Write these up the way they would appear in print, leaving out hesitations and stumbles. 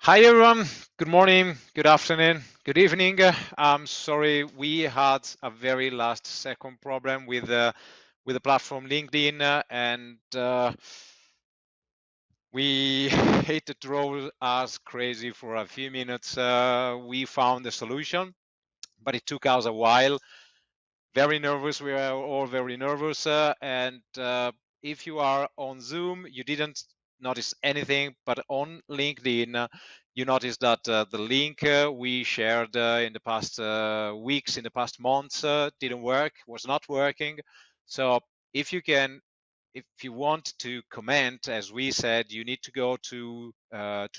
Hi everyone, good morning, good afternoon, good evening. I'm sorry we had a very last second problem with the platform LinkedIn and we hit the draw as crazy for a few minutes. We found a solution, but it took us a while. Very nervous, we are all very nervous and if you are on Zoom, you didn't notice anything, but on LinkedIn, you notice that the link we shared in the past weeks, in the past months, didn't work, was not working. So if you can, if you want to comment, as we said, you need to go to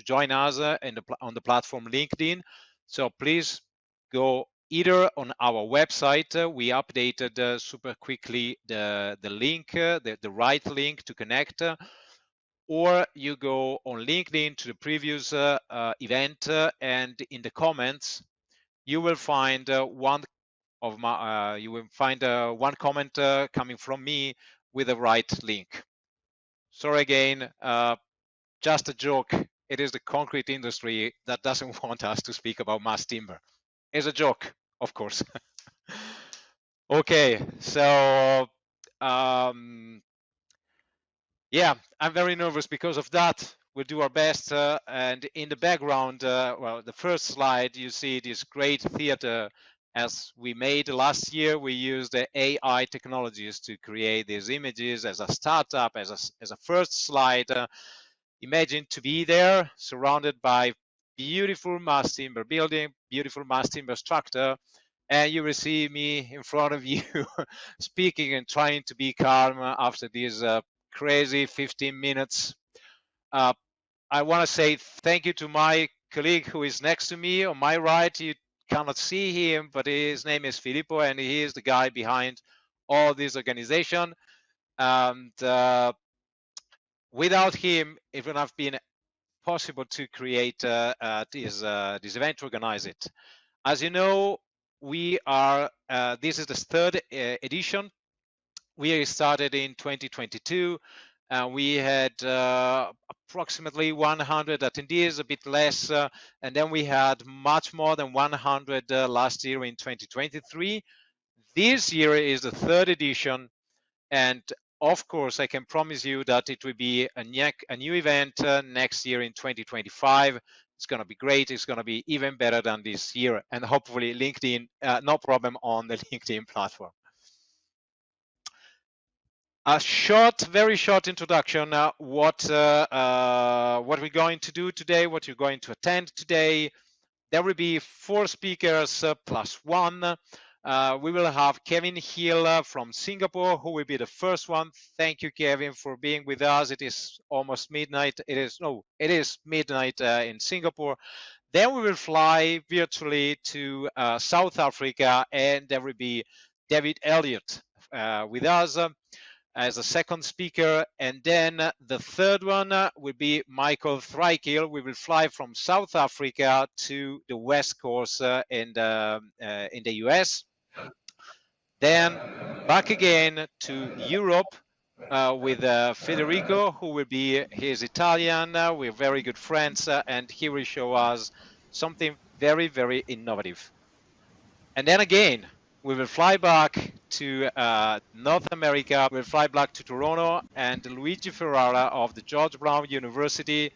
join us on the platform LinkedIn. So please go either on our website. We updated super quickly the link, the right link to connect, or you go on LinkedIn to the previous event, and in the comments you will find one of my you will find one comment coming from me with the right link. Sorry again, just a joke. It is the concrete industry that doesn't want us to speak about mass timber. It's a joke, of course. Okay, so yeah, I'm very nervous because of that. We'll do our best. And in the background, well, the first slide, you see this great theater as we made last year. We used the AI technologies to create these images as a startup, as a first slide. Imagine to be there surrounded by beautiful mass timber building, beautiful mass timber structure, and you will see me in front of you speaking and trying to be calm after these crazy 15 minutes. Uh, I want to say thank you to my colleague who is next to me on my right. You cannot see him, but his name is Filippo, and he is the guy behind all this organization. And without him, it would have been possible to create this event, organize it. As you know, we are, this is the third edition. We started in 2022. We had approximately 100 attendees, a bit less, and then we had much more than 100 last year in 2023. This year is the third edition, and of course, I can promise you that it will be a new event next year in 2025. It's going to be great. It's going to be even better than this year, and hopefully LinkedIn, no problem on the LinkedIn platform. A short, very short introduction. What we're going to do today, what you're going to attend today. There will be 4 speakers plus 1. We will have Kevin Hill from Singapore, who will be the first one. Thank you, Kevin, for being with us. It is almost midnight. It is midnight in Singapore. Then we will fly virtually to South Africa, and there will be David Elliott with us as a second speaker. And then the third one will be Michael Thrykill. We will fly from South Africa to the West Coast in the US. Then back again to Europe with Federico, who will be, he's Italian. We're very good friends, and he will show us something very, very innovative. And then again, we will fly back to North America. We'll fly back to Toronto, and Luigi Ferrara of the George Brown University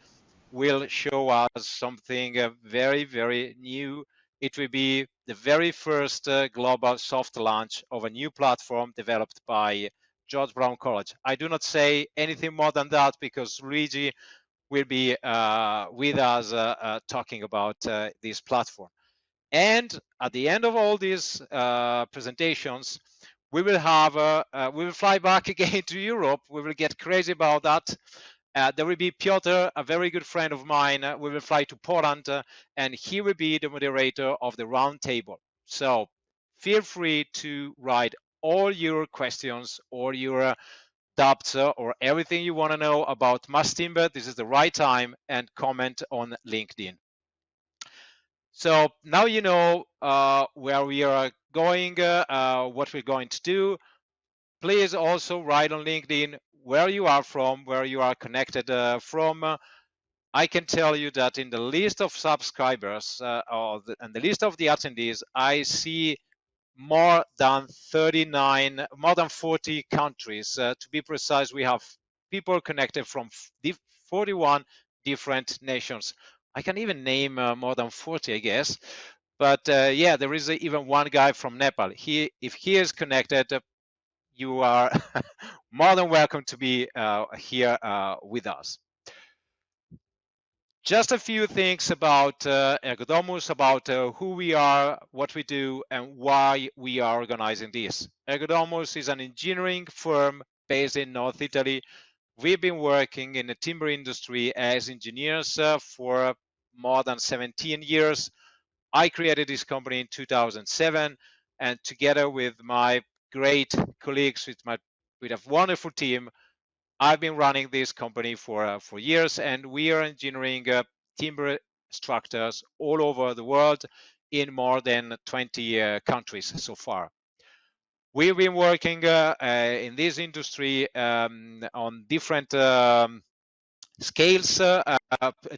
will show us something very, very new. It will be the very first global soft launch of a new platform developed by George Brown College. I do not say anything more than that because Luigi will be with us talking about this platform. And at the end of all these presentations, we will fly back again to Europe. We will get crazy about that. There will be Piotr, a very good friend of mine. We will fly to Poland, and he will be the moderator of the roundtable. So feel free to write all your questions or your doubts or everything you want to know about mass timber. This is the right time, and comment on LinkedIn. So now you know where we are going, what we're going to do. Please also write on LinkedIn where you are from, where you are connected from. I can tell you that in the list of subscribers and the list of the attendees, I see more than 40 countries. To be precise, we have people connected from 41 different nations. I can even name more than 40, I guess. But yeah, there is even one guy from Nepal. If he is connected, you are more than welcome to be here with us. Just a few things about Ergodomus, about who we are, what we do, and why we are organizing this. Ergodomus is an engineering firm based in North Italy. We've been working in the timber industry as engineers for more than 17 years. I created this company in 2007, and together with my great colleagues, with a wonderful team, I've been running this company for years, and we are engineering timber structures all over the world in more than 20 countries so far. We've been working in this industry on different scales,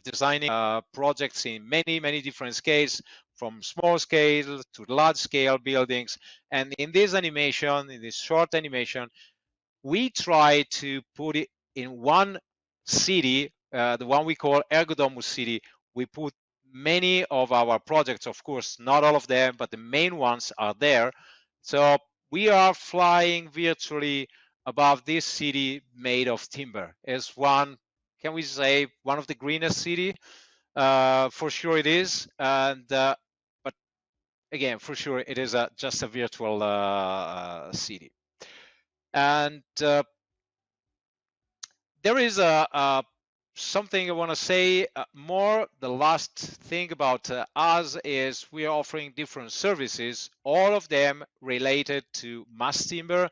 designing projects in many different scales, from small scale to large scale buildings. And in this animation, in this short animation, we try to put it in one city, the one we call Ergodomus City. We put many of our projects, of course, not all of them, but the main ones are there. So we are flying virtually above this city made of timber. It's one, can we say, one of the greenest city? For sure it is. And but again, for sure it is just a virtual city. And there is something I want to say more. The last thing about us is we are offering different services, all of them related to mass timber,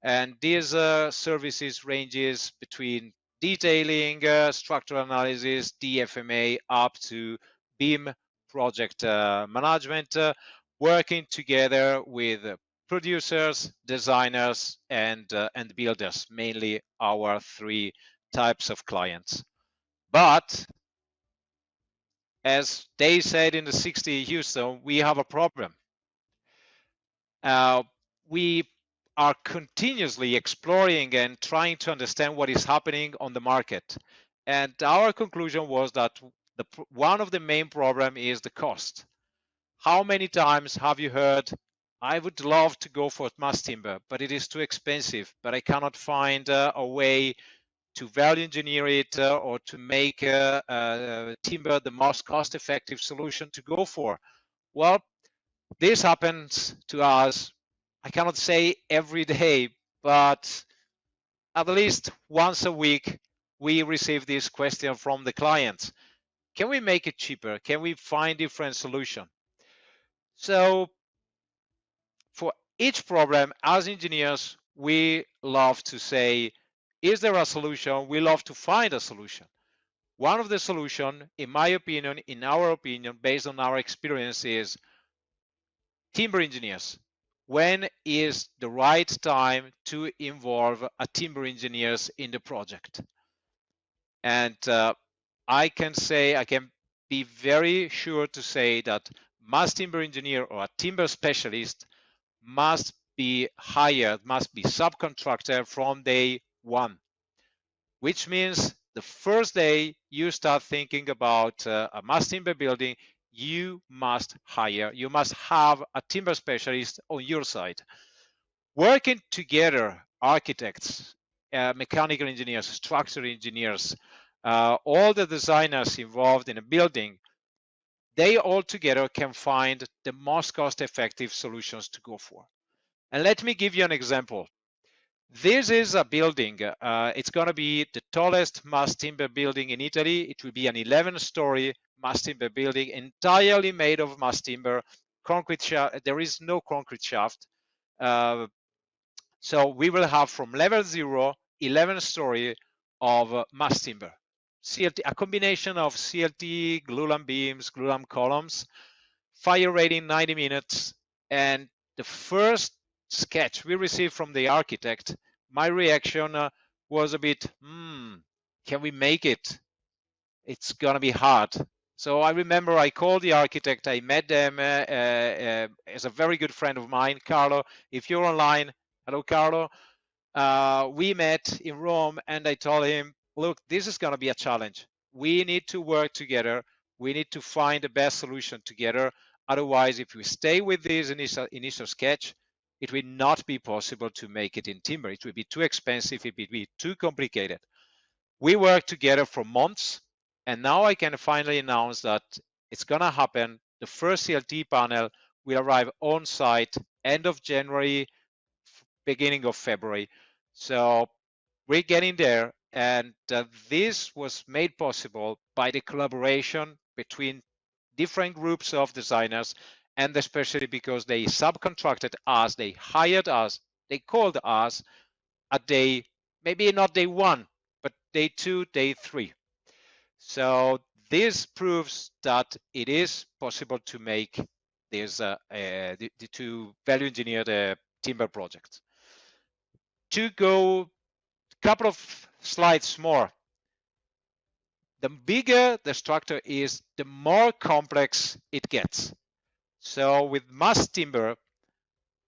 and these services ranges between detailing, structural analysis, DfMA, up to BIM project management, working together with producers, designers, and builders, mainly our three types of clients. But as they said in the 60s Houston, we have a problem. We are continuously exploring and trying to understand what is happening on the market. And our conclusion was that one of the main problem is the cost. How many times have you heard, I would love to go for mass timber, but it is too expensive, but I cannot find a way to value engineer it or to make timber the most cost-effective solution to go for? Well, this happens to us, I cannot say every day, but at least once a week, we receive this question from the clients. Can we make it cheaper? Can we find different solution? So for each problem, as engineers, we love to say, is there a solution? We love to find a solution. One of the solutions, in my opinion, in our opinion, based on our experience, is timber engineers. When is the right time to involve a timber engineers in the project? And I can be very sure to say that mass timber engineer or a timber specialist must be hired, must be subcontractor from day one, which means the first day you start thinking about a mass timber building, you must have a timber specialist on your side. Working together, architects, mechanical engineers, structural engineers, all the designers involved in a building, they all together can find the most cost-effective solutions to go for. And let me give you an example. This is a building. It's going to be the tallest mass timber building in Italy. It will be an 11-story mass timber building, entirely made of mass timber. Concrete shaft. There is no concrete shaft. So we will have from level 0, 11-story of mass timber. CLT, a combination of CLT, glulam beams, glulam columns, fire rating 90 minutes, and the first sketch we received from the architect, my reaction was a bit, can we make it? it's gonna be hard. So I remember I called the architect, I met them as a very good friend of mine, Carlo. If you're online, hello, Carlo. We met in Rome and I told him, look, this is gonna be a challenge. We need to work together. We need to find the best solution together. Otherwise, if we stay with this initial sketch, it will not be possible to make it in timber. It will be too expensive, it will be too complicated. We worked together for months, and now I can finally announce that it's gonna happen. The first CLT panel will arrive on site end of January, beginning of February. So we're getting there, and this was made possible by the collaboration between different groups of designers, and especially because they subcontracted us, they hired us, they called us at day, maybe not day one, but day 2, day 3. So this proves that it is possible to make this to value engineer the timber project. To go a couple of slides more, the bigger the structure is, the more complex it gets. So with mass timber,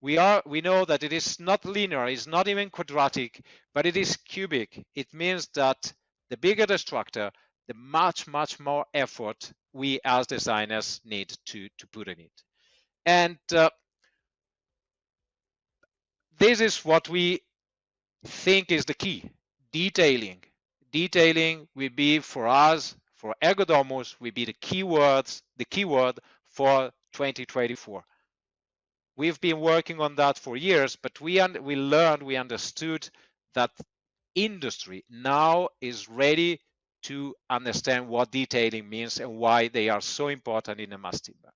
we know that it is not linear, it's not even quadratic, but it is cubic. It means that the bigger the structure, the much more effort we as designers need to put in it. And this is what we think is the key: detailing. Detailing will be for us, for Ergodomus, will be the keyword for 2024. We've been working on that for years, but we understood that industry now is ready to understand what detailing means and why they are so important in a mass timber.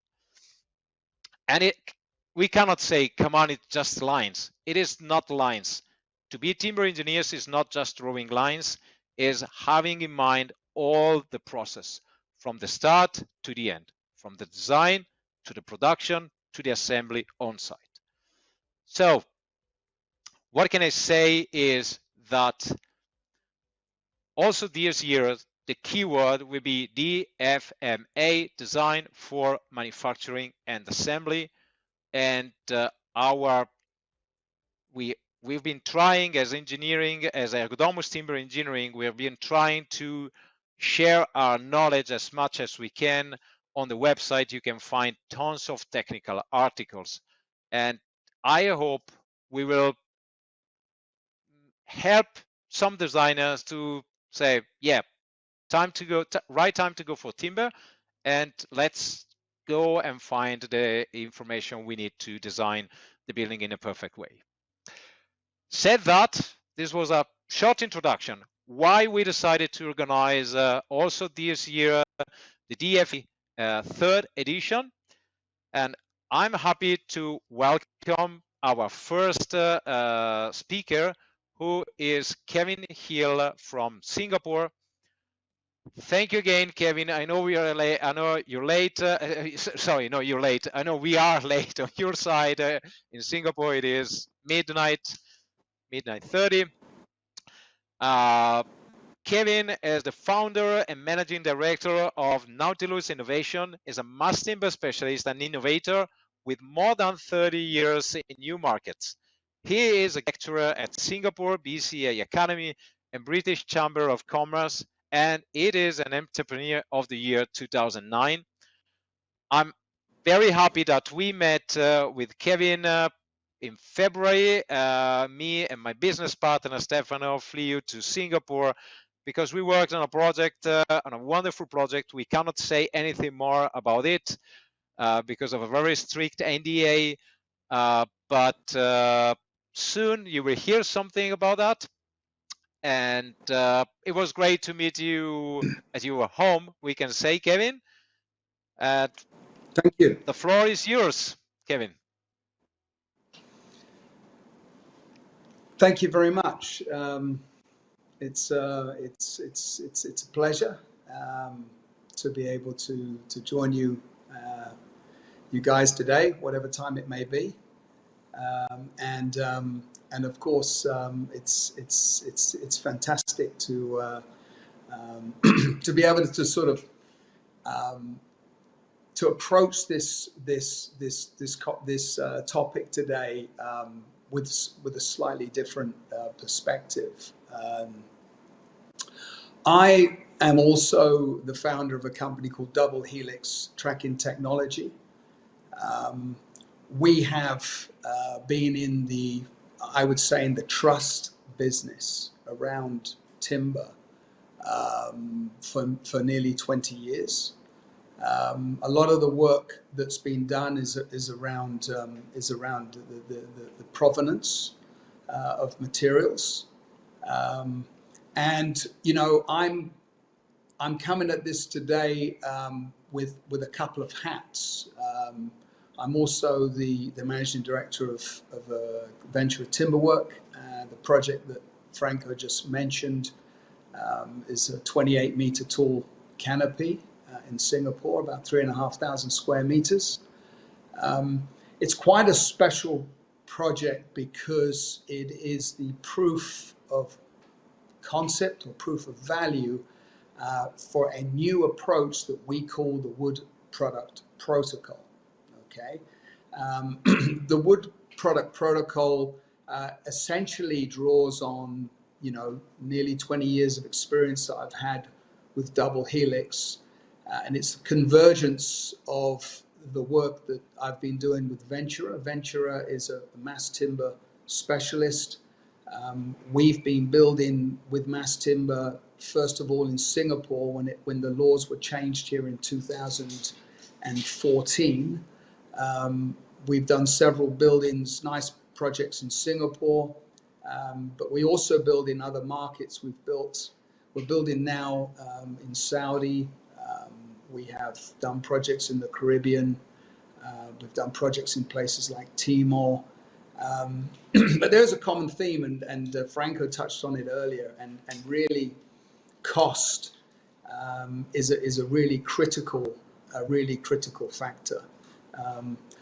And we cannot say, come on, it's just lines. It is not lines. To be timber engineers is not just drawing lines, is having in mind all the process from the start to the end, from the design to the production to the assembly on site. So what can I say is that also this year, the keyword will be DfMA, Design for Manufacturing and Assembly. And we've been trying as engineering, as Ergodomus Timber Engineering, we have been trying to share our knowledge as much as we can. On the website, you can find tons of technical articles. And I hope we will help some designers to say, yeah, right time to go for timber, and let's go and find the information we need to design the building in a perfect way. Said that, this was a short introduction why we decided to organize also this year the DfMAy third edition, and I'm happy to welcome our first speaker, who is Kevin Hill from Singapore. Thank you again, Kevin. I know we are late. I know you're late. Sorry, no, you're late. I know we are late on your side. In Singapore, it is midnight 30. Kevin is the founder and managing director of Nautilus Innovation, is a mass timber specialist and innovator with more than 30 years in new markets. He is a lecturer at Singapore BCA Academy and British Chamber of Commerce, and it is an Entrepreneur of the Year 2009. I'm very happy that we met with Kevin in February. Me and my business partner Stefano flew to Singapore because we worked on a project, on a wonderful project. We cannot say anything more about it because of a very strict NDA, but soon you will hear something about that. And it was great to meet you at your home, we can say, Kevin. Thank you. The floor is yours, Kevin. Thank you very much. It's a pleasure to be able to join you guys today, whatever time it may be, and of course it's fantastic to to be able to sort of to approach this topic today with a slightly different perspective. I am also the founder of a company called Double Helix Tracking Technology. We have been in the, I would say, in the trust business around timber for nearly 20 years. A lot of the work that's been done is around the provenance of materials, and you know, I'm coming at this today with a couple of hats. I'm also the managing director of Venture Timber Work. The project that Franco just mentioned is a 28-meter tall canopy in Singapore, about 3,500 square meters. It's quite a special project because it is the proof of concept or proof of value for a new approach that we call the wood product protocol. Okay, the wood product protocol essentially draws on, you know, nearly 20 years of experience that I've had with Double Helix, and it's the convergence of the work that I've been doing with Ventura. Ventura is a mass timber specialist. We've been building with mass timber, first of all in Singapore when the laws were changed here in 2014. We've done several buildings, nice projects in Singapore, but we also build in other markets. We're building now in Saudi. We have done projects in the Caribbean. We've done projects in places like Timor. But there's a common theme, and Franco touched on it earlier, and really cost is a really critical factor.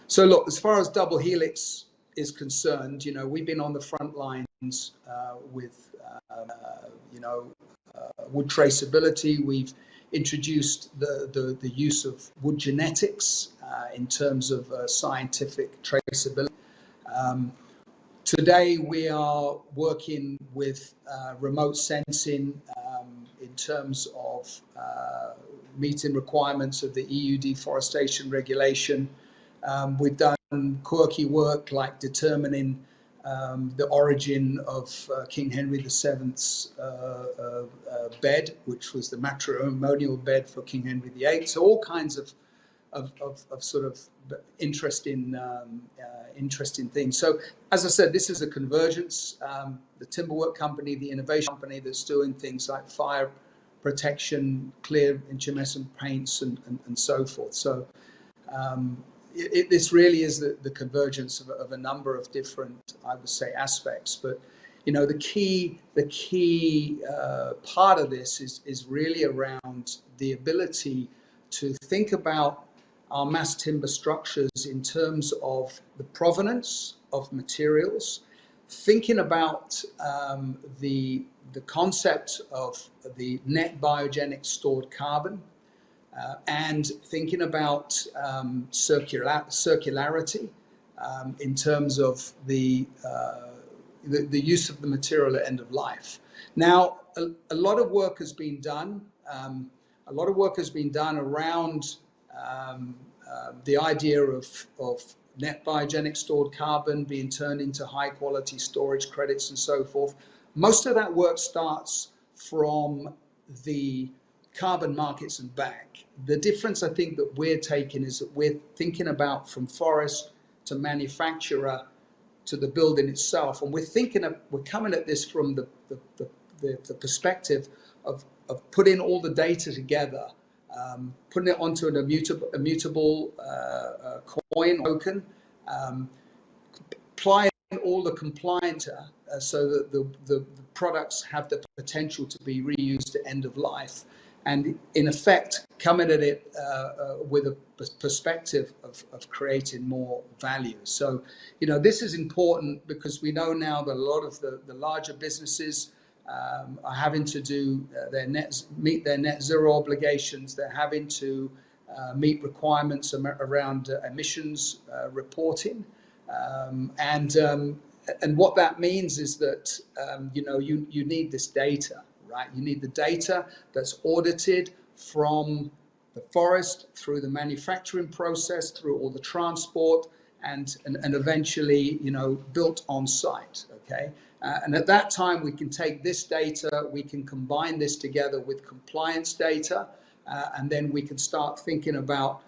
So look, as far as Double Helix is concerned, you know, we've been on the front lines with wood traceability. We've introduced the use of wood genetics in terms of scientific traceability. Today we are working with remote sensing in terms of meeting requirements of the EU deforestation regulation. We've done quirky work like determining the origin of King Henry VII's bed, which was the matrimonial bed for King Henry VIII. So all kinds of sort of interesting things. So as I said, this is a convergence. The Timberwork company, the innovation company that's doing things like fire protection, clear intumescent paints, and so forth. So this really is the convergence of a number of different, I would say, aspects. But you know, the key part of this is really around the ability to think about our mass timber structures in terms of the provenance of materials, thinking about the concept of the net biogenic stored carbon, and thinking about circularity in terms of the use of the material at end of life. Now, a lot of work has been done. A lot of work has been done around the idea of net biogenic stored carbon being turned into high quality storage credits and so forth. Most of that work starts from the carbon markets and back. The difference I think that we're taking is that we're thinking about from forest to manufacturer to the building itself, and we're coming at this from the perspective of putting all the data together, putting it onto an immutable coin token, applying all the compliance so that the products have the potential to be reused at end of life, and in effect coming at it with a perspective of creating more value. So, you know, this is important because we know now that a lot of the larger businesses are having to do meet their net zero obligations. They're having to meet requirements around emissions reporting, and what that means is that you need this data, right? You need the data that's audited from the forest through the manufacturing process, through all the transport, and eventually built on site. Okay, and at that time we can take this data, we can combine this together with compliance data, and then we can start thinking about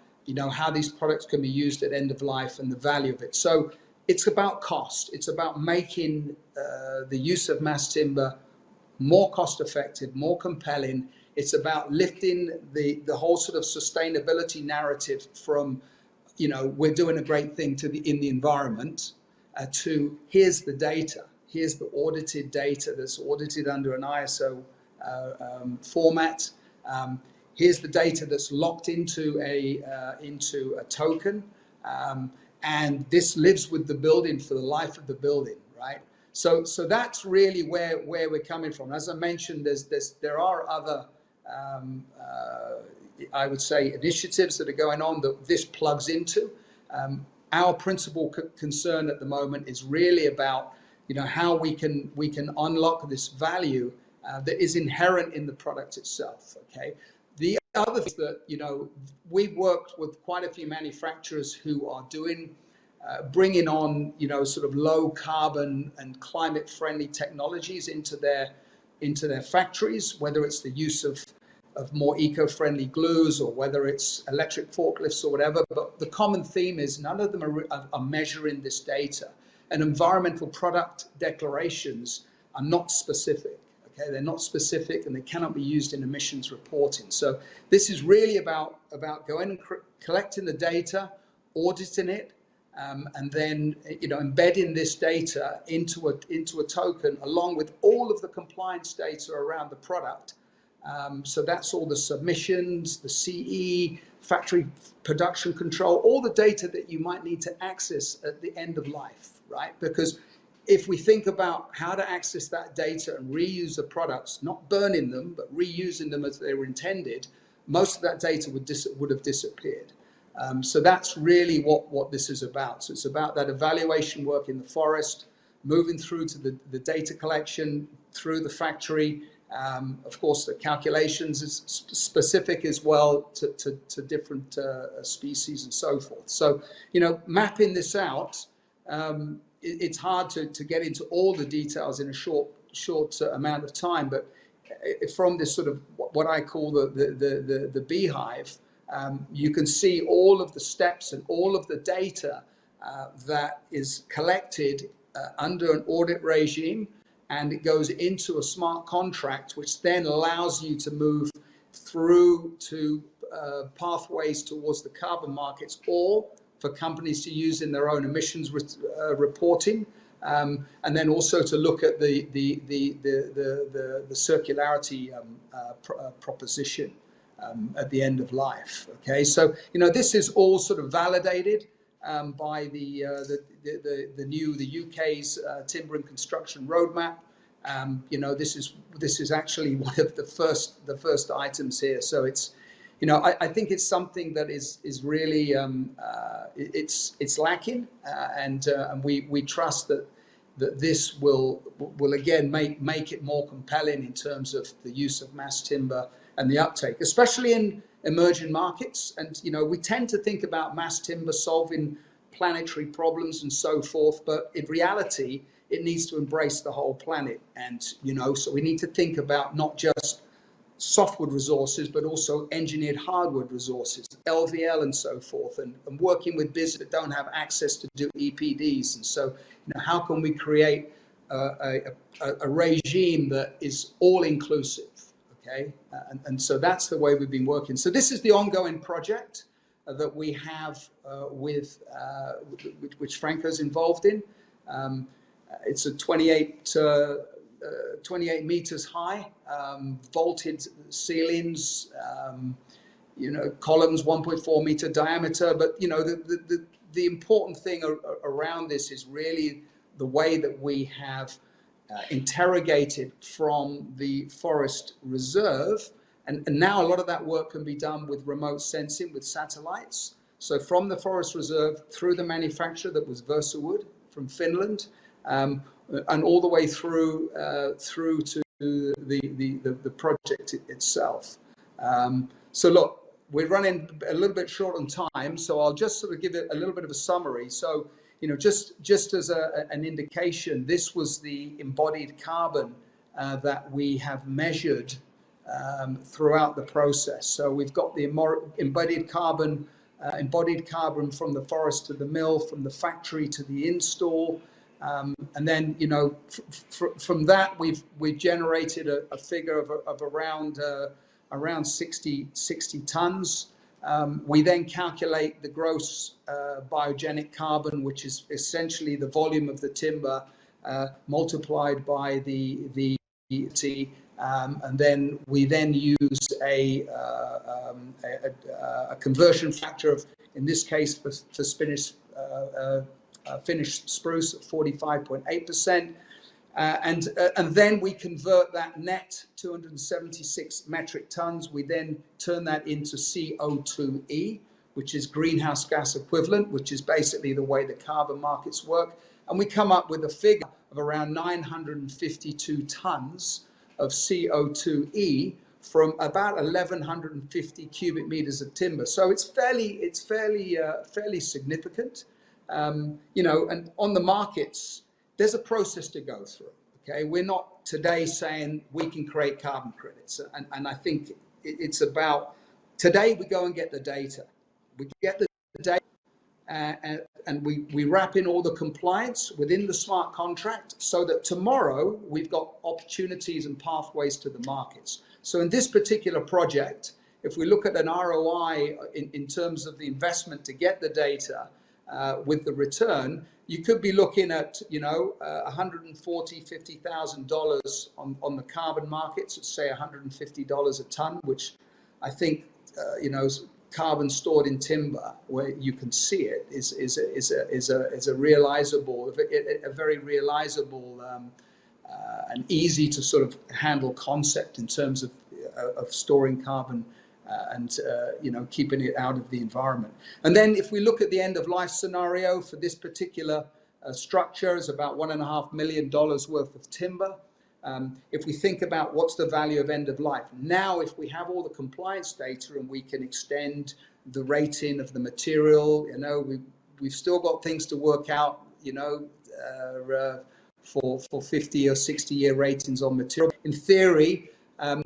how these products can be used at end of life and the value of it. So it's about cost. It's about making the use of mass timber more cost effective, more compelling. It's about lifting the whole sort of sustainability narrative from, we're doing a great thing in the environment, to here's the data, here's the audited data that's audited under an ISO format. Here's the data that's locked into a token, and this lives with the building for the life of the building, right? So that's really where we're coming from. As I mentioned, there are other I would say initiatives that are going on that this plugs into. Our principal concern at the moment is really about how we can unlock this value that is inherent in the product itself. Okay. The other thing is that we've worked with quite a few manufacturers who are bringing on sort of low carbon and climate friendly technologies into their factories, whether it's the use of more eco-friendly glues or whether it's electric forklifts or whatever. But the common theme is none of them are measuring this data, and environmental product declarations are not specific. Okay, they're not specific and they cannot be used in emissions reporting. So this is really about going and collecting the data, auditing it, and then embedding this data into a token along with all of the compliance data around the product. So that's all the submissions, the CE, factory production control, all the data that you might need to access at the end of life, right? Because if we think about how to access that data and reuse the products, not burning them, but reusing them as they were intended, most of that data would have disappeared. So that's really what this is about. So it's about that evaluation work in the forest, moving through to the data collection, through the factory. Of course, the calculations is specific as well to different species and so forth. So, mapping this out, it's hard to get into all the details in a short amount of time. But from this sort of what I call the beehive, you can see all of the steps and all of the data that is collected under an audit regime, and it goes into a smart contract, which then allows you to move through to pathways towards the carbon markets, or for companies to use in their own emissions reporting, and then also to look at the circularity proposition at the end of life. Okay, so this is all sort of validated by the UK's timber and construction roadmap. This is actually one of the first items here. So it's I think it's something that is really it's lacking, and we trust that this will again make it more compelling in terms of the use of mass timber and the uptake, especially in emerging markets. And we tend to think about mass timber solving planetary problems and so forth, but in reality it needs to embrace the whole planet. And so we need to think about not just softwood resources, but also engineered hardwood resources, LVL and so forth, and working with businesses that don't have access to do EPDs. And so how can we create a regime that is all inclusive? Okay, and so that's the way we've been working. So this is the ongoing project that we have which Franco's involved in. It's a 28 meters high, vaulted ceilings, columns 1.4 meter diameter. But the important thing around this is really the way that we have interrogated from the forest reserve. And now a lot of that work can be done with remote sensing with satellites. So from the forest reserve through the manufacturer that was Versawood from Finland, and all the way through to the project itself. So look, we're running a little bit short on time, so I'll just sort of give it a little bit of a summary. So, you know, just as an indication, this was the embodied carbon that we have measured throughout the process. So we've got the embodied carbon from the forest to the mill, from the factory to the install. And then, you know, from that, we've generated a figure of around 60 tons. We then calculate the gross biogenic carbon, which is essentially the volume of the timber multiplied by the and then we use a conversion factor of, in this case, for finished spruce at 45.8%. And then we convert that net 276 metric tons. We then turn that into CO2e, which is greenhouse gas equivalent, which is basically the way the carbon markets work. And we come up with a figure of around 952 tons of CO2e from about 1,150 cubic meters of timber. So it's fairly significant. You know, and on the markets, there's a process to go through. Okay, we're not today saying we can create carbon credits, and I think it's about today we go and get the data. We get the data, and we wrap in all the compliance within the smart contract, so that tomorrow we've got opportunities and pathways to the markets. So in this particular project, if we look at an ROI in terms of the investment to get the data with the return, you could be looking at, you know, $150,000 on the carbon markets at, say, $150 a ton, which I think, you know, carbon stored in timber where you can see it is a realizable, a very realizable and easy to sort of handle concept in terms of storing carbon and you know, keeping it out of the environment. And then if we look at the end of life scenario for this particular structure, is about $1.5 million worth of timber. If we think about what's the value of end of life, now if we have all the compliance data and we can extend the rating of the material, you know, we've still got things to work out, you know, for 50 or 60-year ratings on material. In theory,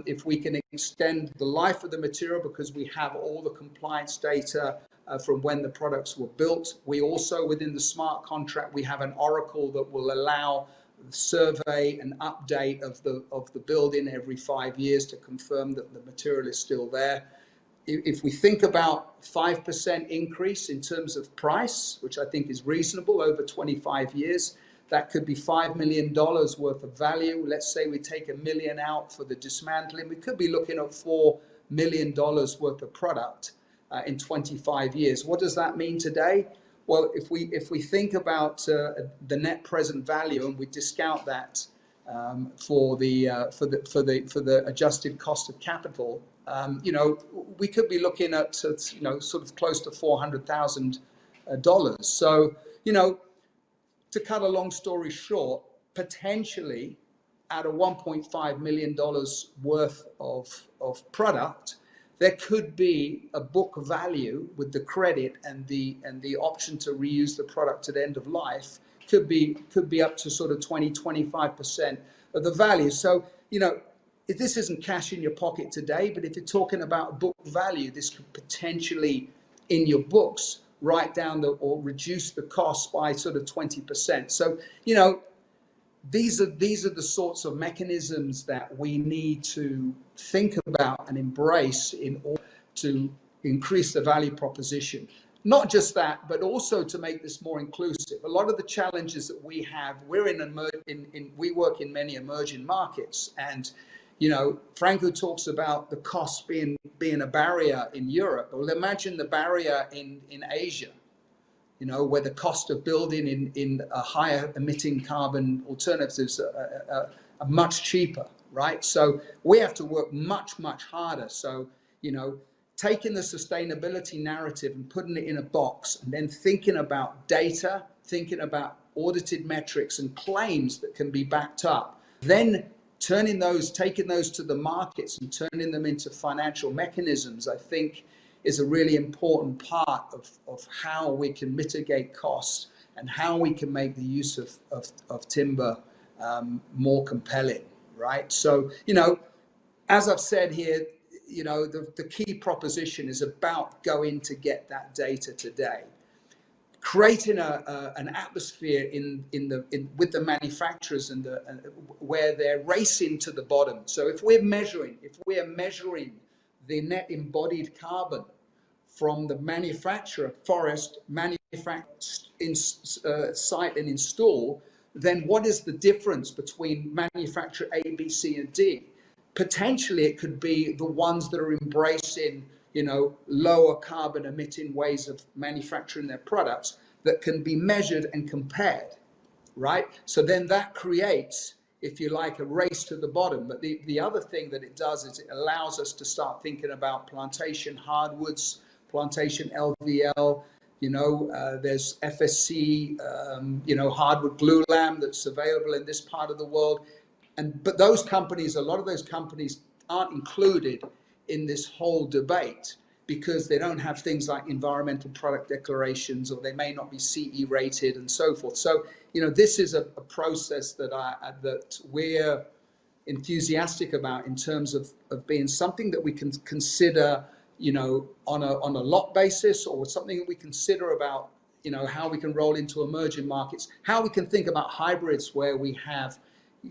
if we can extend the life of the material because we have all the compliance data from when the products were built. We also, within the smart contract, we have an oracle that will allow survey and update of the building every 5 years to confirm that the material is still there. If we think about 5% increase in terms of price, which I think is reasonable over 25 years, that could be $5 million worth of value. Let's say we take $1 million out for the dismantling. We could be looking at $4 million worth of product in 25 years. What does that mean today? Well, if we think about the net present value and we discount that for the adjusted cost of capital, you know, we could be looking at, you know, sort of close to $400,000. So, you know, to cut a long story short, potentially out of $1.5 million worth of product, there could be a book value with the credit and the option to reuse the product at end of life could be up to sort of 20-25% of the value. So, you know, if this isn't cash in your pocket today, but if you're talking about book value, this could potentially in your books write down or reduce the cost by sort of 20%. So, you know, these are the sorts of mechanisms that we need to think about and embrace in order to increase the value proposition. Not just that, but also to make this more inclusive. A lot of the challenges that we have, we work in many emerging markets, and you know, Franco talks about the cost being a barrier in Europe. Well, imagine the barrier in Asia. where the cost of building in a higher emitting carbon alternatives are much cheaper, right? So we have to work much, much harder. So, taking the sustainability narrative and putting it in a box, and then thinking about data, thinking about audited metrics and claims that can be backed up, then taking those to the markets and turning them into financial mechanisms, I think is a really important part of how we can mitigate costs and how we can make the use of timber more compelling, right? So, as I've said here, the key proposition is about going to get that data today, creating an atmosphere with the manufacturers and where they're racing to the bottom. So if we are measuring the net embodied carbon from the manufacturer, forest, site and install, then what is the difference between manufacturer A, B, C, and D? Potentially, it could be the ones that are embracing, lower carbon emitting ways of manufacturing their products that can be measured and compared, right? So then that creates, if you like, a race to the bottom. But the other thing that it does is it allows us to start thinking about plantation hardwoods, plantation LVL, there's FSC, hardwood glulam that's available in this part of the world. But a lot of those companies aren't included in this whole debate because they don't have things like environmental product declarations, or they may not be CE rated and so forth. So, this is a process that we're enthusiastic about in terms of being something that we can consider, on a lot basis, or something that we consider about, how we can roll into emerging markets, how we can think about hybrids where we have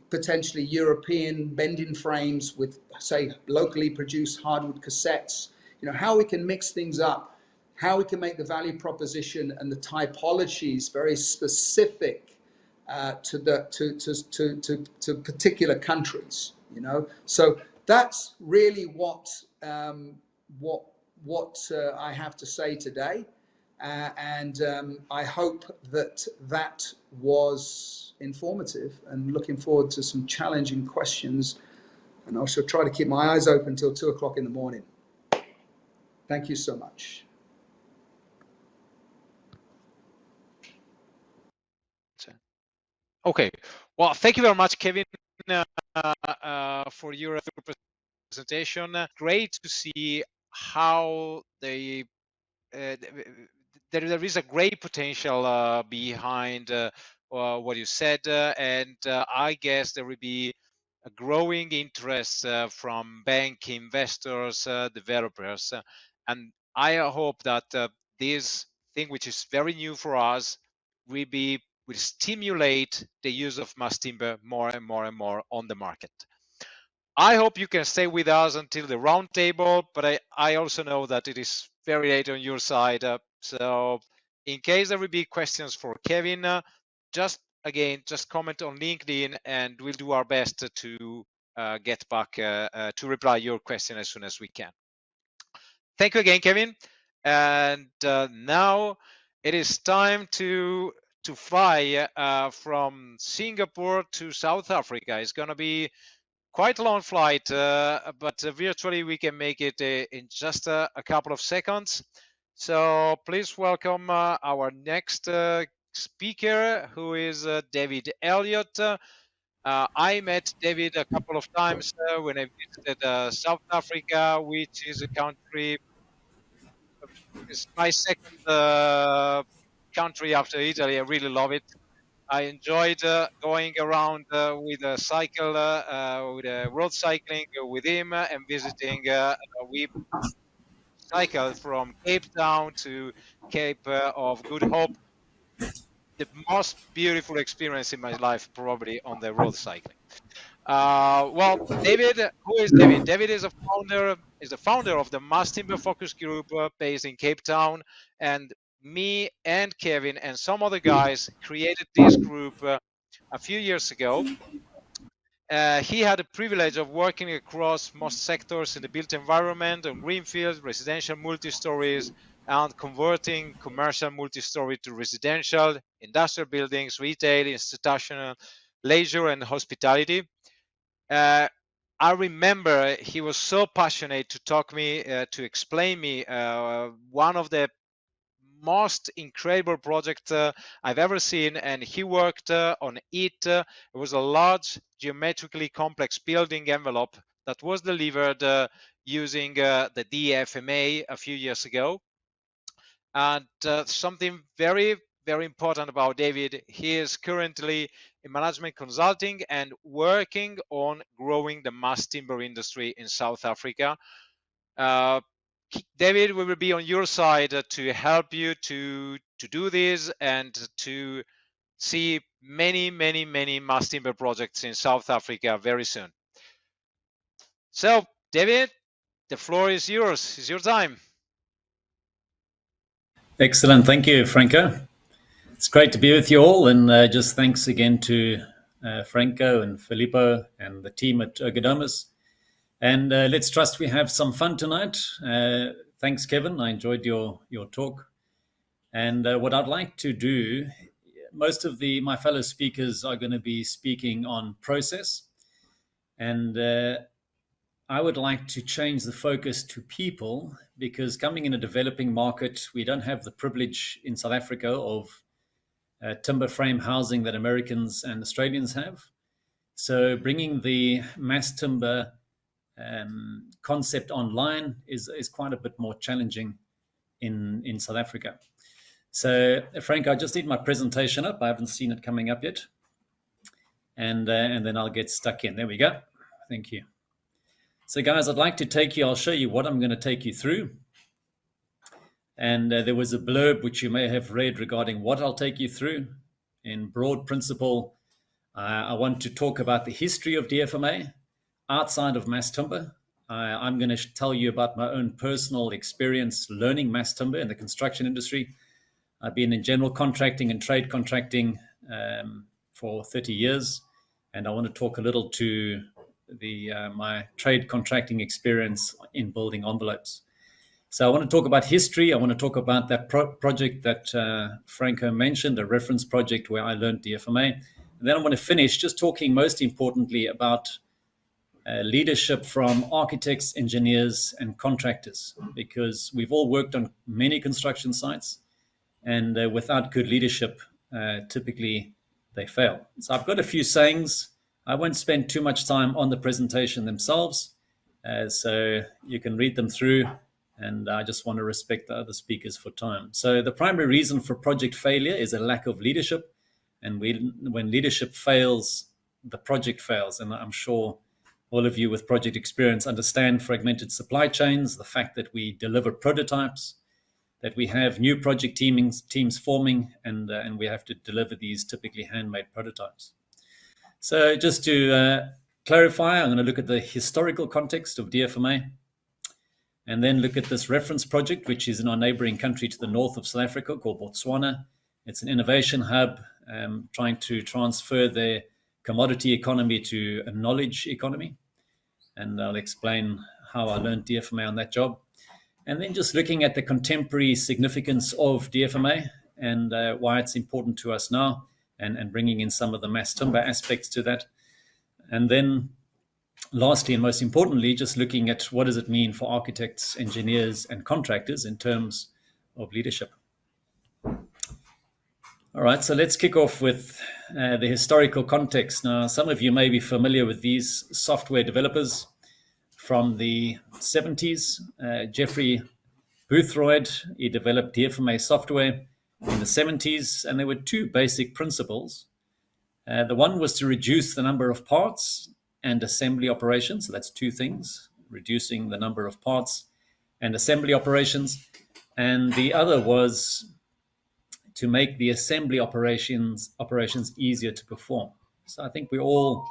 potentially European bending frames with, say, locally produced hardwood cassettes, how we can mix things up, how we can make the value proposition and the typologies very specific to particular countries, So that's really what I have to say today. And I hope that was informative, and looking forward to some challenging questions. And I shall try to keep my eyes open till 2 o'clock in the morning. Thank you so much. Okay. Well, thank you very much, Kevin, for your presentation. Great to see how there is a great potential behind what you said, and I guess there will be a growing interest from bank investors, developers, and I hope that this thing, which is very new for us, will stimulate the use of mass timber more and more and more on the market. I hope you can stay with us until the round table, but I also know that it is very late on your side. So in case there will be questions for Kevin, just comment on LinkedIn, and we'll do our best to get back to reply your question as soon as we can. Thank you again, Kevin. And now it is time to fly from Singapore to South Africa. It's going to be quite a long flight, but virtually we can make it in just a couple of seconds. So please welcome our next speaker, who is David Elliott. I met David a couple of times when I visited South Africa, which is a country, it's my second country after Italy. I really love it. I enjoyed going around with a cycle, with road cycling with him, and visiting. We cycled from Cape Town to Cape of Good Hope. The most beautiful experience in my life, probably, on the road cycling. Well, David, who is David? David is the founder of the Mass Timber Focus Group based in Cape Town, and me and Kevin and some other guys created this group a few years ago. He had the privilege of working across most sectors in the built environment, on greenfields, residential multi-stories, and converting commercial multi-story to residential, industrial buildings, retail, institutional, leisure, and hospitality. I remember he was so passionate to to explain me one of the most incredible project I've ever seen, and he worked on it. It was a large, geometrically complex building envelope that was delivered using the DfMA a few years ago. And something very, very important about David, he is currently in management consulting and working on growing the mass timber industry in South Africa. Uh, David, we will be on your side to help you to do this and to see many, many, many mass timber projects in South Africa very soon. So, David, the floor is yours. It's your time. Excellent. Thank you, Franco. It's great to be with you all. And just thanks again to Franco and Filippo and the team at Ergonomos. And let's trust we have some fun tonight. Thanks, Kevin. I enjoyed your talk. And what I'd like to do, most of my fellow speakers are going to be speaking on process. And I would like to change the focus to people, because coming in a developing market, we don't have the privilege in South Africa of timber frame housing that Americans and Australians have. So bringing the mass timber concept online is quite a bit more challenging in South Africa. So Frank, I just need my presentation up. I haven't seen it coming up yet. And then I'll get stuck in. There we go. Thank you. So guys, I'll show you what I'm going to take you through. And there was a blurb which you may have read regarding what I'll take you through. In broad principle, I want to talk about the history of DfMA outside of mass timber. I'm going to tell you about my own personal experience learning mass timber in the construction industry. I've been in general contracting and trade contracting for 30 years. And I want to talk a little to my trade contracting experience in building envelopes. So I want to talk about history. I want to talk about that project that Franco mentioned, a reference project where I learned DfMA. And then I want to finish just talking most importantly about leadership from architects, engineers, and contractors, because we've all worked on many construction sites, and without good leadership, typically they fail. So I've got a few sayings. I won't spend too much time on the presentation themselves, so you can read them through, and I just want to respect the other speakers for time. So the primary reason for project failure is a lack of leadership, and when leadership fails, the project fails. And I'm sure all of you with project experience understand fragmented supply chains, the fact that we deliver prototypes, that we have new project teams forming, and we have to deliver these typically handmade prototypes. So just to clarify, I'm going to look at the historical context of DfMA, and then look at this reference project, which is in our neighboring country to the north of South Africa called Botswana. It's an innovation hub trying to transfer their commodity economy to a knowledge economy. And I'll explain how I learned DfMA on that job. And then just looking at the contemporary significance of DfMA and why it's important to us now, and bringing in some of the mass timber aspects to that. And then lastly, and most importantly, just looking at what does it mean for architects, engineers, and contractors in terms of leadership. All right, so let's kick off with the historical context. Now, some of you may be familiar with these software developers from the 70s. Jeffrey Boothroyd, he developed DfMA software in the 70s, and there were two basic principles. The one was to reduce the number of parts and assembly operations. So that's two things, reducing the number of parts and assembly operations. And the other was to make the assembly operations easier to perform. So I think we all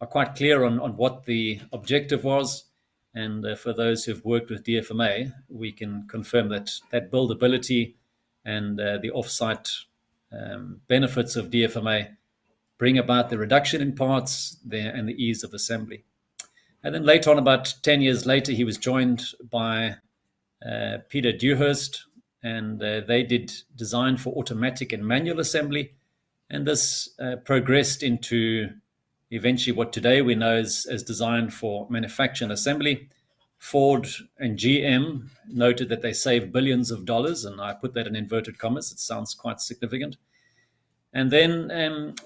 are quite clear on what the objective was. And for those who've worked with DfMA, we can confirm that buildability and the offsite benefits of DfMA bring about the reduction in parts there and the ease of assembly. And then later on, about 10 years later, he was joined by Peter Dewhurst, and they did design for automatic and manual assembly. And this progressed into eventually what today we know as design for manufacture and assembly. Ford and GM noted that they saved billions of dollars, and I put that in inverted commas. It sounds quite significant. And then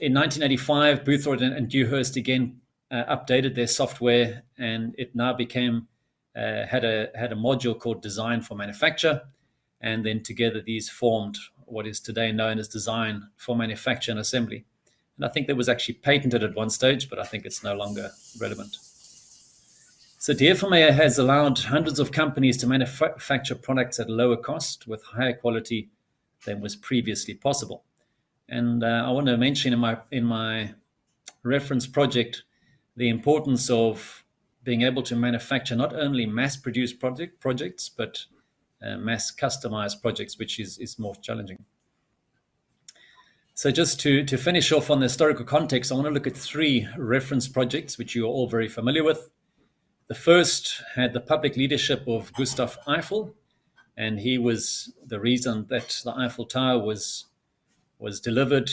in 1985, Boothroyd and Dewhurst again updated their software, and it now became had a module called Design for Manufacture, and then together these formed what is today known as Design for Manufacture and Assembly. And I think that was actually patented at one stage, but I think it's no longer relevant. So DfMAy has allowed hundreds of companies to manufacture products at lower cost with higher quality than was previously possible. And I want to mention in my reference project the importance of being able to manufacture not only mass-produced projects, but mass customized projects, which is more challenging. So just to finish off on the historical context, I want to look at 3 reference projects, which you are all very familiar with. The first had the public leadership of Gustav Eiffel, and he was the reason that the Eiffel Tower was delivered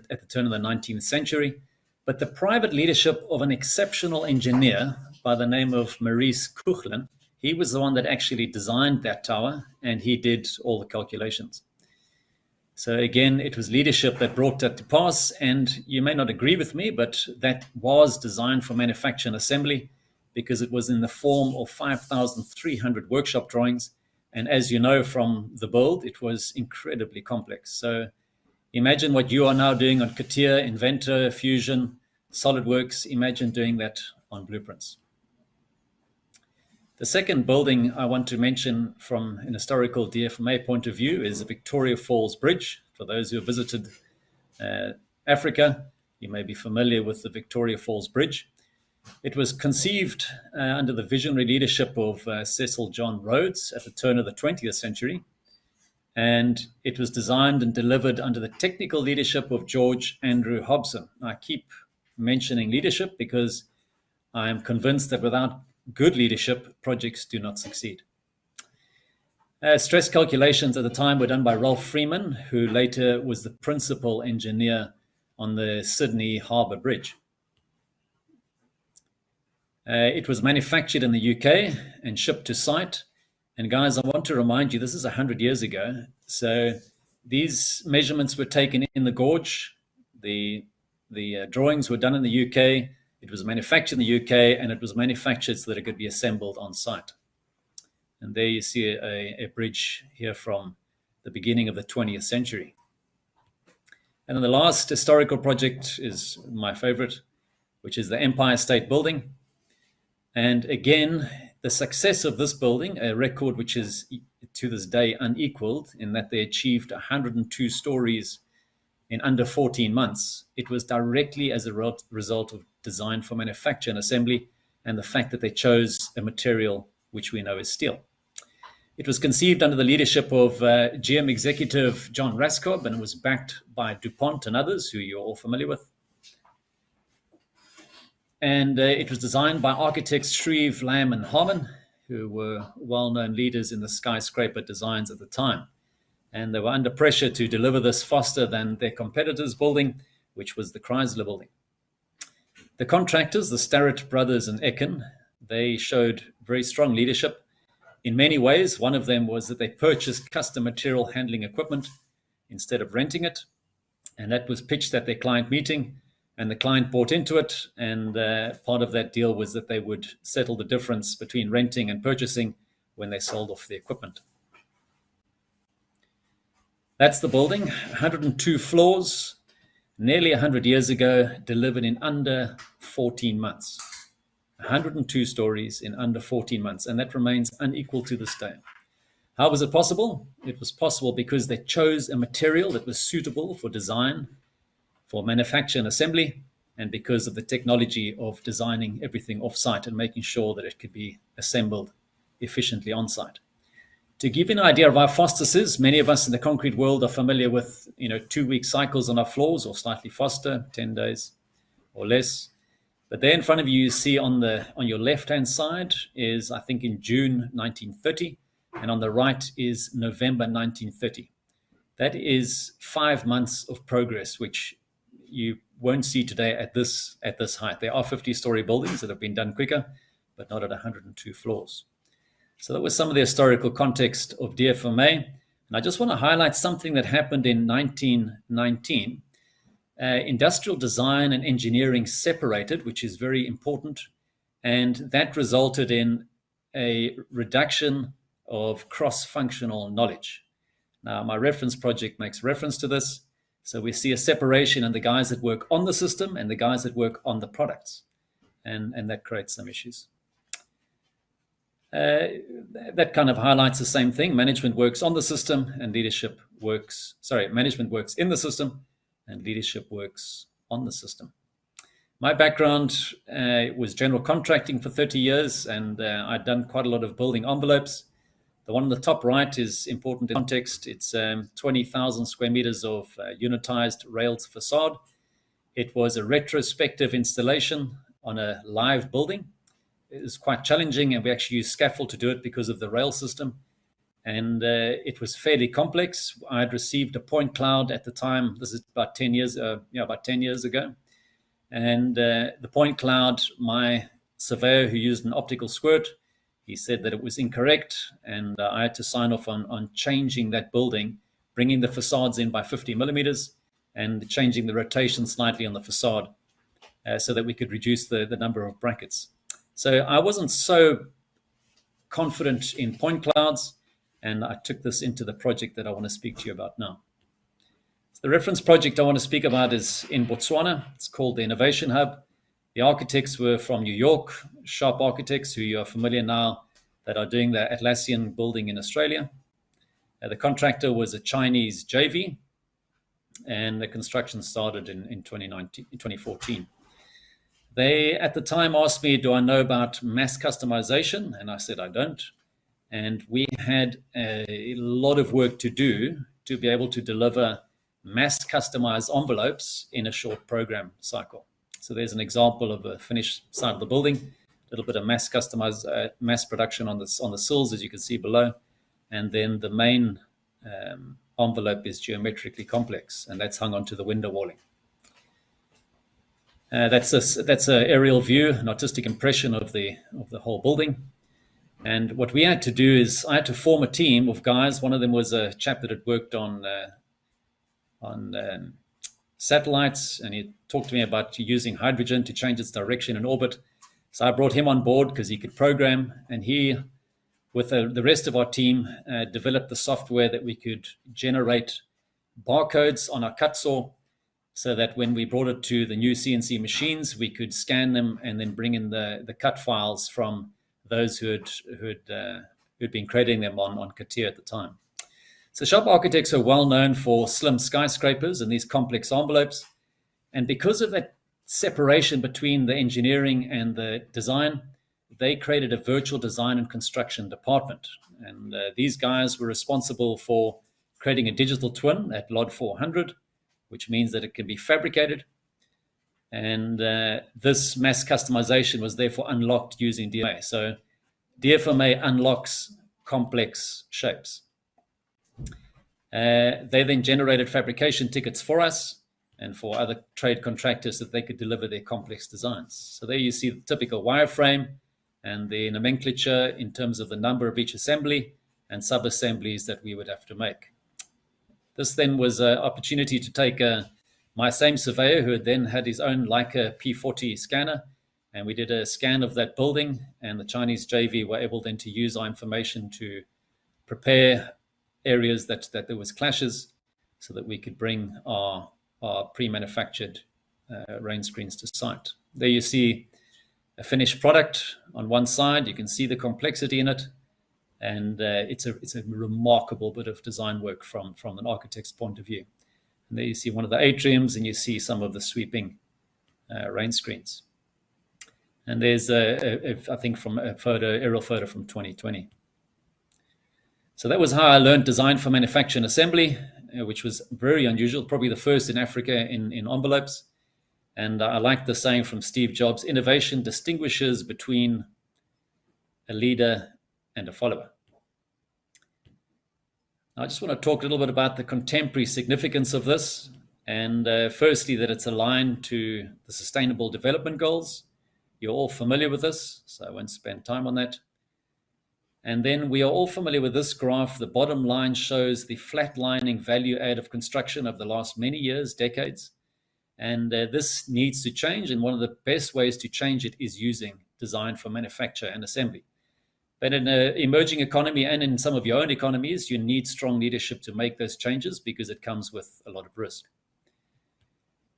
at the turn of the 19th century. But the private leadership of an exceptional engineer by the name of Maurice Kuchlin, he was the one that actually designed that tower, and he did all the calculations. So again, it was leadership that brought that to pass, and you may not agree with me, but that was designed for manufacture and assembly because it was in the form of 5,300 workshop drawings. And as you know from the build, it was incredibly complex. So imagine what you are now doing on CATIA, Inventor, Fusion, SolidWorks. Imagine doing that on blueprints. The second building I want to mention from an historical DfMAy point of view is the Victoria Falls Bridge. For those who have visited Africa, you may be familiar with the Victoria Falls Bridge. It was conceived under the visionary leadership of Cecil John Rhodes at the turn of the 20th century. And it was designed and delivered under the technical leadership of George Andrew Hobson. I keep mentioning leadership because I am convinced that without good leadership, projects do not succeed. Stress calculations at the time were done by Ralph Freeman, who later was the principal engineer on the Sydney Harbour Bridge. It was manufactured in the UK and shipped to site. And guys, I want to remind you, this is 100 years ago. So these measurements were taken in the gorge. The drawings were done in the UK. It was manufactured in the UK, and it was manufactured so that it could be assembled on site. And there you see a bridge here from the beginning of the 20th century. And then the last historical project is my favorite, which is the Empire State Building. And again, the success of this building, a record which is to this day unequaled in that they achieved 102 stories in under 14 months. It was directly as a result of design for manufacture and assembly and the fact that they chose a material which we know is steel. It was conceived under the leadership of GM executive John Raskob, and it was backed by DuPont and others who you're all familiar with. And it was designed by architects Shreve, Lamb, and Harmon, who were well-known leaders in the skyscraper designs at the time. And they were under pressure to deliver this faster than their competitors' building, which was the Chrysler building. The contractors, the Starrett brothers and Ekin, they showed very strong leadership in many ways. One of them was that they purchased custom material handling equipment instead of renting it. And that was pitched at their client meeting. And the client bought into it, and part of that deal was that they would settle the difference between renting and purchasing when they sold off the equipment. That's the building, 102 floors, nearly 100 years ago, delivered in under 14 months. 102 stories in under 14 months, and that remains unequal to this day. How was it possible? It was possible because they chose a material that was suitable for design, for manufacture and assembly, and because of the technology of designing everything off-site and making sure that it could be assembled efficiently on-site. To give you an idea of how fast this is, many of us in the concrete world are familiar with 2-week cycles on our floors, or slightly faster, 10 days or less. But there in front of you, you see on your left-hand side is, I think, in June 1930. and on the right is November 1930. That is 5 months of progress, which you won't see today at this height. There are 50-story buildings that have been done quicker, but not at 102 floors. So that was some of the historical context of DfMAy. And I just want to highlight something that happened in 1919. Industrial design and engineering separated, which is very important. And that resulted in a reduction of cross-functional knowledge. Now, my reference project makes reference to this. So we see a separation in the guys that work on the system and the guys that work on the products. And that creates some issues. That kind of highlights the same thing. Management works on the system and leadership works, management works in the system and leadership works on the system. My background was general contracting for 30 years, and I'd done quite a lot of building envelopes. The one on the top right is important in context. It's 20,000 square meters of unitized railed facade. It was a retrospective installation on a live building. It was quite challenging, and we actually used scaffold to do it because of the rail system. And it was fairly complex. I had received a point cloud at the time. This is about 10 years ago. And the point cloud, my surveyor who used an optical squirt, he said that it was incorrect, and I had to sign off on changing that building, bringing the facades in by 50 millimeters and changing the rotation slightly on the facade so that we could reduce the number of brackets. So I wasn't so confident in point clouds, and I took this into the project that I want to speak to you about now. So the reference project I want to speak about is in Botswana. It's called the Innovation Hub. The architects were from New York, Sharp Architects, who you are familiar now, that are doing the Atlassian building in Australia. The contractor was a Chinese JV, and the construction started in 2014. They, at the time, asked me, do I know about mass customization? And I said, I don't. And we had a lot of work to do to be able to deliver mass customized envelopes in a short program cycle. So there's an example of a finished side of the building, a little bit of mass customized, mass production on the sills, as you can see below. And then the main envelope is geometrically complex, and that's hung onto the window walling. That's an aerial view, an artistic impression of the whole building. And what we had to do is I had to form a team of guys. One of them was a chap that had worked on satellites, and he talked to me about using hydrogen to change its direction in orbit. So I brought him on board because he could program, and he, with the rest of our team, developed the software that we could generate barcodes on our cut saw, so that when we brought it to the new CNC machines, we could scan them and then bring in the cut files from those who'd been creating them on CATIA at the time. So Sharp Architects are well known for slim skyscrapers and these complex envelopes. And because of that separation between the engineering and the design, they created a virtual design and construction department. And these guys were responsible for creating a digital twin at LOD 400, which means that it can be fabricated. And this mass customization was therefore unlocked using DfMAy. So DfMAy unlocks complex shapes. They then generated fabrication tickets for us and for other trade contractors that they could deliver their complex designs. So there you see the typical wireframe and the nomenclature in terms of the number of each assembly and sub-assemblies that we would have to make. This then was an opportunity to take my same surveyor, who had then had his own Leica P40 scanner, and we did a scan of that building, and the Chinese JV were able then to use our information to prepare areas that there was clashes so that we could bring our pre-manufactured rain screens to site. There you see a finished product on one side. You can see the complexity in it. And it's a remarkable bit of design work from an architect's point of view. And there you see one of the atriums, and you see some of the sweeping rain screens. And there's, I think, from aerial photo from 2020. So that was how I learned design for manufacture and assembly, which was very unusual, probably the first in Africa in envelopes. And I like the saying from Steve Jobs, innovation distinguishes between a leader and a follower. I just want to talk a little bit about the contemporary significance of this. And firstly, that it's aligned to the Sustainable Development Goals. You're all familiar with this, so I won't spend time on that. And then we are all familiar with this graph. The bottom line shows the flatlining value add of construction over the last many years, decades. And this needs to change. And one of the best ways to change it is using design for manufacture and assembly. But in an emerging economy and in some of your own economies, you need strong leadership to make those changes because it comes with a lot of risk.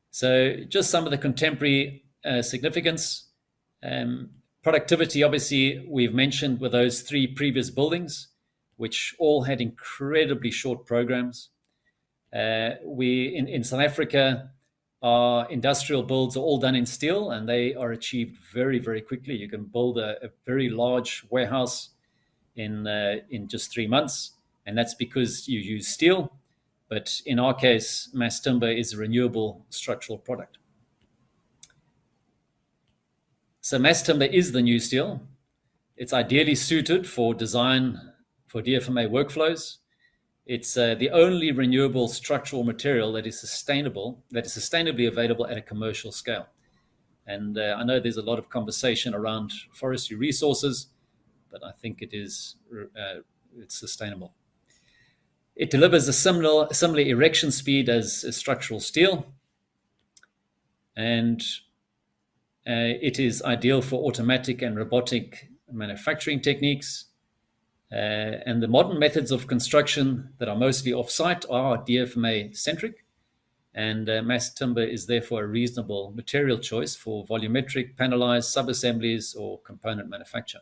So just some of the contemporary significance. Productivity, obviously, we've mentioned with those 3 previous buildings, which all had incredibly short programs. In South Africa, our industrial builds are all done in steel, and they are achieved very, very quickly. You can build a very large warehouse in just 3 months, and that's because you use steel. But in our case, mass timber is a renewable structural product. So mass timber is the new steel. It's ideally suited for design for DfMA workflows. It's the only renewable structural material that is sustainably available at a commercial scale. And I know there's a lot of conversation around forestry resources, but I think it's sustainable. It delivers a similar erection speed as structural steel, and it is ideal for automatic and robotic manufacturing techniques. And the modern methods of construction that are mostly off-site are DfMAy centric, and mass timber is therefore a reasonable material choice for volumetric, panelized sub-assemblies or component manufacture.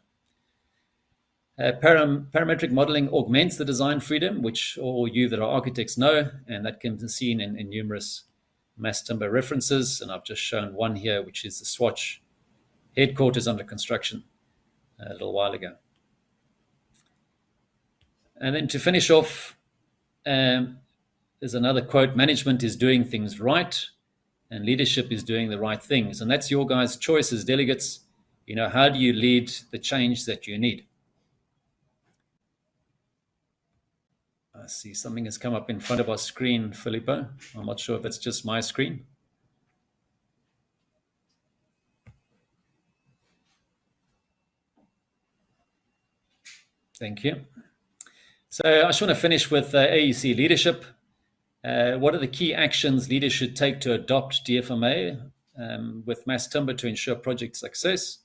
Parametric modeling augments the design freedom, which all you that are architects know, and that can be seen in numerous mass timber references. And I've just shown one here, which is the Swatch headquarters under construction a little while ago. And then to finish off, there's another quote: management is doing things right and leadership is doing the right things. And that's your guys' choice as delegates. How do you lead the change that you need? I see something has come up in front of our screen, Filippo. I'm not sure if it's just my screen. Thank you. So I just want to finish with AEC leadership. What are the key actions leaders should take to adopt DfMA with mass timber to ensure project success?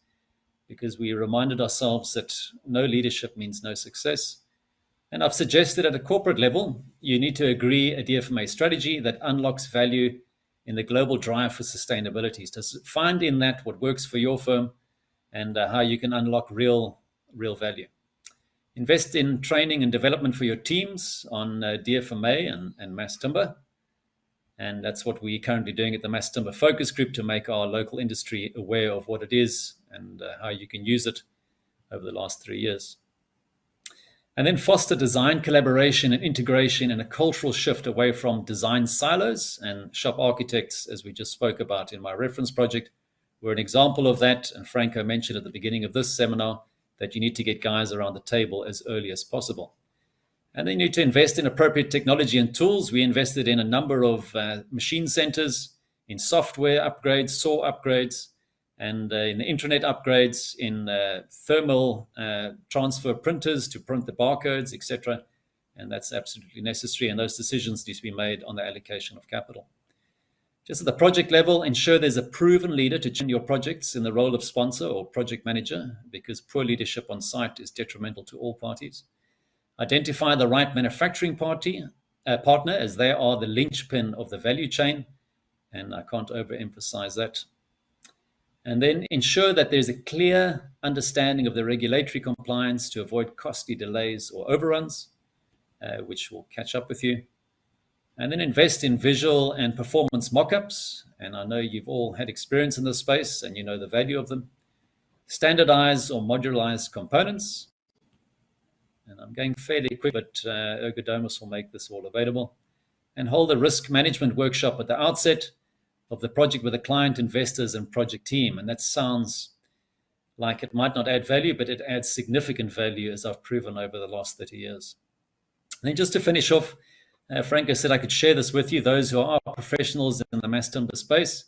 Because we reminded ourselves that no leadership means no success. And I've suggested at a corporate level, you need to agree a DfMA strategy that unlocks value in the global drive for sustainability. To find in that what works for your firm and how you can unlock real value. Invest in training and development for your teams on DfMA and mass timber. And that's what we're currently doing at the Mass Timber Focus Group to make our local industry aware of what it is and how you can use it over the last 3 years. And then foster design collaboration and integration and a cultural shift away from design silos. And shop architects, as we just spoke about in my reference project, were an example of that. And Franco mentioned at the beginning of this seminar that you need to get guys around the table as early as possible. And then you need to invest in appropriate technology and tools. We invested in a number of machine centers, in software upgrades, saw upgrades, and in the intranet upgrades, in thermal transfer printers to print the barcodes, etc. And that's absolutely necessary. And those decisions need to be made on the allocation of capital. Just at the project level, ensure there's a proven leader to chain your projects in the role of sponsor or project manager, because poor leadership on site is detrimental to all parties. Identify the right manufacturing partner, as they are the linchpin of the value chain. And I can't overemphasize that. And then ensure that there's a clear understanding of the regulatory compliance to avoid costly delays or overruns, which will catch up with you. And then invest in visual and performance mockups. And I know you've all had experience in this space and you know the value of them. Standardize or modularize components. And I'm going fairly quick, but Ergodomus will make this all available. And hold a risk management workshop at the outset of the project with the client, investors, and project team. And that sounds like it might not add value, but it adds significant value, as I've proven over the last 30 years. And then just to finish off, Franco said I could share this with you, those who are professionals in the mass timber space.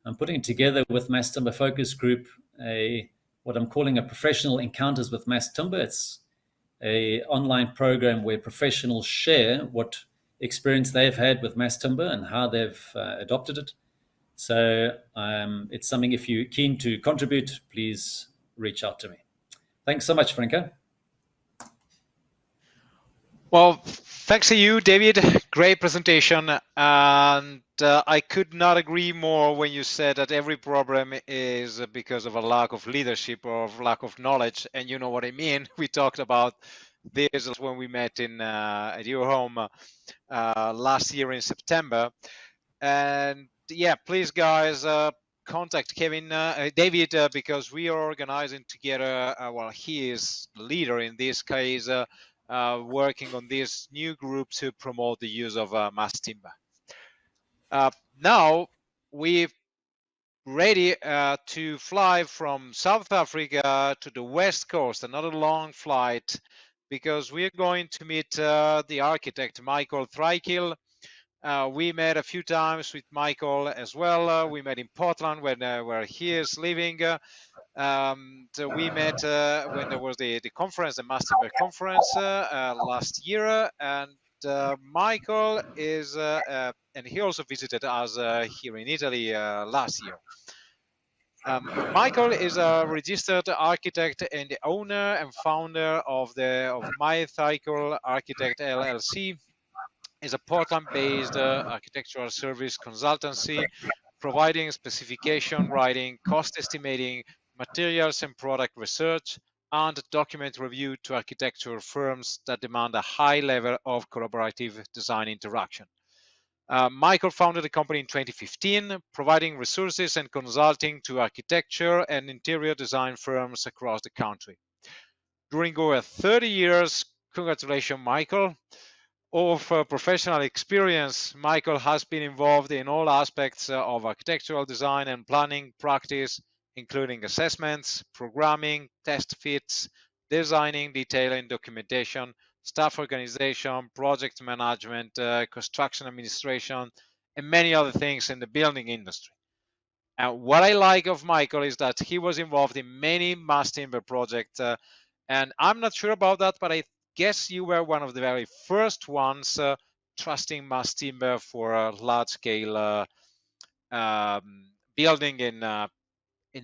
I'm putting together with Mass Timber Focus Group what I'm calling a professional encounters with mass timber. It's a online program where professionals share what experience they've had with mass timber and how they've adopted it. So it's something, if you're keen to contribute, please reach out to me. Thanks so much, Franco. Well, thanks to you, David. Great presentation. And I could not agree more when you said that every problem is because of a lack of leadership or of lack of knowledge. And you know what I mean. We talked about this when we met at your home last year in September. And yeah, please, guys, contact David, because we are organizing together. Well, he is the leader in this case. Working on this new group to promote the use of mass timber. Now we're ready to fly from South Africa to the West Coast, another long flight, because we're going to meet the architect, Michael Thrykill. We met a few times with Michael as well. We met in Portland where he is living. So we met when there was the conference, the Mass Timber conference last year, and Michael is, and he also visited us here in Italy last year. Michael is a registered architect and the owner and founder of My Cycle Architect LLC. Is a Portland-based architectural service consultancy providing specification writing, cost estimating, materials and product research, and document review to architecture firms that demand a high level of collaborative design interaction. Michael founded the company in 2015, providing resources and consulting to architecture and interior design firms across the country. During over 30 years, congratulations, Michael, of professional experience, Michael has been involved in all aspects of architectural design and planning practice, including assessments, programming, test fits, designing, detailing, documentation, staff organization, project management, construction administration, and many other things in the building industry. And what I like of Michael is that he was involved in many mass timber projects, and I'm not sure about that, but I guess you were one of the very first ones trusting mass timber for a large-scale building in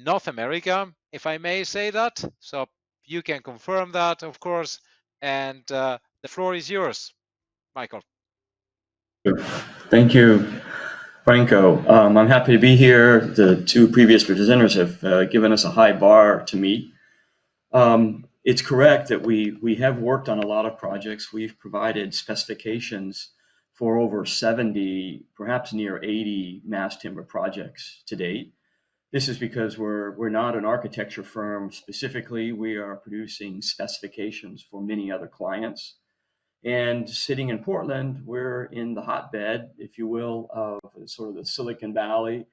North America, if I may say that. So you can confirm that, of course, and the floor is yours, Michael. Thank you, Franco. I'm happy to be here. The two previous presenters have given us a high bar to meet. It's correct that we have worked on a lot of projects. We've provided specifications for over 70, perhaps near 80 mass timber projects to date. This is because we're not an architecture firm specifically. We are producing specifications for many other clients. And sitting in Portland, we're in the hotbed, if you will, of sort of the Silicon Valley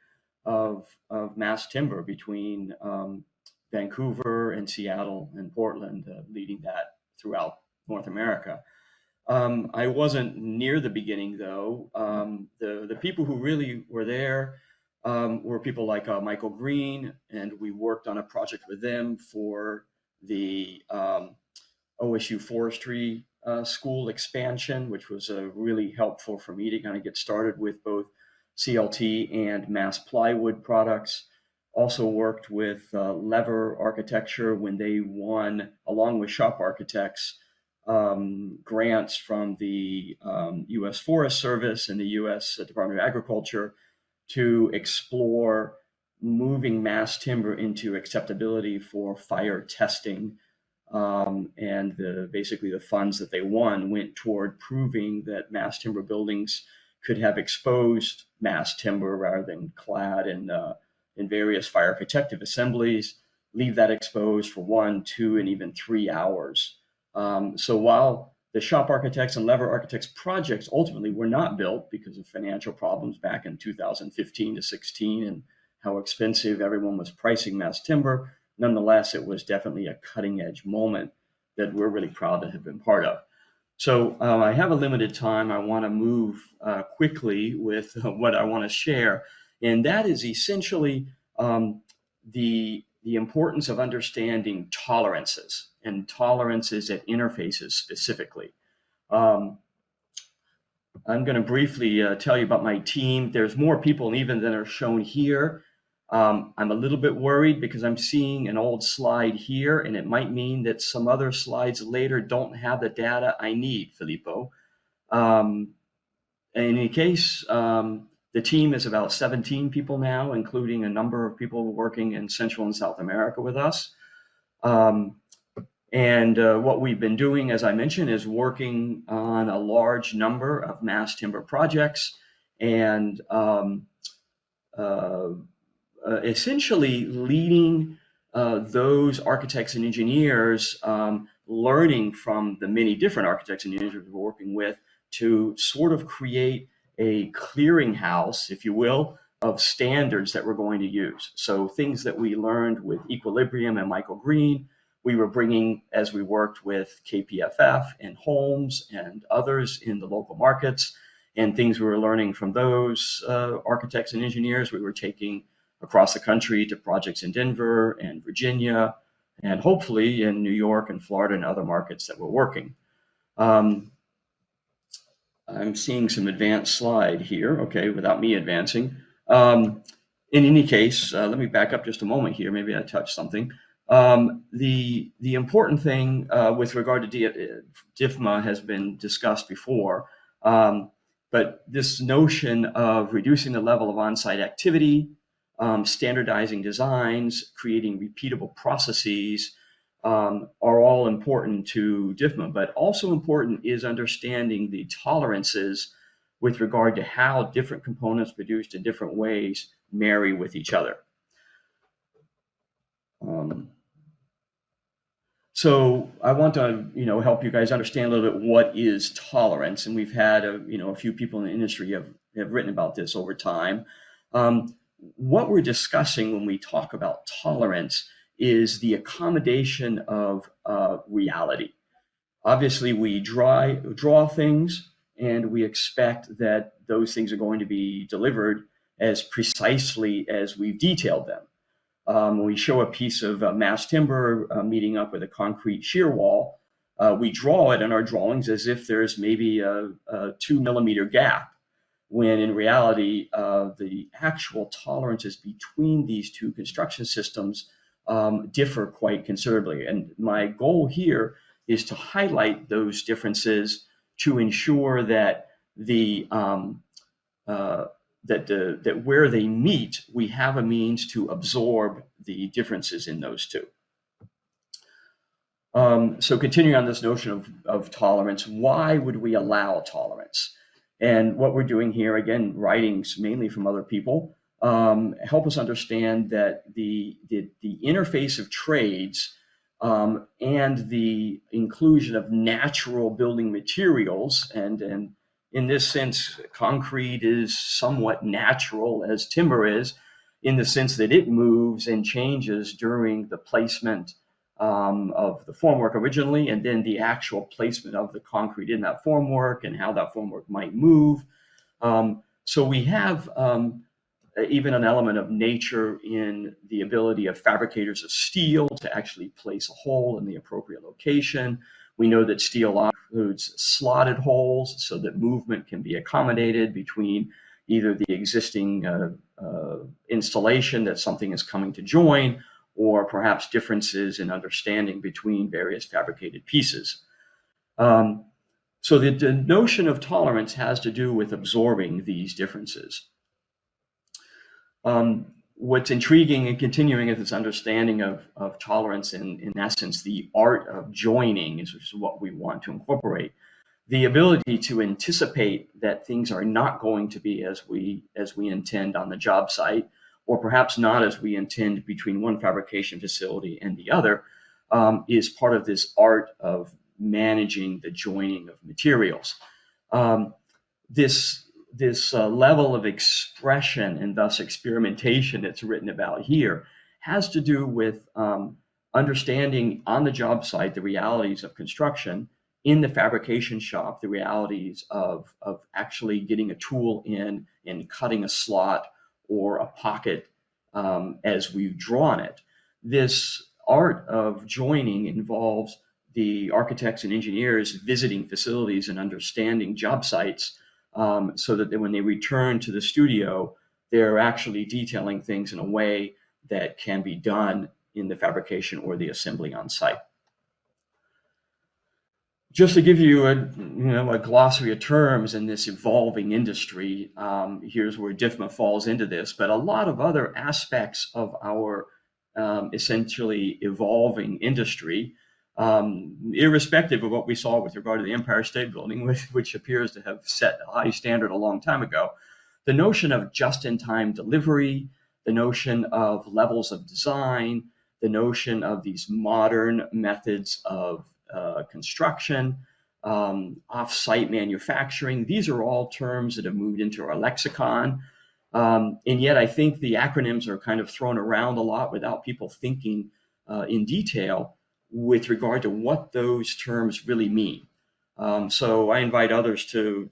of mass timber between Vancouver and Seattle and Portland, leading that throughout North America. I wasn't near the beginning, though. The people who really were there were people like Michael Green, and we worked on a project with them for the OSU Forestry School expansion, which was really helpful for me to kind of get started with both CLT and mass plywood products. Also worked with Lever Architecture when they won, along with Shop Architects, grants from the U.S. Forest Service and the U.S. Department of Agriculture to explore moving mass timber into acceptability for fire testing. And basically the funds that they won went toward proving that mass timber buildings could have exposed mass timber rather than clad in various fire protective assemblies, leave that exposed for 1, 2, and even 3 hours. So while the Shop Architects and Lever Architects projects ultimately were not built because of financial problems back in 2015 to 16 and how expensive everyone was pricing mass timber, nonetheless, it was definitely a cutting edge moment that we're really proud to have been part of. So I have a limited time. I want to move quickly with what I want to share, and that is essentially the importance of understanding tolerances and tolerances at interfaces specifically. I'm going to briefly tell you about my team. There's more people even than are shown here. I'm a little bit worried because I'm seeing an old slide here, and it might mean that some other slides later don't have the data I need, Filippo. In any case, the team is about 17 people now, including a number of people working in Central and South America with us. What we've been doing, as I mentioned, is working on a large number of mass timber projects and essentially leading those architects and engineers, learning from the many different architects and engineers we're working with to sort of create a clearinghouse, if you will, of standards that we're going to use. So things that we learned with Equilibrium and Michael Green, we were bringing as we worked with KPFF and Holmes and others in the local markets, and things we were learning from those architects and engineers we were taking across the country to projects in Denver and Virginia, and hopefully in New York and Florida and other markets that we're working. I'm seeing some advanced slide here, okay, without me advancing. In any case, let me back up just a moment here. Maybe I touched something. The important thing with regard to DfMA has been discussed before, but this notion of reducing the level of on-site activity, standardizing designs, creating repeatable processes are all important to DfMA, but also important is understanding the tolerances with regard to how different components produced in different ways marry with each other. So I want to, help you guys understand a little bit what is tolerance, and we've had a few people in the industry have written about this over time. What we're discussing when we talk about tolerance is the accommodation of reality. Obviously, we draw things, and we expect that those things are going to be delivered as precisely as we've detailed them. When we show a piece of mass timber meeting up with a concrete shear wall, we draw it in our drawings as if there's maybe a 2 millimeter gap, when in reality, the actual tolerances between these two construction systems differ quite considerably. And my goal here is to highlight those differences to ensure that that where they meet, we have a means to absorb the differences in those two. So continuing on this notion of tolerance, why would we allow tolerance? And what we're doing here, again, writings mainly from other people, help us understand that the interface of trades and the inclusion of natural building materials, and in this sense, concrete is somewhat natural as timber is, in the sense that it moves and changes during the placement of the formwork originally, and then the actual placement of the concrete in that formwork and how that formwork might move. So we have even an element of nature in the ability of fabricators of steel to actually place a hole in the appropriate location. We know that steel includes slotted holes so that movement can be accommodated between either the existing installation that something is coming to join, or perhaps differences in understanding between various fabricated pieces. So the notion of tolerance has to do with absorbing these differences. What's intriguing and continuing is this understanding of tolerance, in essence, the art of joining is what we want to incorporate. The ability to anticipate that things are not going to be as we intend on the job site, or perhaps not as we intend between one fabrication facility and the other, is part of this art of managing the joining of materials. This level of expression and thus experimentation that's written about here has to do with understanding on the job site the realities of construction in the fabrication shop the realities of actually getting a tool in and cutting a slot or a pocket as we've drawn it. This art of joining involves the architects and engineers visiting facilities and understanding job sites so that when they return to the studio, they're actually detailing things in a way that can be done in the fabrication or the assembly on site. Just to give you a glossary of terms in this evolving industry, here's where DfMA falls into this, but a lot of other aspects of our essentially evolving industry, irrespective of what we saw with regard to the Empire State Building, which appears to have set a high standard a long time ago, the notion of just-in-time delivery, the notion of levels of design, the notion of these modern methods of construction, off-site manufacturing. These are all terms that have moved into our lexicon. And yet I think the acronyms are kind of thrown around a lot without people thinking in detail with regard to what those terms really mean. So I invite others to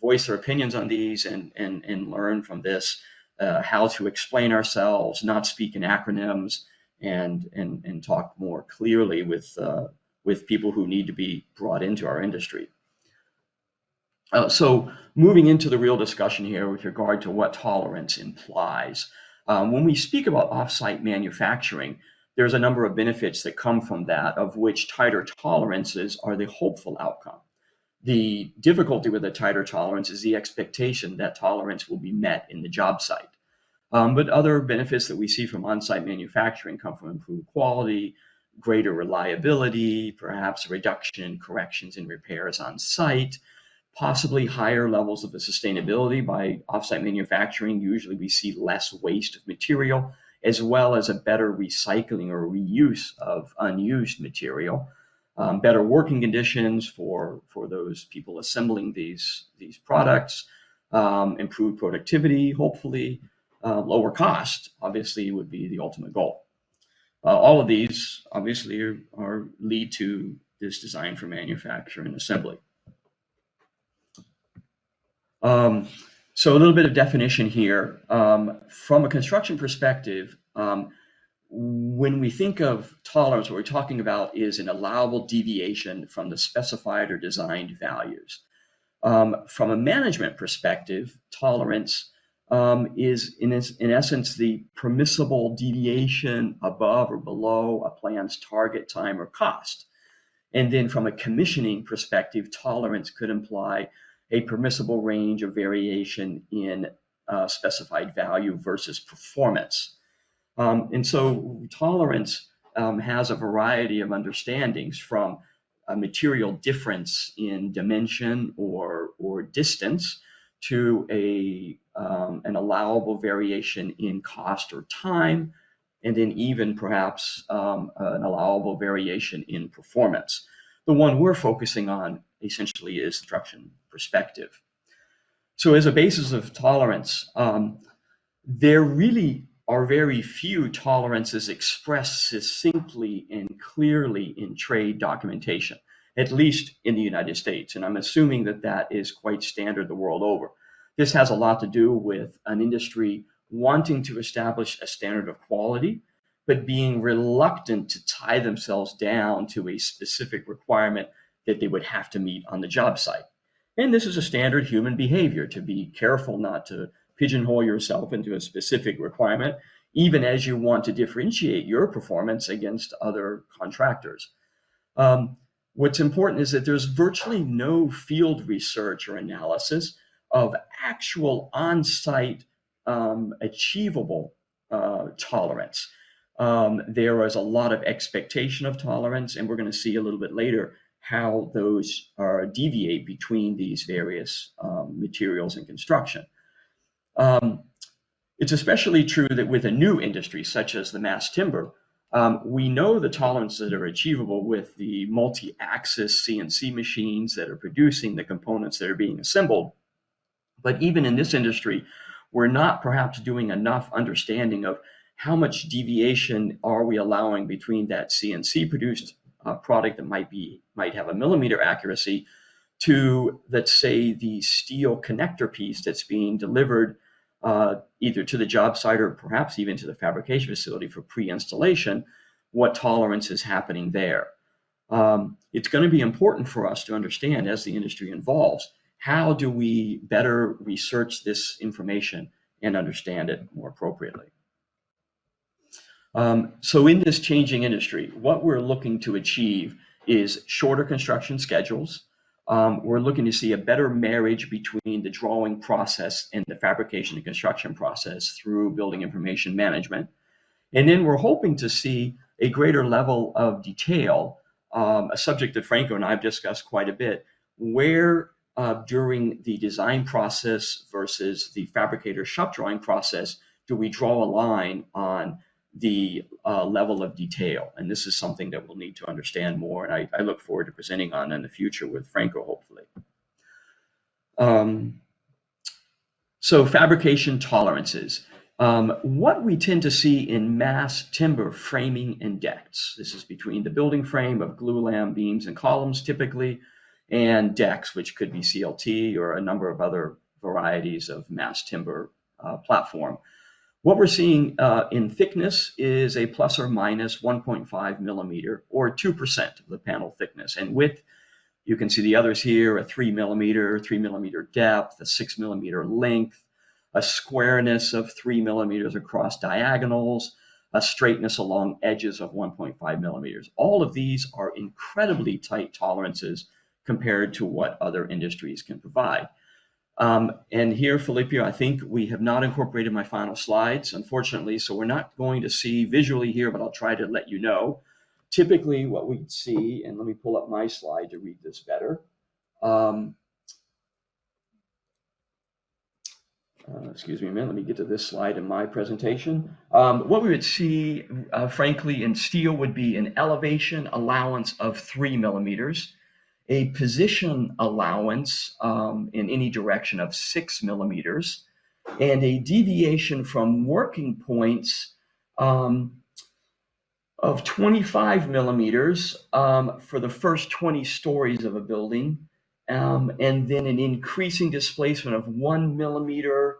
voice their opinions on these and learn from this how to explain ourselves, not speak in acronyms, and talk more clearly with people who need to be brought into our industry. So moving into the real discussion here with regard to what tolerance implies. When we speak about off-site manufacturing, there's a number of benefits that come from that, of which tighter tolerances are the hopeful outcome. The difficulty with a tighter tolerance is the expectation that tolerance will be met in the job site. But other benefits that we see from on-site manufacturing come from improved quality, greater reliability, perhaps a reduction in corrections and repairs on site, possibly higher levels of the sustainability. By off-site manufacturing, usually we see less waste of material, as well as a better recycling or reuse of unused material, better working conditions for those people assembling these products, improved productivity, hopefully, lower cost, obviously, would be the ultimate goal. All of these, obviously, lead to this design for manufacture and assembly. So a little bit of definition here. From a construction perspective, when we think of tolerance, what we're talking about is an allowable deviation from the specified or designed values. From a management perspective, tolerance is in essence the permissible deviation above or below a plan's target time or cost. And then from a commissioning perspective, tolerance could imply a permissible range of variation in specified value versus performance. And so tolerance has a variety of understandings, from a material difference in dimension or distance to an allowable variation in cost or time, and then even perhaps an allowable variation in performance. The one we're focusing on essentially is construction perspective. So as a basis of tolerance, there really are very few tolerances expressed succinctly and clearly in trade documentation, at least in the United States. And I'm assuming that that is quite standard the world over. This has a lot to do with an industry wanting to establish a standard of quality, but being reluctant to tie themselves down to a specific requirement that they would have to meet on the job site. And this is a standard human behavior, to be careful not to pigeonhole yourself into a specific requirement, even as you want to differentiate your performance against other contractors. What's important is that there's virtually no field research or analysis of actual on-site achievable tolerance. There is a lot of expectation of tolerance, and we're going to see a little bit later how those deviate between these various materials in construction. It's especially true that with a new industry such as the mass timber, we know the tolerances that are achievable with the multi-axis CNC machines that are producing the components that are being assembled. But even in this industry, we're not perhaps doing enough understanding of how much deviation are we allowing between that CNC produced product that might have a millimeter accuracy to, let's say, the steel connector piece that's being delivered either to the job site or perhaps even to the fabrication facility for pre-installation, what tolerance is happening there. It's going to be important for us to understand as the industry evolves, how do we better research this information and understand it more appropriately. So in this changing industry, what we're looking to achieve is shorter construction schedules. We're looking to see a better marriage between the drawing process and the fabrication and construction process through building information management. And then we're hoping to see a greater level of detail, a subject that Franco and I have discussed quite a bit, where during the design process versus the fabricator shop drawing process do we draw a line on the level of detail. And this is something that we'll need to understand more, and I look forward to presenting on in the future with Franco, hopefully. So fabrication tolerances. What we tend to see in mass timber framing and decks, this is between the building frame of glulam beams and columns typically, and decks, which could be CLT or a number of other varieties of mass timber platform. What we're seeing in thickness is a plus or minus 1.5 millimeter or 2% of the panel thickness. And width, you can see the others here, a 3 millimeter depth, a 6 millimeter length, a squareness of 3 millimeters across diagonals, a straightness along edges of 1.5 millimeters. All of these are incredibly tight tolerances compared to what other industries can provide. And here, Felipe, I think we have not incorporated my final slides, unfortunately, so we're not going to see visually here, but I'll try to let you know. Typically what we see, and let me pull up my slide to read this better. Excuse me a minute, let me get to this slide in my presentation. What we would see, frankly, in steel would be an elevation allowance of 3 millimeters, a position allowance in any direction of 6 millimeters, and a deviation from working points of 25 millimeters for the first 20 stories of a building, and then an increasing displacement of 1 millimeter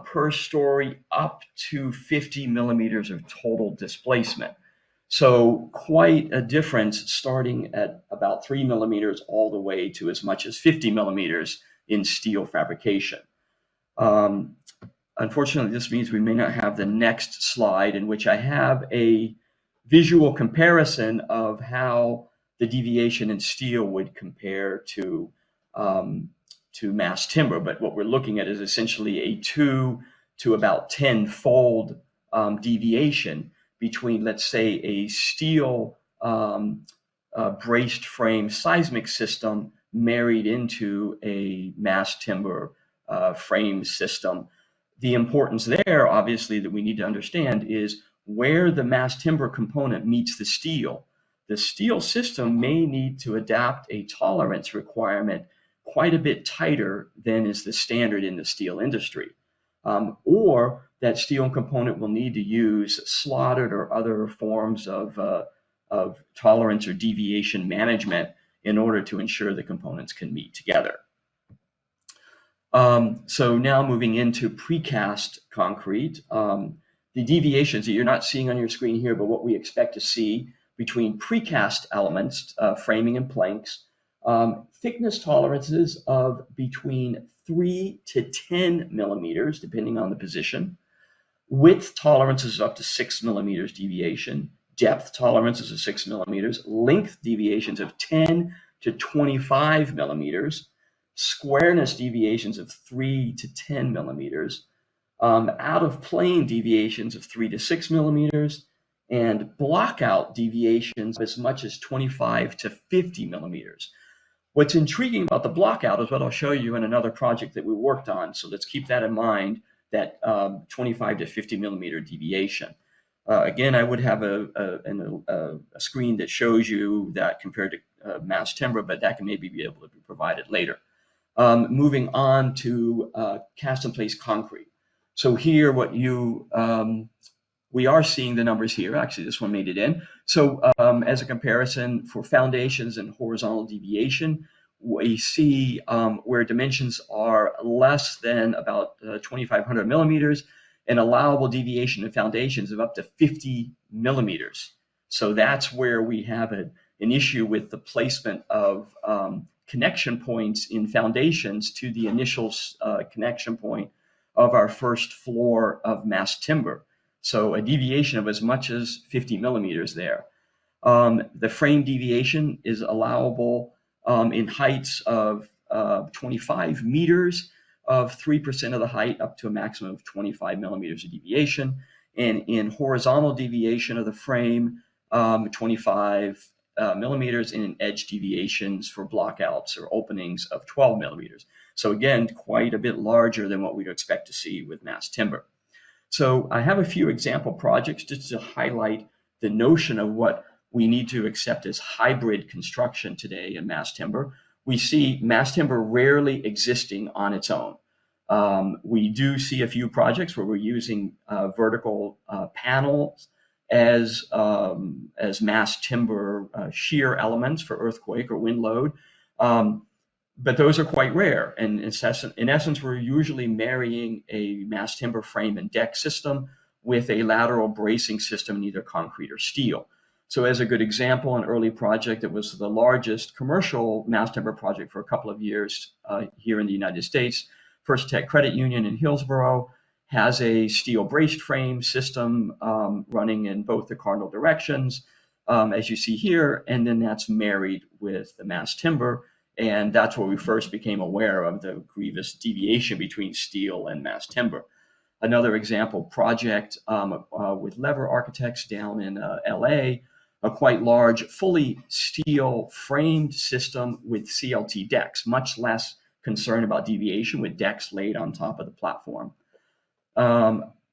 per story up to 50 millimeters of total displacement. So quite a difference, starting at about 3 millimeters all the way to as much as 50 millimeters in steel fabrication. Unfortunately, this means we may not have the next slide, in which I have a visual comparison of how the deviation in steel would compare to mass timber. But what we're looking at is essentially a 2 to about 10-fold deviation between, let's say, a steel braced frame seismic system married into a mass timber frame system. The importance there, obviously, that we need to understand is where the mass timber component meets the steel. The steel system may need to adapt a tolerance requirement quite a bit tighter than is the standard in the steel industry. Or that steel component will need to use slotted or other forms of tolerance or deviation management in order to ensure the components can meet together. So now moving into precast concrete, the deviations that you're not seeing on your screen here, but what we expect to see between precast elements, framing and planks, thickness tolerances of between 3 to 10 millimeters, depending on the position. Width tolerances up to 6 millimeters deviation. Depth tolerances of 6 millimeters. Length deviations of 10 to 25 millimeters. Squareness deviations of 3 to 10 millimeters. Out of plane deviations of 3 to 6 millimeters. And blockout deviations of as much as 25 to 50 millimeters. What's intriguing about the blockout is what I'll show you in another project that we worked on. So let's keep that in mind, that 25 to 50 millimeter deviation. Again, I would have a screen that shows you that compared to mass timber, but that can maybe be able to be provided later. Moving on to cast in place concrete. So here what you we are seeing the numbers here. Actually, this one made it in. So as a comparison for foundations and horizontal deviation, we see where dimensions are less than about 2,500 millimeters, and allowable deviation in foundations of up to 50 millimeters. So that's where we have an issue with the placement of connection points in foundations to the initial connection point of our first floor of mass timber. So a deviation of as much as 50 millimeters there. The frame deviation is allowable in heights of 25 meters of 3% of the height up to a maximum of 25 millimeters of deviation. And in horizontal deviation of the frame, 25 millimeters, and in edge deviations for blockouts or openings of 12 millimeters. So again, quite a bit larger than what we'd expect to see with mass timber. So I have a few example projects just to highlight the notion of what we need to accept as hybrid construction today in mass timber. We see mass timber rarely existing on its own. We do see a few projects where we're using vertical panels as mass timber shear elements for earthquake or wind load. But those are quite rare. And in essence, we're usually marrying a mass timber frame and deck system with a lateral bracing system in either concrete or steel. So as a good example, an early project that was the largest commercial mass timber project for a couple of years here in the United States, First Tech Credit Union in Hillsborough, has a steel braced frame system running in both the cardinal directions, as you see here, and then that's married with the mass timber. And that's where we first became aware of the grievous deviation between steel and mass timber. Another example project with Lever Architects down in LA, a quite large, fully steel framed system with CLT decks, much less concern about deviation with decks laid on top of the platform.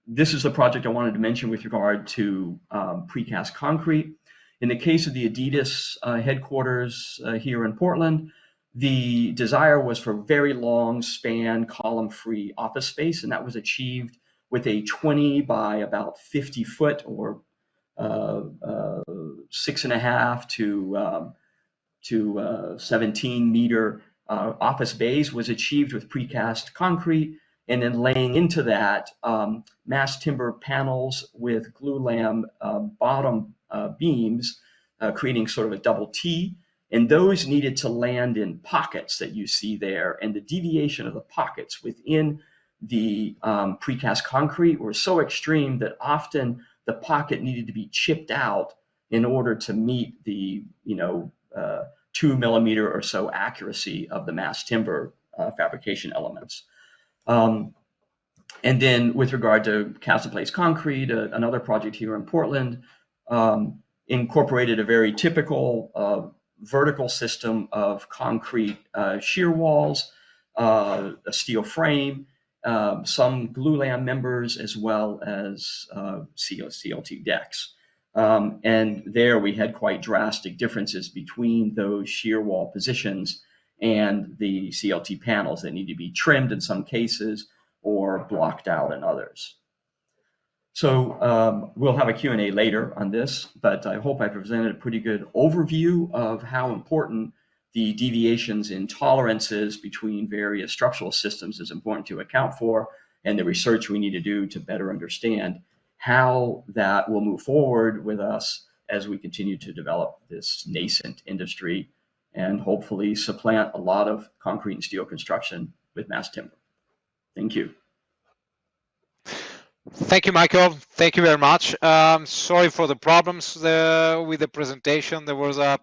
This is the project I wanted to mention with regard to precast concrete. In the case of the Adidas headquarters here in Portland, the desire was for very long span column-free office space, and that was achieved with a 20 by about 50 foot or 6.5 to 17 meter office bays was achieved with precast concrete, and then laying into that mass timber panels with glulam bottom beams, creating sort of a double T. And those needed to land in pockets that you see there. And the deviation of the pockets within the precast concrete were so extreme that often the pocket needed to be chipped out in order to meet the 2 millimeter or so accuracy of the mass timber fabrication elements. And then with regard to cast in place concrete, another project here in Portland incorporated a very typical vertical system of concrete shear walls, a steel frame, some glulam members, as well as CLT decks. And there we had quite drastic differences between those shear wall positions and the CLT panels that need to be trimmed in some cases or blocked out in others. So we'll have a Q&A later on this, but I hope I presented a pretty good overview of how important the deviations in tolerances between various structural systems is important to account for, and the research we need to do to better understand how that will move forward with us as we continue to develop this nascent industry and hopefully supplant a lot of concrete and steel construction with mass timber. Thank you. Thank you, Michael. Thank you very much. Sorry for the problems with the presentation. There was a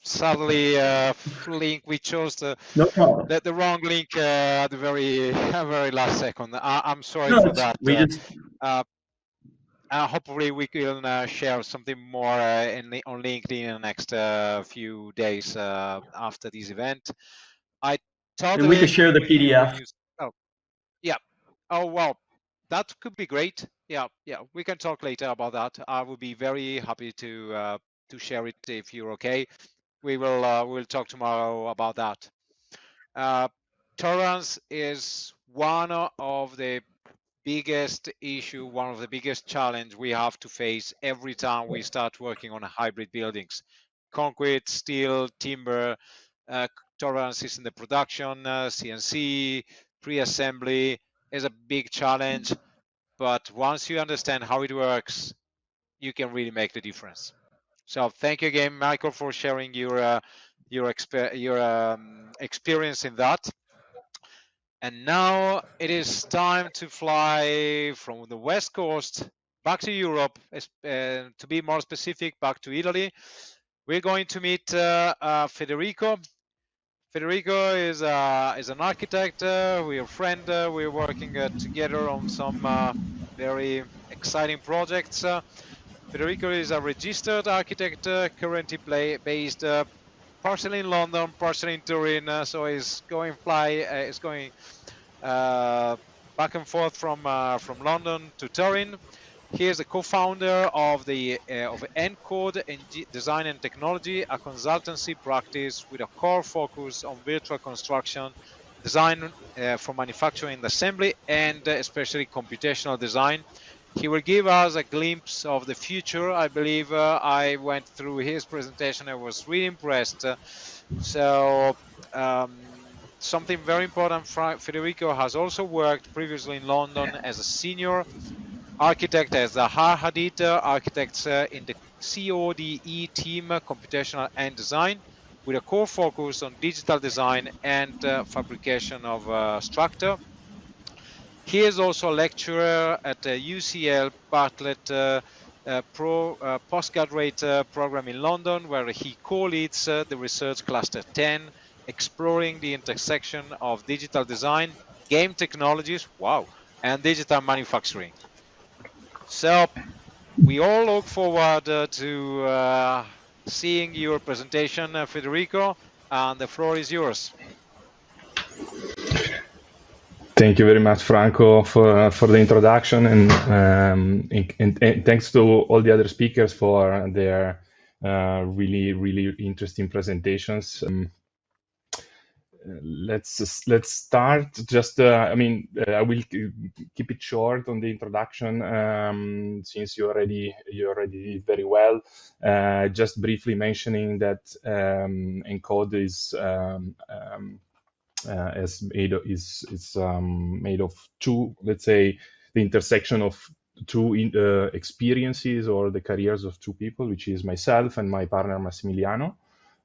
sadly link. We chose the wrong link at the very last second. I'm sorry for that. Hopefully we can share something more on LinkedIn in the next few days after this event. I totally. And we can share the PDF. Yeah. Oh well. That could be great. Yeah, we can talk later about that. I would be very happy to share it if you're okay. We'll talk tomorrow about that. Tolerance is one of the biggest issue, one of the biggest challenge we have to face every time we start working on hybrid buildings. Concrete, steel, timber, tolerances in the production, CNC, pre-assembly is a big challenge. But once you understand how it works, you can really make the difference. So thank you again, Michael, for sharing your experience in that. And now it is time to fly from the West Coast back to Europe, to be more specific, back to Italy. We're going to meet Federico. Federico is an architect. We're a friend. We're working together on some very exciting projects. Federico is a registered architect, currently based partially in London, partially in Turin. So he's going back and forth from London to Turin. He is the co-founder of the of Encode Design and Technology, a consultancy practice with a core focus on virtual construction, design for manufacturing and assembly, and especially computational design. He will give us a glimpse of the future. I believe I went through his presentation. I was really impressed. Something very important, Federico has also worked previously in London as a senior architect, as the Hadid architects in the CODE team, computational and design, with a core focus on digital design and fabrication of structure. He is also a lecturer at the UCL Bartlett postgraduate program in London, where he co-leads the research cluster 10, exploring the intersection of digital design, game technologies, wow, and digital manufacturing. So we all look forward to seeing your presentation, Federico, and the floor is yours. Thank you very much, Franco, for the introduction, and thanks to all the other speakers for their really interesting presentations. Let's start. Just I will keep it short on the introduction, since you already did very well. Just briefly mentioning that Encode is made of two, let's say, the intersection of two experiences or the careers of two people, which is myself and my partner Massimiliano,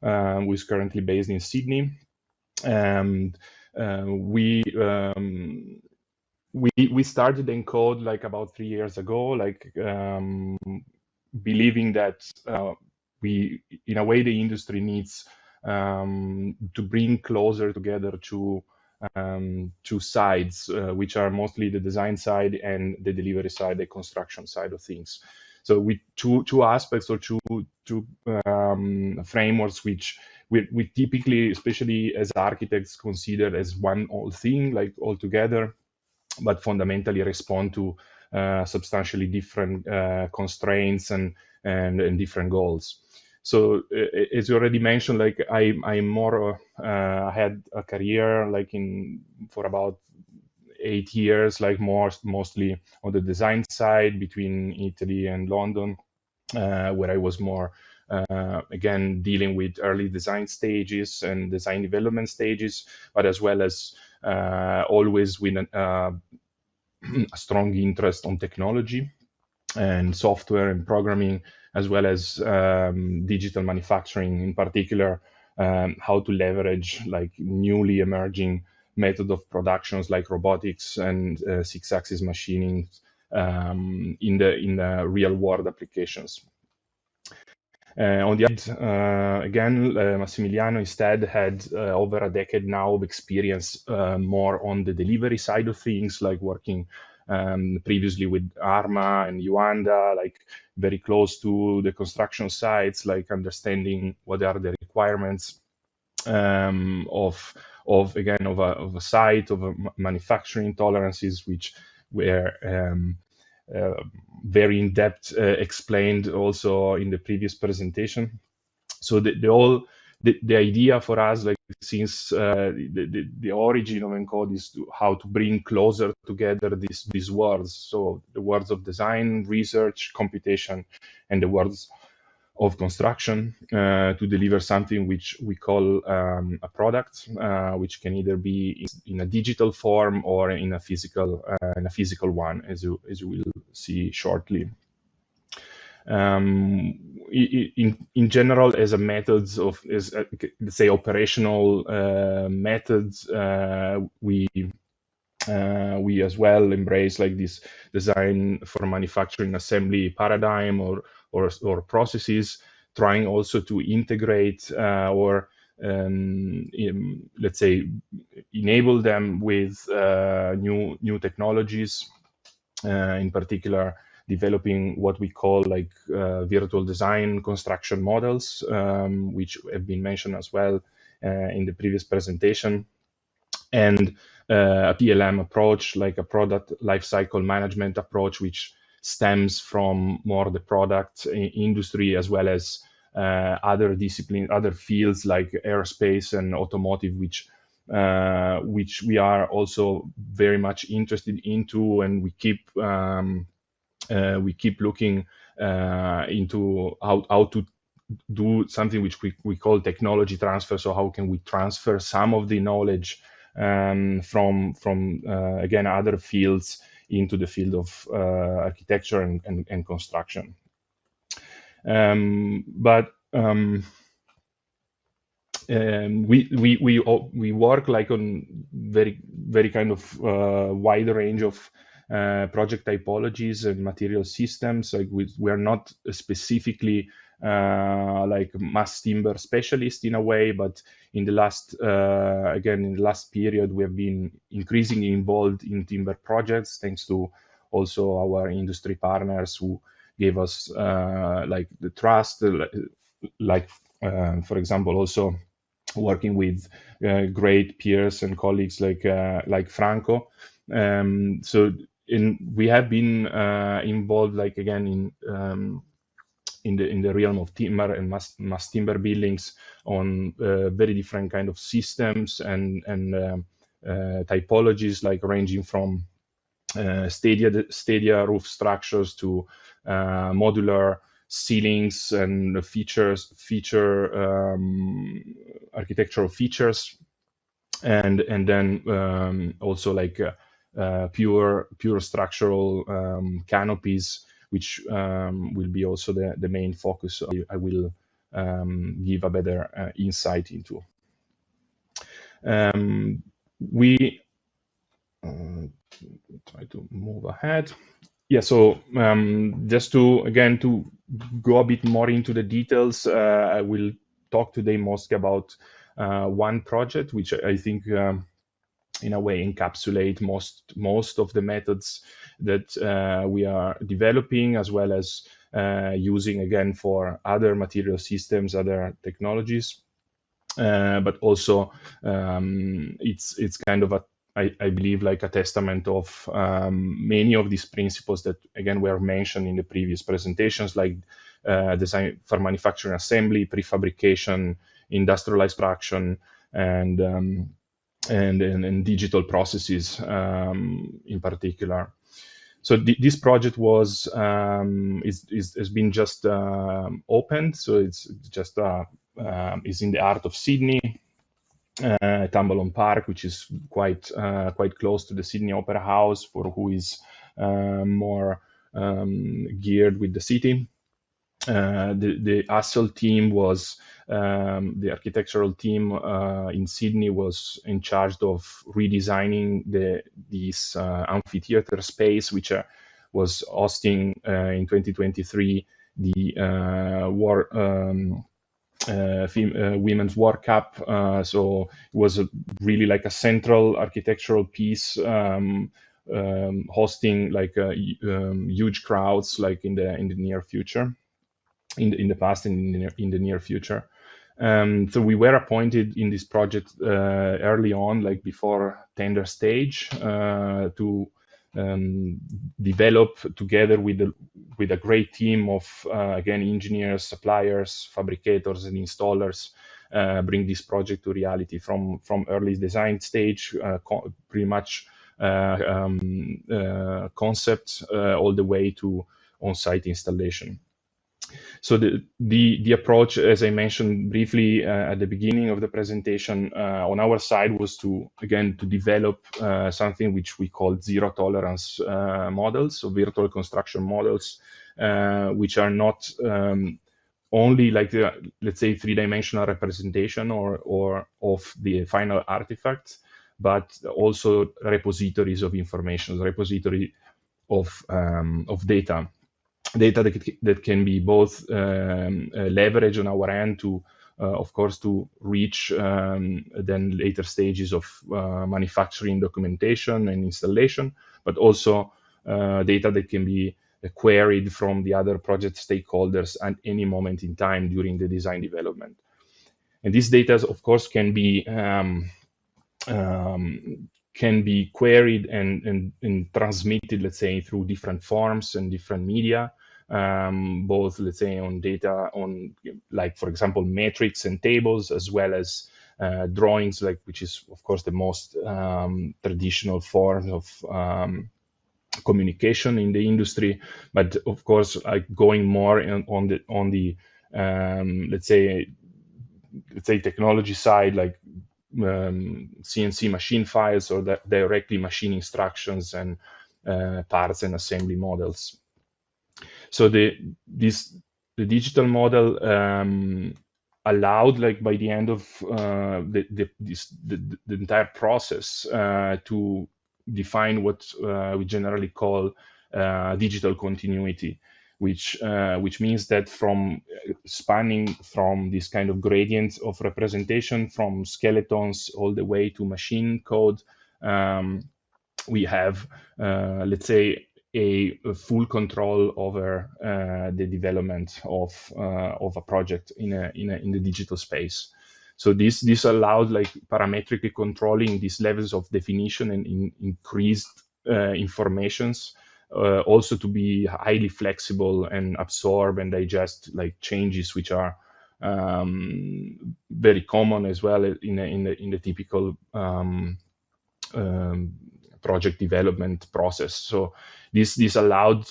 who is currently based in Sydney. And we started Encode like about 3 years ago, believing that in a way the industry needs to bring closer together two sides, which are mostly the design side and the delivery side, the construction side of things. So with two aspects or two frameworks which we typically, especially as architects, consider as one whole thing, like all together, but fundamentally respond to substantially different constraints and different goals. So as you already mentioned, like I'm more I had a career for about 8 years, like mostly on the design side between Italy and London, where I was more again dealing with early design stages and design development stages, but as well as always with a strong interest on technology and software and programming, as well as digital manufacturing, in particular, how to leverage like newly emerging method of productions like robotics and 6-axis machining in the real world applications. On the other, again, Massimiliano instead had over a decade now of experience more on the delivery side of things, like working previously with Arma and Yuanda, like very close to the construction sites, like understanding what are the requirements of a site, of a manufacturing tolerances, which were very in-depth explained also in the previous presentation. So the whole the idea for us, like since the origin of ENCODE is how to bring closer together these worlds. So the worlds of design, research, computation, and the worlds of construction to deliver something which we call a product, which can either be in a digital form or in a physical one, as you will see shortly. In general, as a methods of, let's say, operational methods, we as well embrace like this design for manufacturing assembly paradigm or processes, trying also to integrate or let's say enable them with new technologies, in particular developing what we call like virtual design construction models, which have been mentioned as well in the previous presentation, and a PLM approach, like a product lifecycle management approach, which stems from more the product industry as well as other disciplines, other fields like aerospace and automotive, which we are also very much interested into, and we keep looking into how to do something which we call technology transfer. So how can we transfer some of the knowledge from again other fields into the field of architecture and construction? We work like on very kind of wide range of project typologies and material systems. Like we are not specifically like mass timber specialist in a way, but in the last period we have been increasingly involved in timber projects, thanks to also our industry partners who gave us like the trust, like for example also working with great peers and colleagues like Franco. We have been involved, like again in the realm of timber and mass timber buildings on very different kind of systems and typologies, like ranging from stadia roof structures to modular ceilings and architectural features, and then also like pure structural canopies, which will be also the main focus I will give a better insight into. We try to move ahead. Yeah, so just to go a bit more into the details, I will talk today mostly about one project, which I think in a way encapsulate most of the methods that we are developing, as well as using again for other material systems, other technologies. But also it's kind of I believe like a testament of many of these principles that again were mentioned in the previous presentations, like design for manufacturing assembly, prefabrication, industrialized production, and digital processes in particular. So this project has been just opened, so it's just is in the heart of Sydney, Tambalon Park, which is quite close to the Sydney Opera House for who is more geared with the city. The ASSOL team was the architectural team in Sydney was in charge of redesigning this amphitheater space, which was hosting in 2023 the Women's World Cup. So it was really like a central architectural piece, hosting like huge crowds, like in the near future. In the past and in the near future. So we were appointed in this project early on, like before tender stage, to develop together with a great team of again engineers, suppliers, fabricators, and installers bring this project to reality from early design stage, pretty much concept all the way to on-site installation. So the approach, as I mentioned briefly at the beginning of the presentation, on our side was to develop something which we call zero tolerance models, so virtual construction models, which are not only like the, let's say, three-dimensional representation or of the final artifact, but also repositories of information, repository of data that can be both leverage on our end to, of course, to reach then later stages of manufacturing, documentation, and installation, but also data that can be queried from the other project stakeholders at any moment in time during the design development. And these data, of course, can be queried and transmitted, let's say, through different forms and different media, both, let's say, on data on, like, for example, metrics and tables, as well as drawings, like, which is, of course, the most traditional form of communication in the industry. But of course, like, going more on the let's say technology side, like CNC machine files, or directly machine instructions and parts and assembly models. So the digital model allowed, like, by the end of the entire process to define what we generally call digital continuity, which means that from spanning from this kind of gradient of representation from skeletons all the way to machine code, we have, let's say, a full control over the development of a project in the digital space. So this allowed, like, parametrically controlling these levels of definition and increased informations, also to be highly flexible and absorb and digest, like, changes which are very common as well in the typical project development process. So this allowed,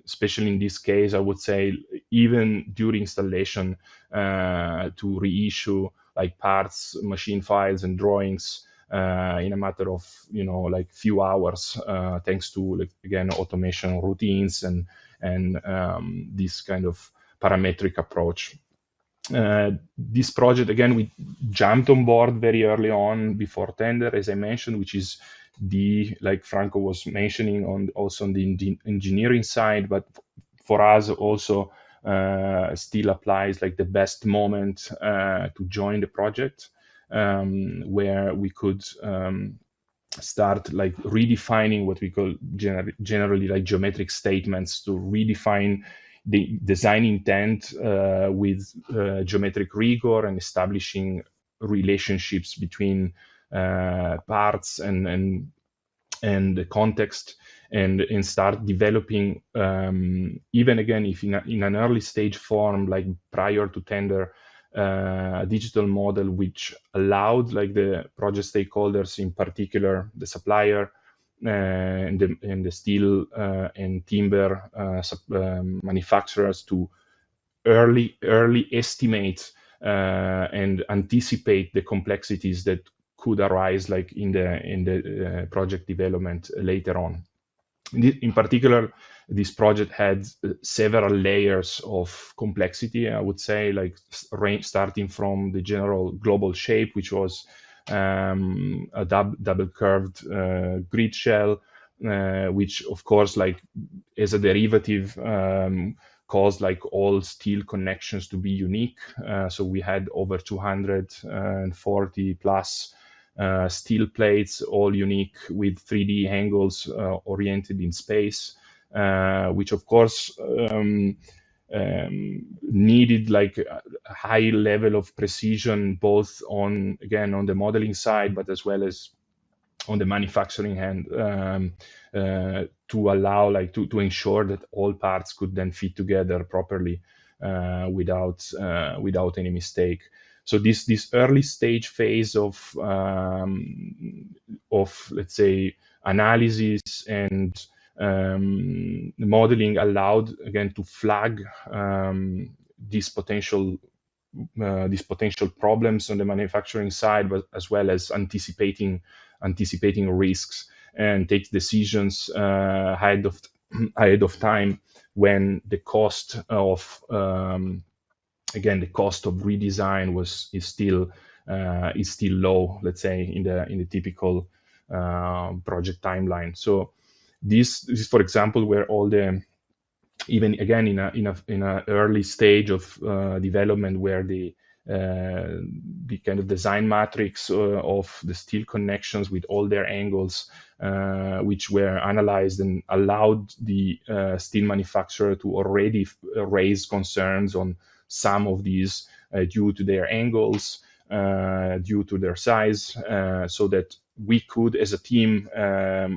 especially in this case, I would say, even during installation, to reissue, like, parts, machine files, and drawings in a matter of, like, few hours, thanks to, like, again, automation routines and this kind of parametric approach. This project, again, we jumped on board very early on before tender, as I mentioned, which is like Franco was mentioning, also on the engineering side, but for us also still applies, like, the best moment to join the project, where we could start, like, redefining what we call generally, like, geometric statements, to redefine the design intent with geometric rigor, and establishing relationships between parts and the context, and start developing, even again, if in an early stage form, like prior to tender, a digital model which allowed, like, the project stakeholders, in particular the supplier and the steel and timber manufacturers, to early estimate and anticipate the complexities that could arise, like, in the project development later on. In particular, this project had several layers of complexity, I would say, like, starting from the general global shape, which was a double curved grid shell, which, of course, like, as a derivative, caused, like, all steel connections to be unique. So we had over 240 plus steel plates, all unique, with 3D angles oriented in space, which, of course, needed, like, a high level of precision, both on the modeling side, but as well as on the manufacturing hand, to allow, like, to ensure that all parts could then fit together properly without any mistake. So this early stage phase of let's say analysis and modeling allowed again to flag these potential problems on the manufacturing side, but as well as anticipating risks and take decisions ahead of time when the cost of the cost of redesign is still low, let's say in the typical project timeline. So this is, for example, where all the even again in a early stage of development, where the kind of design matrix of the steel connections with all their angles, which were analyzed and allowed the steel manufacturer to already raise concerns on some of these due to their angles, due to their size, so that we could, as a team,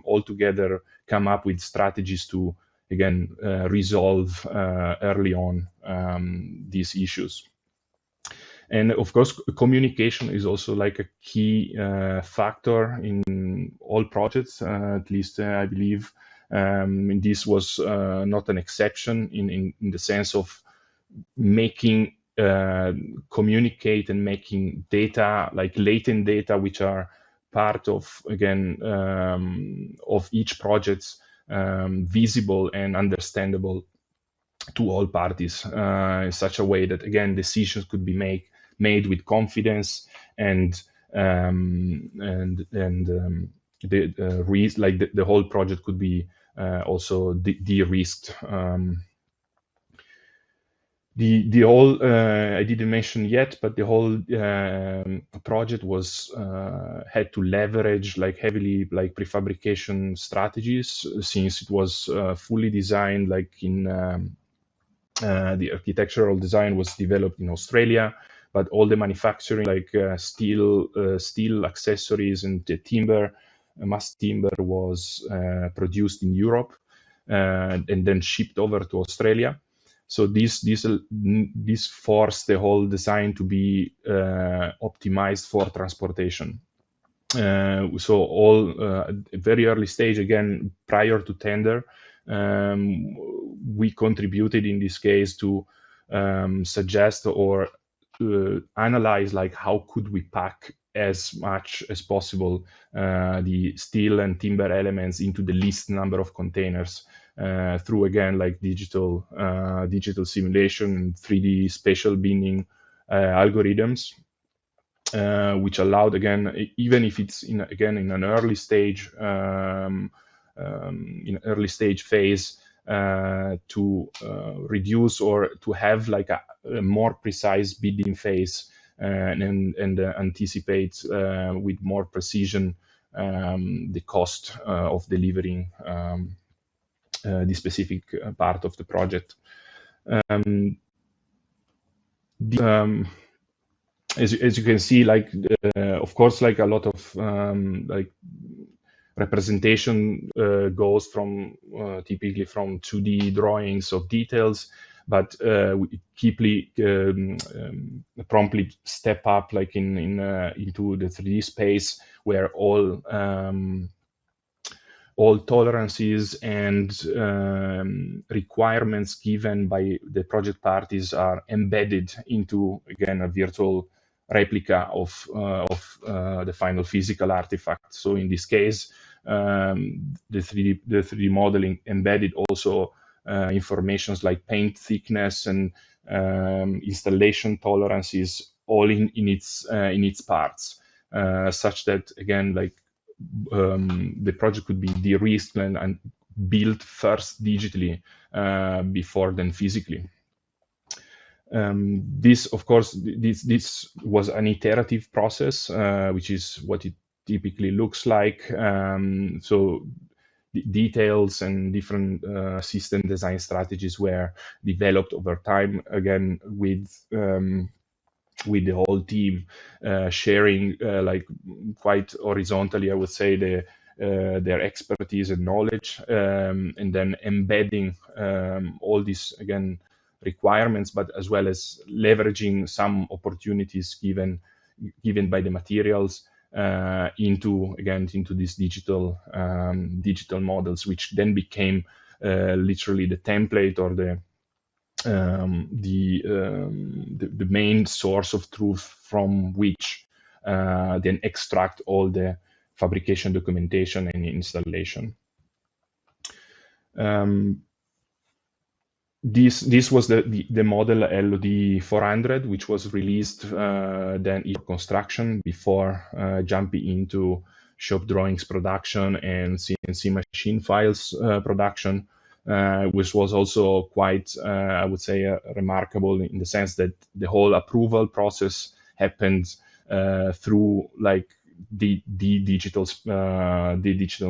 all together come up with strategies to again resolve early on these issues. And of course, communication is also like a key factor in all projects, at least I believe. And this was not an exception in the sense of making communicate and making data, like latent data, which are part of, again, of each project, visible and understandable to all parties in such a way that, again, decisions could be made with confidence and the whole project could be also de-risked. The whole I didn't mention yet, but the whole project was had to leverage like heavily like prefabrication strategies, since it was fully designed like in the architectural design was developed in Australia, but all the manufacturing like steel accessories and the timber, mass timber, was produced in Europe and then shipped over to Australia. So this forced the whole design to be optimized for transportation. So all very early stage, again, prior to tender, we contributed in this case to suggest or analyze like how could we pack as much as possible the steel and timber elements into the least number of containers through, again, like digital simulation and 3D spatial binning algorithms, which allowed, again, even if it's in an early stage phase, to reduce or to have like a more precise bidding phase and anticipate with more precision the cost of delivering the specific part of the project. As you can see, like of course, like a lot of like representation goes from typically from 2D drawings of details, but we promptly step up like into the 3D space, where all tolerances and requirements given by the project parties are embedded into, again, a virtual replica of the final physical artifact. So in this case, the 3D modeling embedded also informations like paint thickness and installation tolerances, all in its parts, such that, again, like the project could be de-risked and built first digitally before then physically. This, of course, this was an iterative process, which is what it typically looks like. So the details and different system design strategies were developed over time, again, with the whole team sharing like quite horizontally, I would say, their expertise and knowledge, and then embedding all these, again, requirements, but as well as leveraging some opportunities given by the materials into these digital models, which then became literally the template or the main source of truth from which then extract all the fabrication documentation and installation. This was the model LOD 400, which was released then in construction before jumping into shop drawings production and CNC machine files production, which was also quite, I would say, remarkable in the sense that the whole approval process happened through like the digital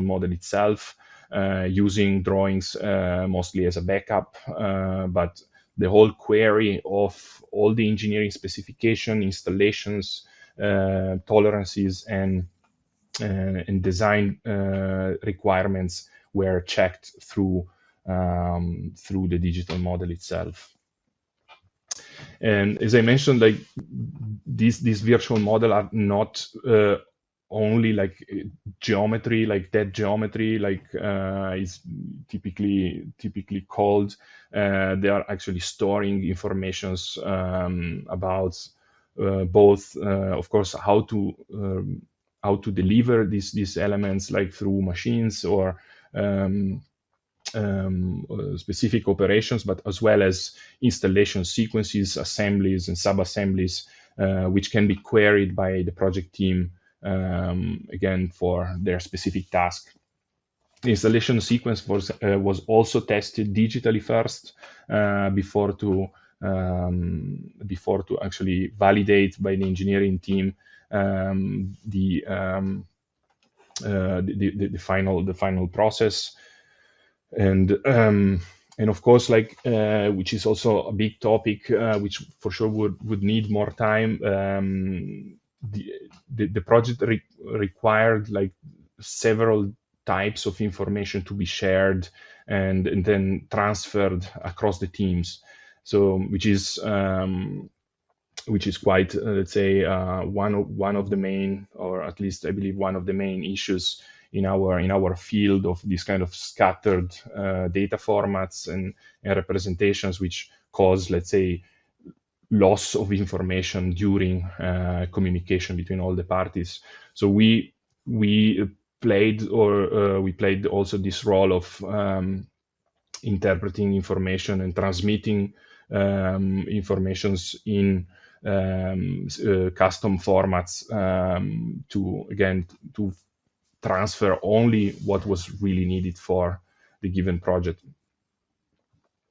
model itself. Using drawings mostly as a backup, but the whole query of all the engineering specification, installations, tolerances, and design requirements were checked through the digital model itself. And as I mentioned, like these virtual model are not only like geometry, like that geometry, like is typically called. They are actually storing informations about both, of course, how to deliver these elements, like through machines or specific operations, but as well as installation sequences, assemblies, and sub-assemblies, which can be queried by the project team again for their specific task. The installation sequence was also tested digitally first before to actually validate by the engineering team the final process. And of course, like which is also a big topic, which for sure would need more time. The project required like several types of information to be shared and then transferred across the teams. So which is quite, let's say, one of the main, or at least I believe one of the main issues in our field of this kind of scattered data formats and representations, which cause, let's say, loss of information during communication between all the parties. So we played also this role of interpreting information and transmitting informations in custom formats to transfer only what was really needed for the given project.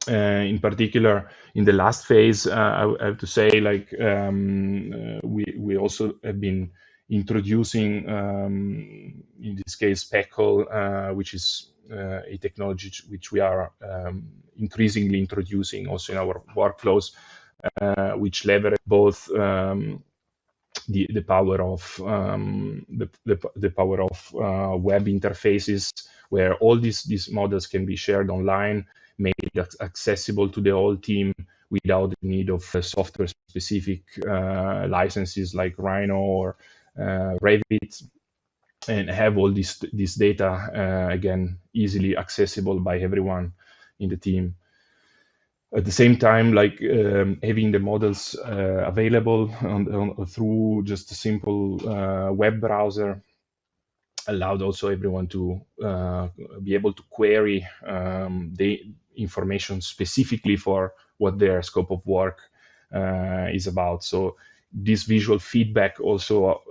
In particular, in the last phase, I have to say, like we also have been introducing, in this case, PECL, which is a technology which we are increasingly introducing also in our workflows, which leverage both the power of the power of web interfaces, where all these models can be shared online, made accessible to the whole team without the need of software-specific licenses like Rhino or Revit, and have all this data again easily accessible by everyone in the team. At the same time, like having the models available through just a simple web browser allowed also everyone to be able to query the information specifically for what their scope of work is about. So this visual feedback also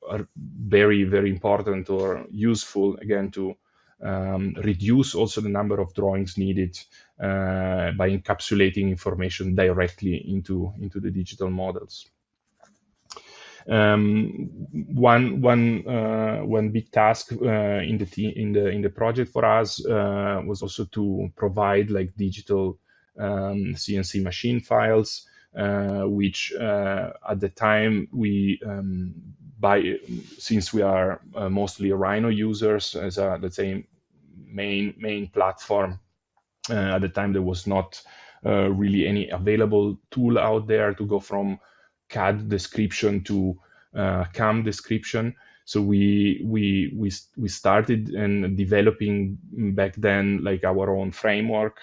are very, very important or useful, again, to reduce also the number of drawings needed by encapsulating information directly into the digital models. One big task in the project for us was also to provide like digital CNC machine files, which at the time we since we are mostly Rhino users as a, let's say, main platform. At the time there was not really any available tool out there to go from CAD description to CAM description. So we started and developing back then like our own framework,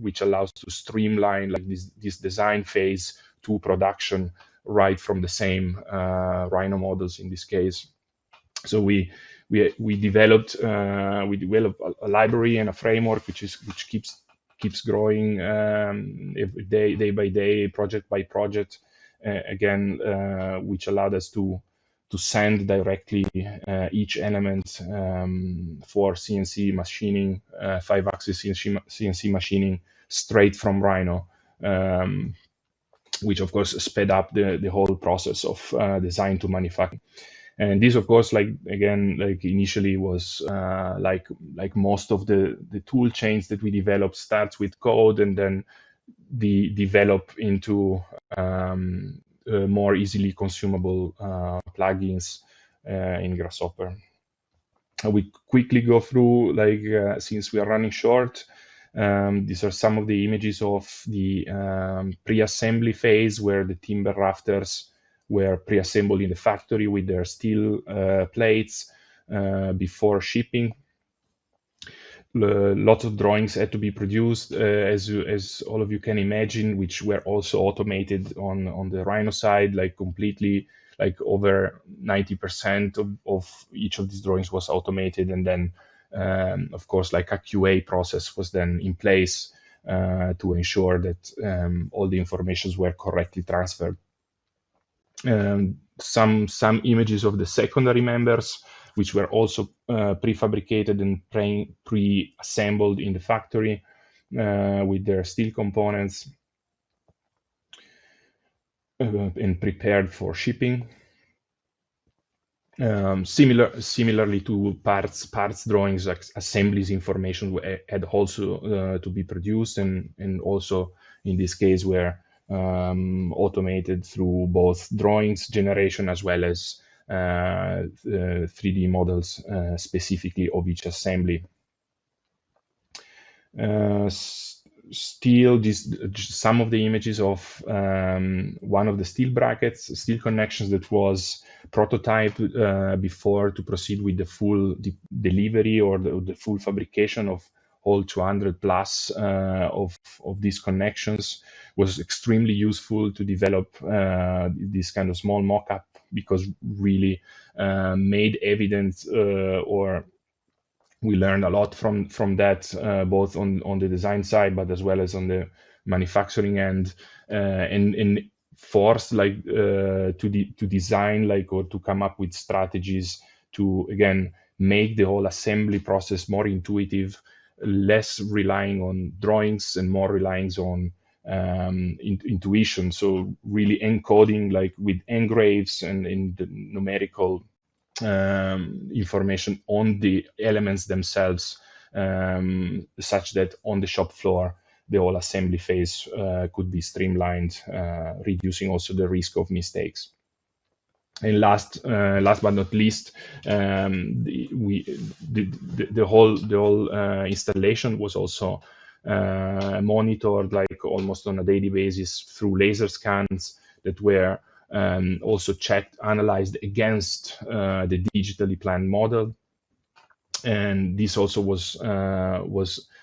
which allows to streamline like this design phase to production right from the same Rhino models in this case. So we developed a library and a framework which keeps growing every day by day, project by project, again, which allowed us to send directly each element for CNC machining, 5-axis CNC machining straight from Rhino, which of course sped up the whole process of design to manufacture. And this, of course, like initially was like most of the tool chains that we develop starts with code and then develop into more easily consumable plugins in Grasshopper. We quickly go through, like, since we are running short, these are some of the images of the pre-assembly phase where the timber rafters were pre-assembled in the factory with their steel plates before shipping. Lots of drawings had to be produced, as all of you can imagine, which were also automated on the Rhino side, like completely, like over 90% of each of these drawings was automated. And then, of course, like a QA process was then in place to ensure that all the informations were correctly transferred. Some images of the secondary members, which were also prefabricated and pre-assembled in the factory with their steel components and prepared for shipping. Similarly to parts drawings, assemblies information had also to be produced, and also in this case were automated through both drawings generation as well as 3D models specifically of each assembly. Still, some of the images of one of the steel brackets, steel connections that was prototyped before to proceed with the full delivery or the full fabrication of all 200 plus of these connections, was extremely useful to develop this kind of small mock-up, because really made evident or we learned a lot from that, both on the design side, but as well as on the manufacturing end, and forced like to design like or to come up with strategies to again make the whole assembly process more intuitive, less relying on drawings and more relying on intuition. So really encoding like with engraves and in the numerical information on the elements themselves, such that on the shop floor the whole assembly phase could be streamlined, reducing also the risk of mistakes. And last but not least, the whole installation was also monitored like almost on a daily basis through laser scans that were also checked, analyzed against the digitally planned model. And this also was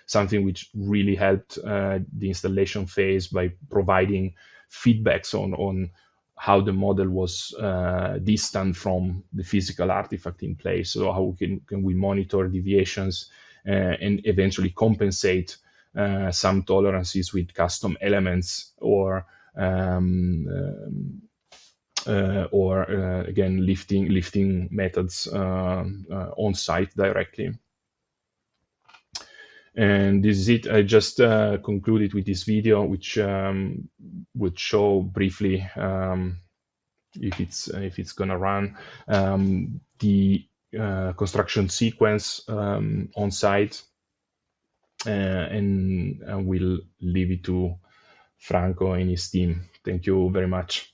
something which really helped the installation phase by providing feedbacks on how the model was distant from the physical artifact in place. So how can we monitor deviations and eventually compensate some tolerances with custom elements or again lifting methods on site directly. And this is it. I just concluded with this video, which would show briefly, if it's gonna run, the construction sequence on site, and we'll leave it to Franco and his team. Thank you very much.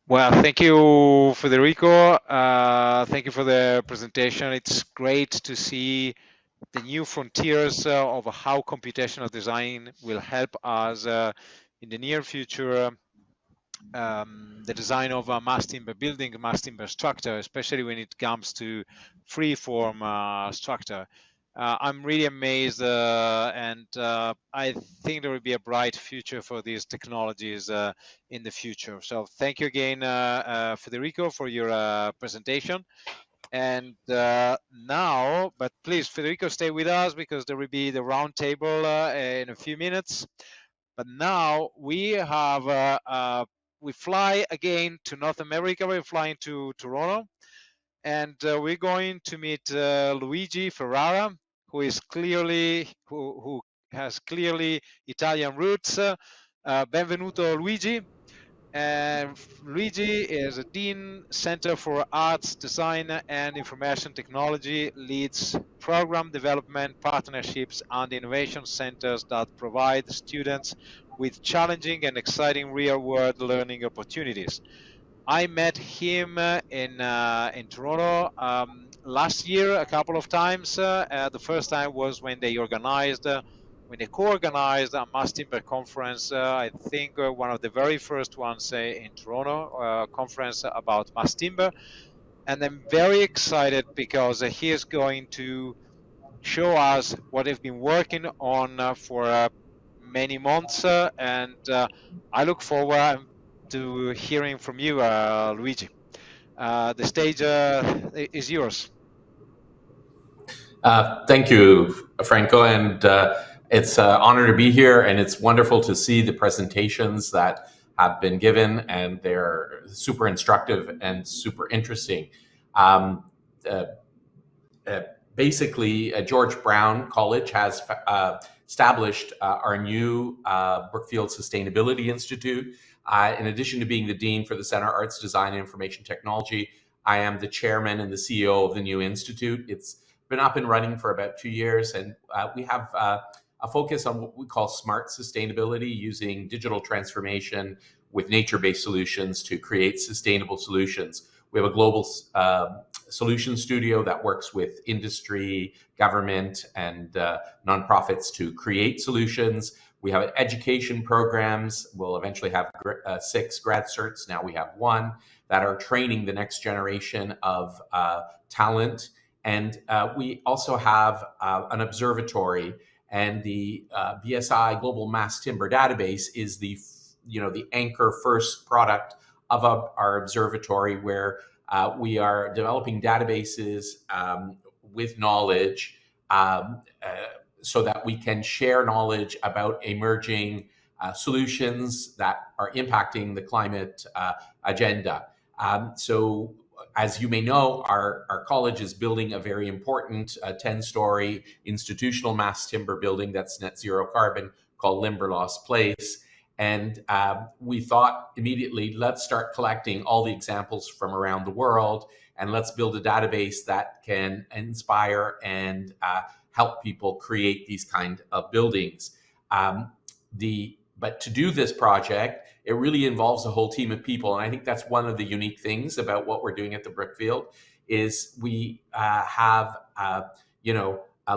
Well, thank you, Federico. Thank you for the presentation. It's great to see the new frontiers of how computational design will help us in the near future the design of a mass timber building, mass timber structure, especially when it comes to free-form structure. I'm really amazed, and I think there will be a bright future for these technologies in the future. So thank you again, Federico, for your presentation. And now, but please, Federico, stay with us because there will be the round table in a few minutes. But now we have we fly again to North America. We're flying to Toronto, and we're going to meet Luigi Ferrara, who is clearly who has clearly Italian roots. Benvenuto, Luigi. And Luigi is a Dean, Center for Arts, Design and Information Technology, leads program development, partnerships, and innovation centers that provide students with challenging and exciting real-world learning opportunities. I met him in Toronto last year a couple of times. The first time was when they co-organized a Mass Timber conference. I think one of the very first ones in Toronto, conference about Mass Timber. And I'm very excited because he is going to show us what they've been working on for many months, and I look forward to hearing from you, Luigi. The stage is yours. Thank you, Franco, and it's an honor to be here, and it's wonderful to see the presentations that have been given, and they're super instructive and super interesting. Basically, George Brown College has established our new Brookfield Sustainability Institute. In addition to being the Dean for the Center of Arts, Design, and Information Technology, I am the Chairman and the CEO of the new institute. It's been up and running for about 2 years, and we have a focus on what we call smart sustainability, using digital transformation with nature-based solutions to create sustainable solutions. We have a global solution studio that works with industry, government, and nonprofits to create solutions. We have education programs. We'll eventually have 6 grad certs. Now we have 1 that are training the next generation of talent. And we also have an observatory, and the BSI Global Mass Timber Database is the anchor first product of our observatory, where we are developing databases with knowledge so that we can share knowledge about emerging solutions that are impacting the climate agenda. So as you may know, our college is building a very important 10-story institutional mass timber building that's net zero carbon, called Limberlost Place. And we thought immediately, let's start collecting all the examples from around the world, and let's build a database that can inspire and help people create these kind of buildings. But to do this project, it really involves a whole team of people. And I think that's one of the unique things about what we're doing at the Brookfield, is we have a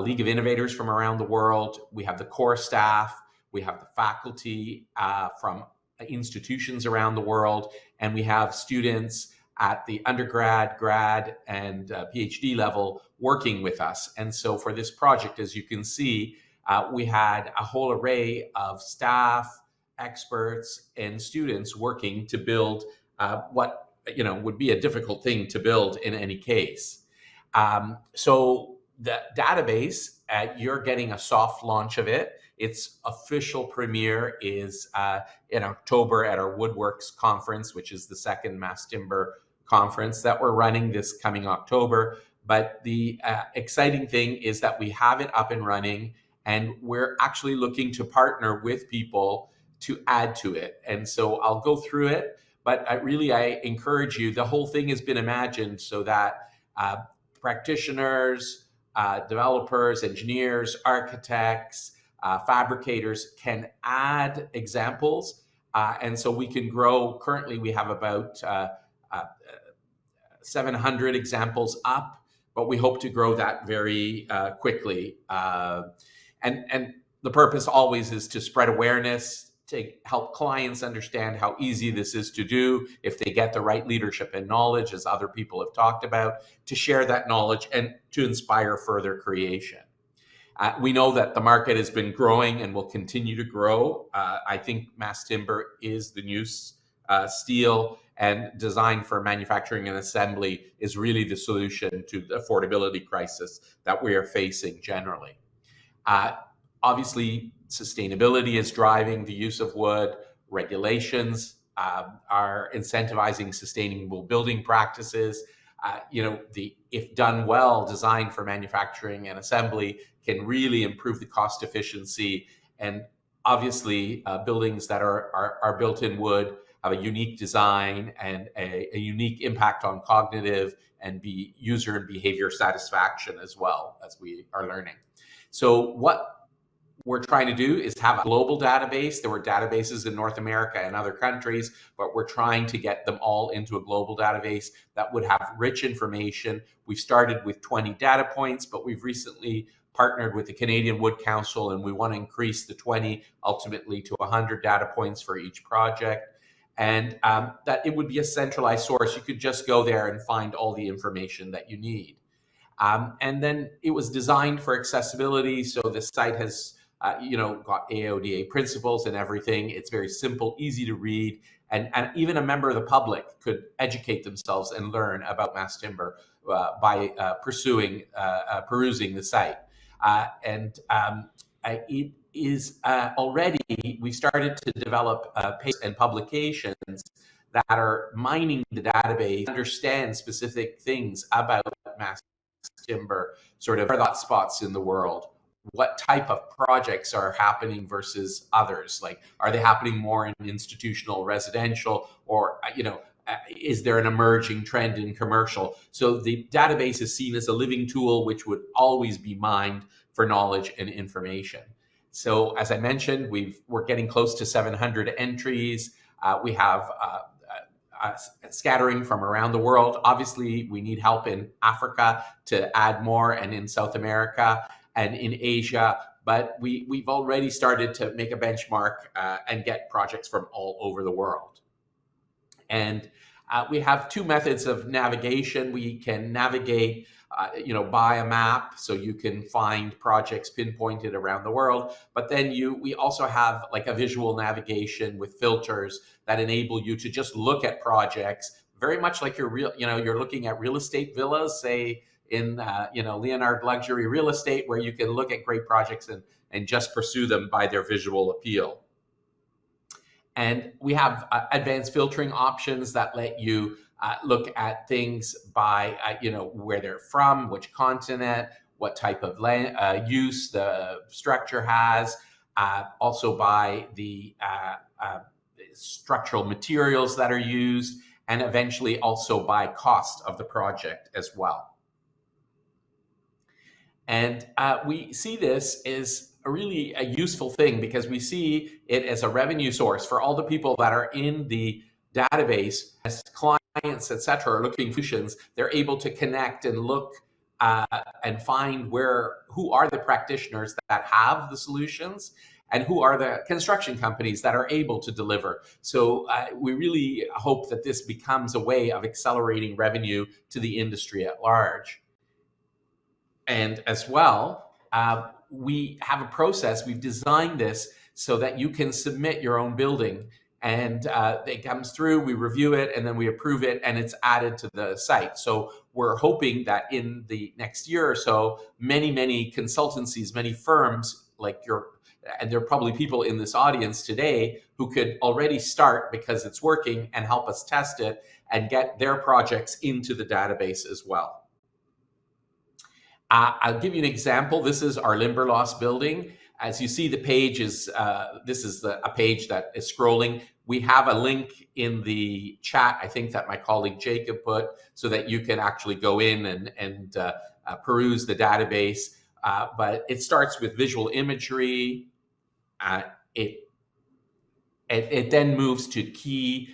League of Innovators from around the world. We have the core staff. We have the faculty from institutions around the world, and we have students at the undergrad, grad, and PhD level working with us. And so for this project, as you can see, we had a whole array of staff, experts, and students working to build what would be a difficult thing to build in any case. So the database, you're getting a soft launch of it. Its official premiere is in October at our Woodworks conference, which is the second Mass Timber conference that we're running this coming October. But the exciting thing is that we have it up and running, and we're actually looking to partner with people to add to it. And so I'll go through it, but I encourage you. The whole thing has been imagined so that practitioners, developers, engineers, architects, fabricators can add examples, and so we can grow. Currently, we have about 700 examples up, but we hope to grow that very quickly. And the purpose always is to spread awareness, to help clients understand how easy this is to do if they get the right leadership and knowledge, as other people have talked about, to share that knowledge and to inspire further creation. We know that the market has been growing and will continue to grow. I think mass timber is the new steel, and design for manufacturing and assembly is really the solution to the affordability crisis that we are facing generally. Obviously, sustainability is driving the use of wood. Regulations are incentivizing sustainable building practices. If done well, design for manufacturing and assembly can really improve the cost efficiency. And obviously, buildings that are built in wood have a unique design and a unique impact on cognitive and user and behavior satisfaction, as well, as we are learning. So what we're trying to do is have a global database. There were databases in North America and other countries, but we're trying to get them all into a global database that would have rich information. We've started with 20 data points, but we've recently partnered with the Canadian Wood Council, and we want to increase the 20 ultimately to 100 data points for each project. And that it would be a centralized source. You could just go there and find all the information that you need. And then it was designed for accessibility. So the site has got AODA principles and everything. It's very simple, easy to read, and even a member of the public could educate themselves and learn about mass timber by perusing the site. It is already, we started to develop papers and publications that are mining the database, understand specific things about mass timber, sort of hot spots in the world. What type of projects are happening versus others? Like, are they happening more in institutional, residential, or, is there an emerging trend in commercial? So the database is seen as a living tool, which would always be mined for knowledge and information. So as I mentioned, we're getting close to 700 entries. We have scattering from around the world. Obviously, we need help in Africa to add more, and in South America and in Asia, but we've already started to make a benchmark and get projects from all over the world. And we have two methods of navigation. We can navigate, by a map, so you can find projects pinpointed around the world. But then we also have like a visual navigation with filters that enable you to just look at projects, very much like you're looking at real estate villas, say, in Leonard Luxury Real Estate, where you can look at great projects and just pursue them by their visual appeal. And we have advanced filtering options that let you look at things by where they're from, which continent, what type of land use the structure has, also by the structural materials that are used, and eventually also by cost of the project as well. And we see this as really a useful thing because we see it as a revenue source for all the people that are in the database. As clients, etc., are looking for solutions, they're able to connect and look and find who are the practitioners that have the solutions and who are the construction companies that are able to deliver. So we really hope that this becomes a way of accelerating revenue to the industry at large. And as well, we have a process. We've designed this so that you can submit your own building, and it comes through, we review it, and then we approve it, and it's added to the site. So we're hoping that in the next year or so, many consultancies, many firms and there are probably people in this audience today who could already start because it's working and help us test it and get their projects into the database as well. I'll give you an example. This is our Limberlost building. As you see, the page is, this is a page that is scrolling. We have a link in the chat, I think, that my colleague Jacob put, so that you can actually go in and peruse the database. But it starts with visual imagery. It then moves to key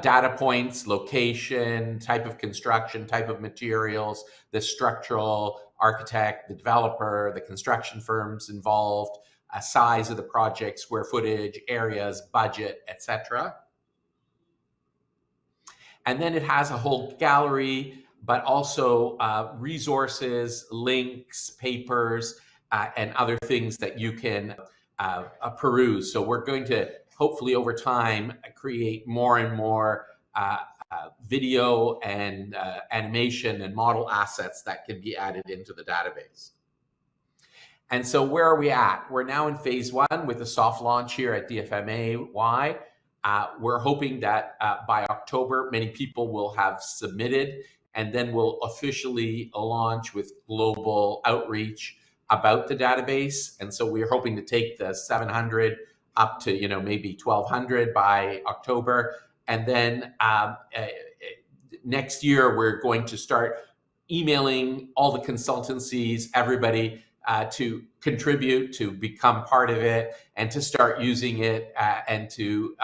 data points, location, type of construction, type of materials, the structural architect, the developer, the construction firms involved, size of the project, square footage, areas, budget, etc. And then it has a whole gallery, but also resources, links, papers, and other things that you can peruse. So we're going to hopefully over time create more and more video and animation and model assets that can be added into the database. And so where are we at? We're now in phase 1 with the soft launch here at DfMAy. We're hoping that by October, many people will have submitted, and then we'll officially launch with global outreach about the database. And so we're hoping to take the 700 up to maybe 1,200 by October. And then next year, we're going to start emailing all the consultancies, everybody, to contribute, to become part of it, and to start using it, and to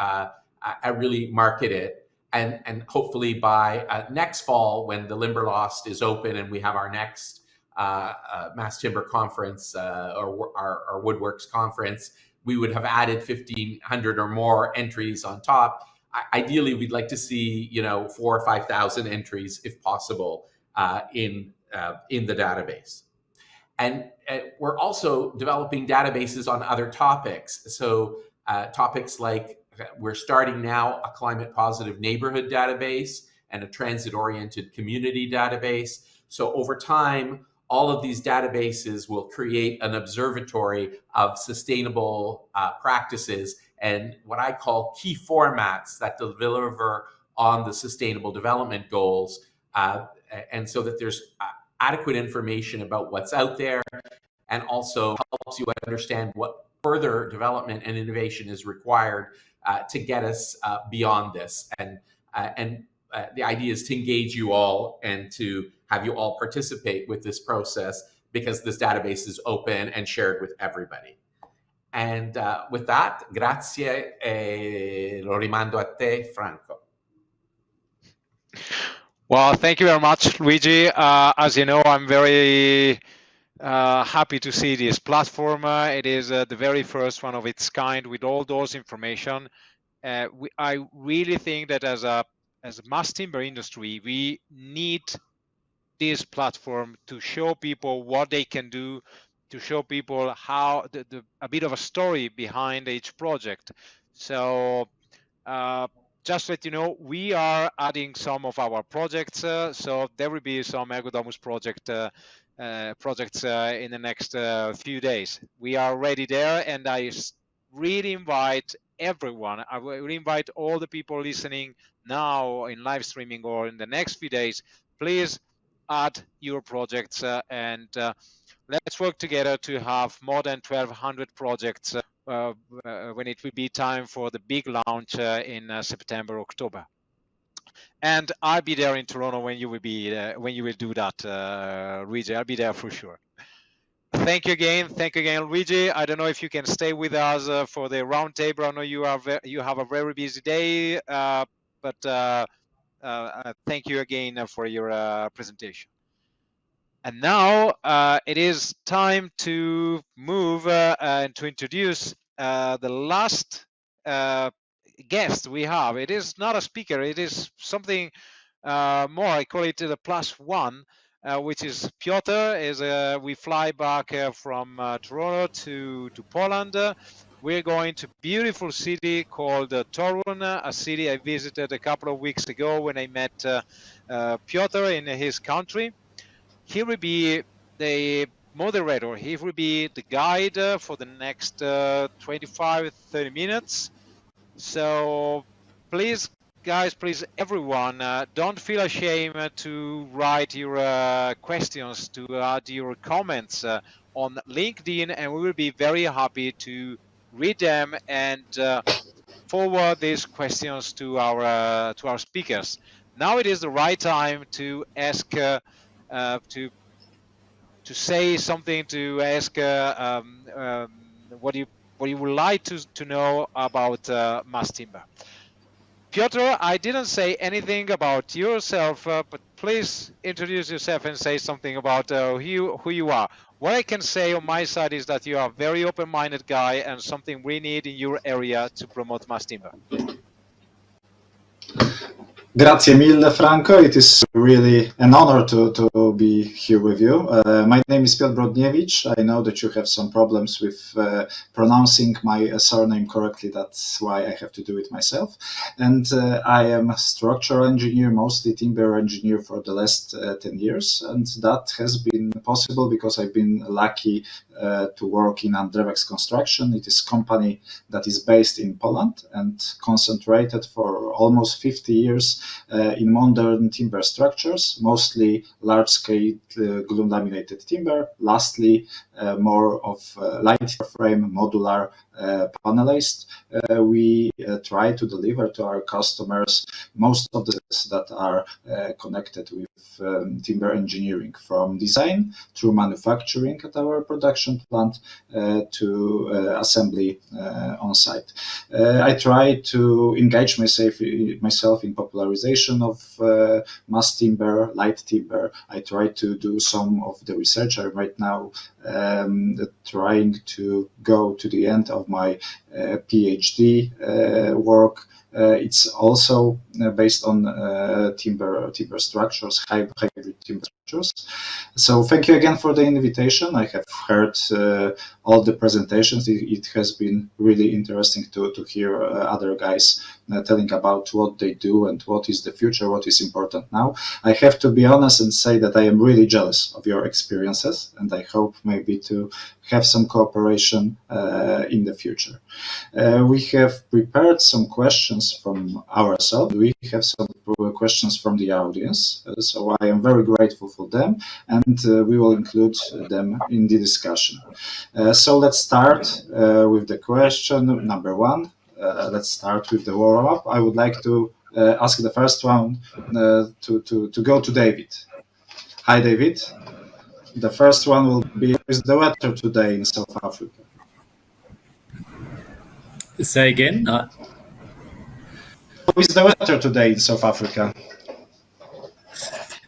really market it. And hopefully by next fall, when the Limberlost is open and we have our next Mass Timber conference or our Woodworks conference, we would have added 1,500 or more entries on top. Ideally, we'd like to see 4,000 or 5,000 entries, if possible, in the database. And we're also developing databases on other topics. So topics like we're starting now a climate positive neighborhood database and a transit oriented community database. So over time, all of these databases will create an observatory of sustainable practices and what I call key formats that deliver on the sustainable development goals. And so that there's adequate information about what's out there, and also helps you understand what further development and innovation is required to get us beyond this. And the idea is to engage you all and to have you all participate with this process, because this database is open and shared with everybody. And with that, grazie, lo rimando a te, Franco. Well, thank you very much, Luigi. As you know, I'm very happy to see this platform. It is the very first one of its kind with all those information. I really think that as a mass timber industry, we need this platform to show people what they can do, to show people how a bit of a story behind each project. So just to let you know, we are adding some of our projects. So there will be some Ergodomus projects in the next few days. We are already there, and I really invite everyone. I will invite all the people listening now in live streaming or in the next few days. Please add your projects and let's work together to have more than 1,200 projects when it will be time for the big launch in September, October. And I'll be there in Toronto when you will be when you will do that, Luigi. I'll be there for sure. Thank you again, Luigi. I don't know if you can stay with us for the roundtable. I know you have a very busy day, but thank you again for your presentation. And now it is time to move and to introduce the last guest we have. It is not a speaker, it is something more. I call it the +1, which is Piotr. We fly back from Toronto to Poland. We're going to a beautiful city called Torun, a city I visited a couple of weeks ago when I met Piotr in his country. He will be the moderator. He will be the guide for the next 25-30 minutes. So please, guys, please, everyone, don't feel ashamed to write your questions, to add your comments on LinkedIn, and we will be very happy to read them and forward these questions to our speakers. Now it is the right time to ask, to say something, to ask what you would like to know about mass timber. Piotr, I didn't say anything about yourself, but please introduce yourself and say something about who you are. What I can say on my side is that you are a very open-minded guy and something we need in your area to promote mass timber. Grazie mille, Franco. It is really an honor to be here with you. My name is Piotr Brodniewicz. I know that you have some problems with pronouncing my surname correctly. That's why I have to do it myself. And I am a structural engineer, mostly timber engineer for the last 10 years. And that has been possible because I've been lucky to work in Andrewex Construction. It is a company that is based in Poland and concentrated for almost 50 years in modern timber structures, mostly large-scale glue-laminated timber. Lastly, more of light frame, modular, panelized. We try to deliver to our customers most of the things that are connected with timber engineering, from design through manufacturing at our production plant to assembly on site. I try to engage myself in popularization of mass timber, light timber. I try to do some of the research. I'm right now trying to go to the end of my PhD work. It's also based on timber structures, hybrid timber structures. So thank you again for the invitation. I have heard all the presentations. It has been really interesting to hear other guys telling about what they do and what is the future, what is important now. I have to be honest and say that I am really jealous of your experiences, and I hope maybe to have some cooperation in the future. We have prepared some questions from ourselves. We have some questions from the audience, so I am very grateful for them, and we will include them in the discussion. So let's start with the question number one. Let's start with the warm-up. I would like to ask the first one to go to David. Hi, David. The first one will be, is the weather today in South Africa? Say again. How is the weather today in South Africa?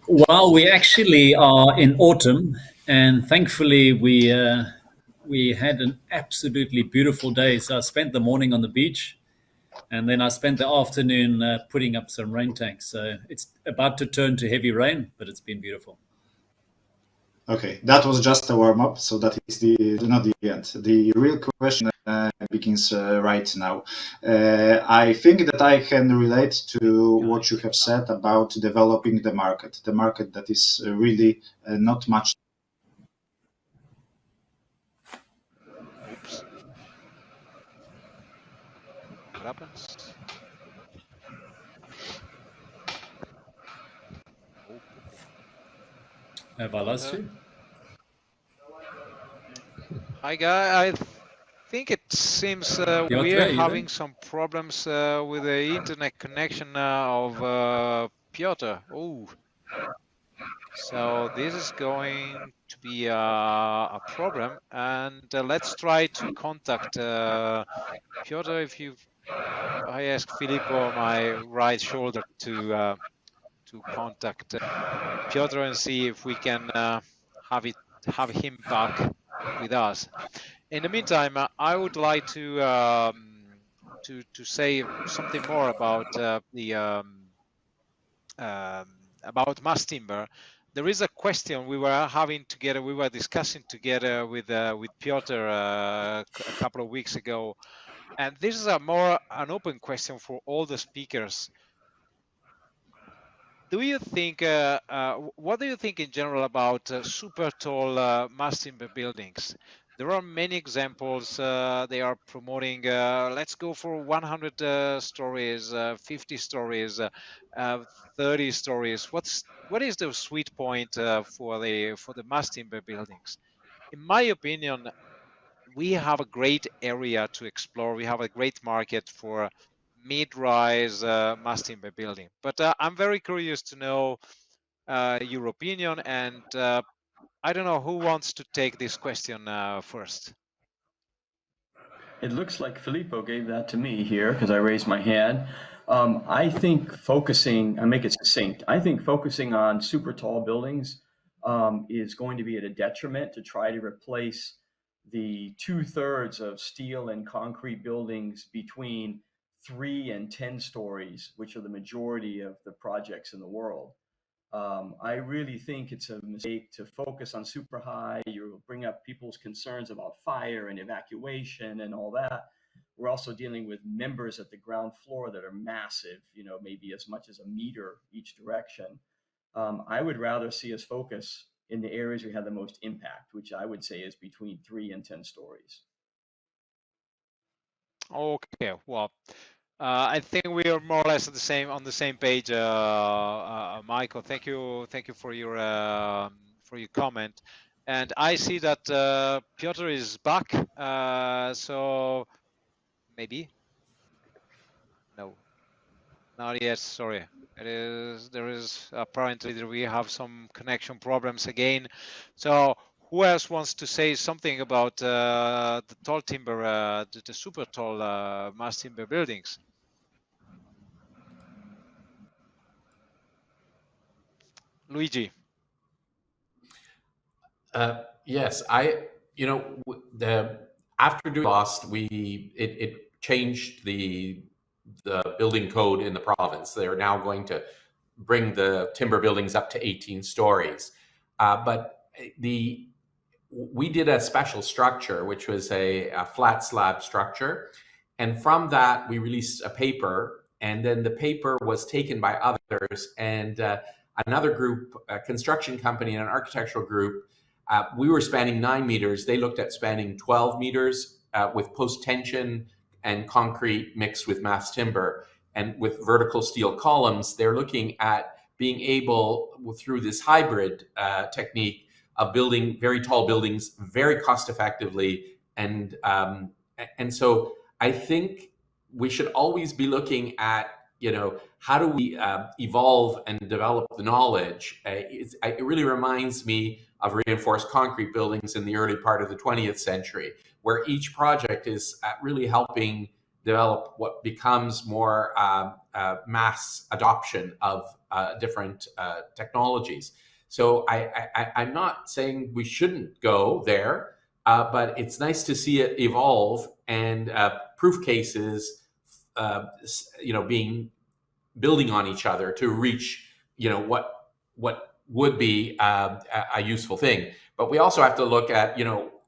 Well, we actually are in autumn, and thankfully we had an absolutely beautiful day. So I spent the morning on the beach, and then I spent the afternoon putting up some rain tanks. So it's about to turn to heavy rain, but it's been beautiful. Okay, that was just a warm-up, so that is not the end. The real question begins right now. I think that I can relate to what you have said about developing the market that is really not much. Oops. What happens? Oh. Have I lost you? Hi, guy. I think it seems we are having some problems with the internet connection of Piotr. Oh, so this is going to be a problem, and let's try to contact Piotr. I ask Filippo, my right shoulder, to contact Piotr and see if we can have him back with us. In the meantime, I would like to say something more about about mass timber. There is a question we were having together. We were discussing together with Piotr a couple of weeks ago, and this is an open question for all the speakers. Do you think what do you think in general about super tall mass timber buildings? There are many examples. They are promoting, let's go for 100 stories, 50 stories, 30 stories. What is the sweet point for the mass timber buildings? In my opinion, we have a great area to explore. We have a great market for mid-rise mass timber building. But I'm very curious to know your opinion, and I don't know who wants to take this question first. It looks like Filippo gave that to me here because I raised my hand. I think I'll make it succinct. I think focusing on super tall buildings is going to be at a detriment to try to replace the 2/3 of steel and concrete buildings between 3 and 10 stories, which are the majority of the projects in the world. I really think it's a mistake to focus on super high. You'll bring up people's concerns about fire and evacuation and all that. We're also dealing with members at the ground floor that are massive, maybe as much as a meter each direction. I would rather see us focus in the areas we have the most impact, which I would say is between 3 and 10 stories. Okay, well, I think we are more or less on the same page, Michael. Thank you for your comment. And I see that Piotr is back. So maybe no, not yet. Sorry. There is apparently we have some connection problems again. So who else wants to say something about the tall timber, the super tall mass timber buildings? Luigi. Yes, after doing lost, it changed the building code in the province. They're now going to bring the timber buildings up to 18 stories. But we did a special structure, which was a flat slab structure. And from that, we released a paper. And then the paper was taken by others. And another group, a construction company and an architectural group, we were spanning 9 meters. They looked at spanning 12 meters with post-tension and concrete mixed with mass timber. And with vertical steel columns, they're looking at being able, through this hybrid technique, of building very tall buildings very cost effectively. And so I think we should always be looking at, how do we evolve and develop the knowledge? It really reminds me of reinforced concrete buildings in the early part of the 20th century, where each project is really helping develop what becomes more mass adoption of different technologies. So I'm not saying we shouldn't go there, but it's nice to see it evolve and proof cases, building on each other to reach, what would be a useful thing. But we also have to look at,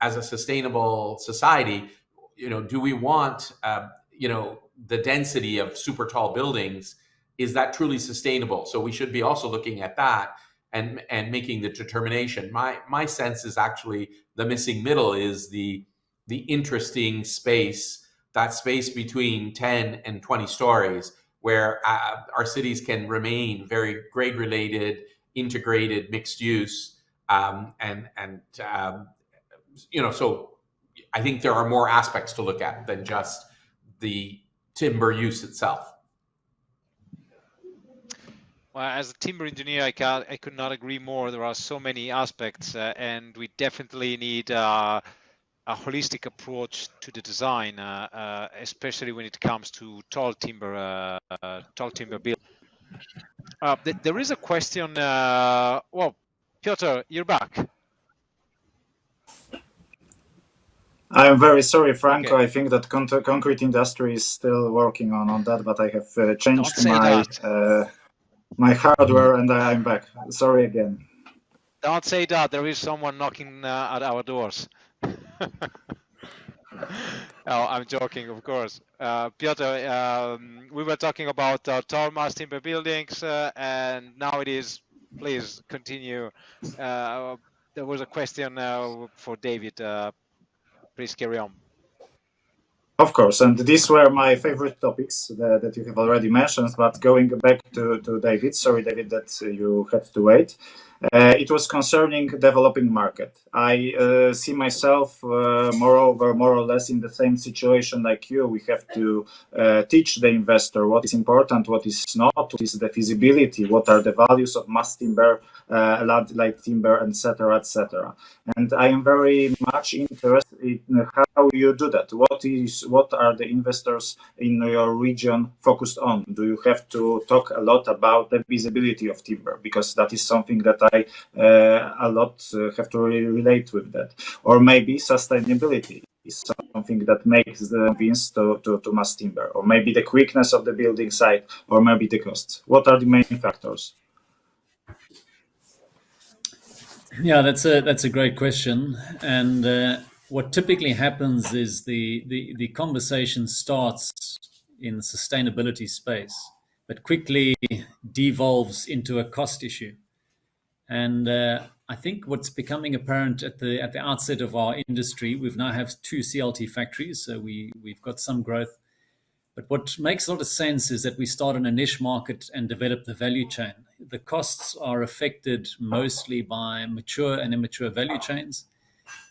as a sustainable society, do we want, the density of super tall buildings? Is that truly sustainable? So we should be also looking at that and making the determination. My sense is actually the missing middle is the interesting space, that space between 10 and 20 stories, where our cities can remain very grade related, integrated, mixed use, so I think there are more aspects to look at than just the timber use itself. Well, as a timber engineer, I could not agree more. There are so many aspects, and we definitely need a holistic approach to the design, especially when it comes to tall timber build. There is a question. Well, Piotr, you're back. I'm very sorry, Franco. Okay. I think that concrete industry is still working on that, but I have changed my hardware and I'm back. Sorry again. Don't say that. There is someone knocking at our doors. Oh, I'm joking, of course. Piotr, we were talking about tall mass timber buildings, and now it is. Please continue. There was a question for David. Please carry on. Of course, and these were my favorite topics that you have already mentioned, but going back to David, sorry David that you had to wait. It was concerning developing market. I see myself, moreover, more or less in the same situation like you. We have to teach the investor what is important, what is not, what is the feasibility, what are the values of mass timber, light timber, etc., etc. And I am very much interested in how you do that. What are the investors in your region focused on? Do you have to talk a lot about the visibility of timber, because that is something that I a lot have to really relate with that, or maybe sustainability is something that makes the convince to mass timber, or maybe the quickness of the building site, or maybe the costs. What are the main factors? Yeah, that's a great question. And what typically happens is the conversation starts in the sustainability space, but quickly devolves into a cost issue. And I think what's becoming apparent at the outset of our industry, we've now have 2 CLT factories, so we've got some growth. But what makes a lot of sense is that we start in a niche market and develop the value chain. The costs are affected mostly by mature and immature value chains.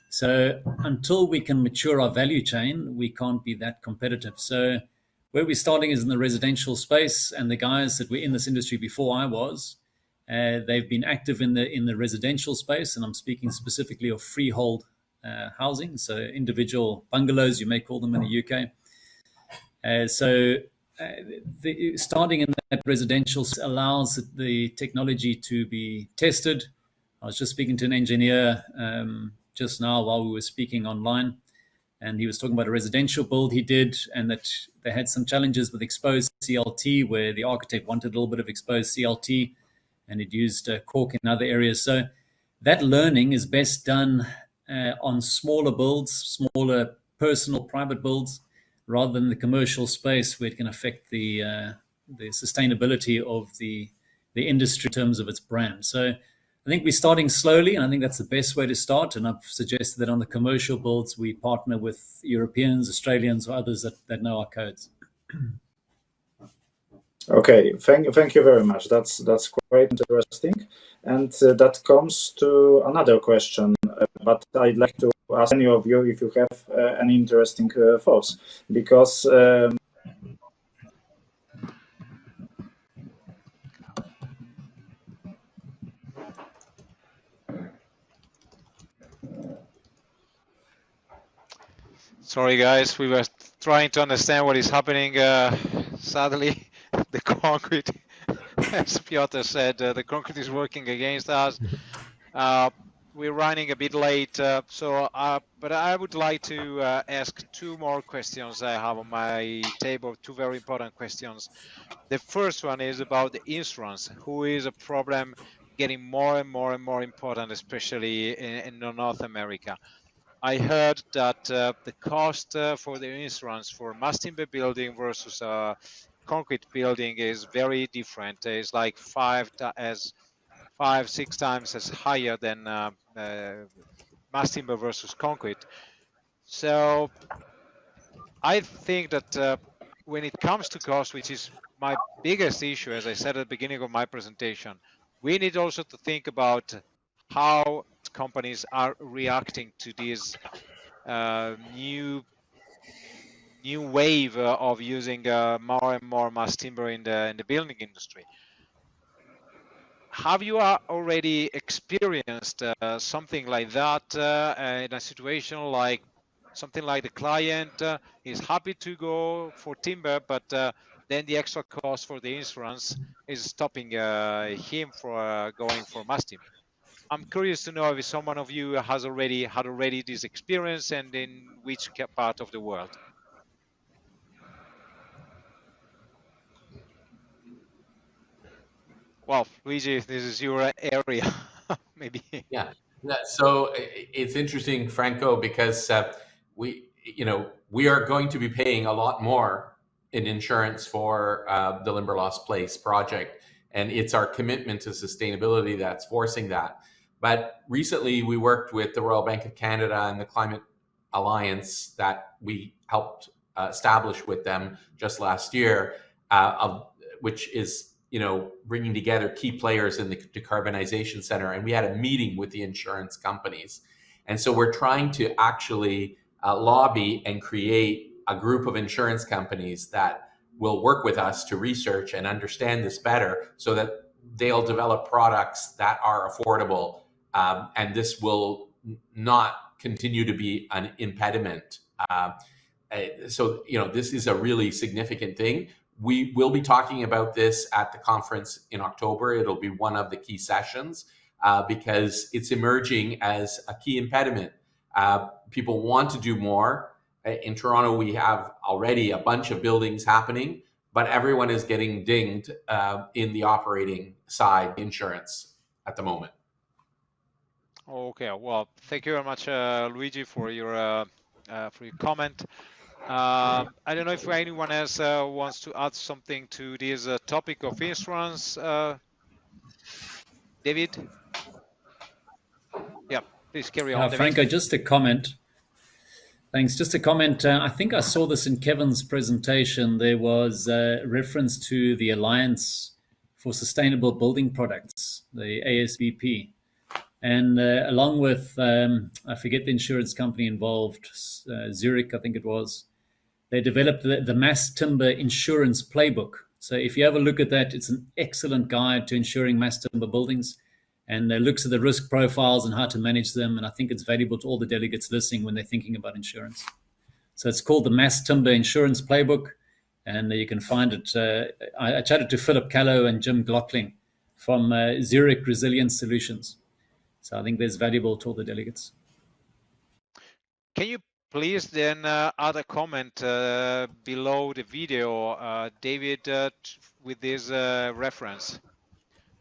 So until we can mature our value chain, we can't be that competitive. So where we're starting is in the residential space, and the guys that were in this industry before I was, they've been active in the residential space, and I'm speaking specifically of freehold housing, so individual bungalows, you may call them in the UK. Starting in that residential allows the technology to be tested. I was just speaking to an engineer just now while we were speaking online, and he was talking about a residential build he did, and that they had some challenges with exposed CLT, where the architect wanted a little bit of exposed CLT, and it used cork in other areas. So that learning is best done on smaller builds, smaller personal private builds, rather than the commercial space, where it can affect the sustainability of the industry in terms of its brand. So I think we're starting slowly, and I think that's the best way to start. And I've suggested that on the commercial builds, we partner with Europeans, Australians, or others that know our codes. Okay, thank you very much. That's quite interesting, and that comes to another question. But I'd like to ask any of you if you have any interesting thoughts, because. Sorry, guys, we were trying to understand what is happening. Sadly, the concrete, as Piotr said, the concrete is working against us. We're running a bit late, but I would like to ask 2 more questions I have on my table, 2 very important questions. The first one is about the insurance, who is a problem getting more and more and more important, especially in North America. I heard that the cost for the insurance for mass timber building versus concrete building is very different. It's like 5-6 times as higher than mass timber versus concrete. So I think that when it comes to cost, which is my biggest issue, as I said at the beginning of my presentation, we need also to think about how companies are reacting to this new wave of using more and more mass timber in the building industry. Have you already experienced something like that in a situation like something like the client is happy to go for timber, but then the extra cost for the insurance is stopping him from going for mass timber? I'm curious to know if someone of you has already had this experience, and in which part of the world. Well, Luigi, this is your area, maybe. Yeah. So it's interesting, Franco, because we are going to be paying a lot more in insurance for the Limberlost Place project, and it's our commitment to sustainability that's forcing that. But recently, we worked with the Royal Bank of Canada and the Climate Alliance that we helped establish with them just last year, which is bringing together key players in the decarbonization center, and we had a meeting with the insurance companies. And so we're trying to actually lobby and create a group of insurance companies that will work with us to research and understand this better, so that they'll develop products that are affordable, and this will not continue to be an impediment. So this is a really significant thing. We will be talking about this at the conference in October. It'll be one of the key sessions because it's emerging as a key impediment. People want to do more. In Toronto, we have already a bunch of buildings happening, but everyone is getting dinged in the operating side insurance at the moment. Okay, well, thank you very much, Luigi, for your comment. I don't know if anyone else wants to add something to this topic of insurance. David? Yeah, please carry on, David. Franco, just a comment. Thanks. Just a comment. I think I saw this in Kevin's presentation. There was a reference to the Alliance for Sustainable Building Products, the ASBP. And along with, I forget the insurance company involved, Zurich, I think it was, they developed the Mass Timber Insurance Playbook. So if you have a look at that, it's an excellent guide to insuring mass timber buildings, and looks at the risk profiles and how to manage them. And I think it's valuable to all the delegates listening when they're thinking about insurance. So it's called the Mass Timber Insurance Playbook, and you can find it. I chatted to Philip Callow and Jim Glockling from Zurich Resilience Solutions. So I think that's valuable to all the delegates. Can you please then add a comment below the video, David, with this reference?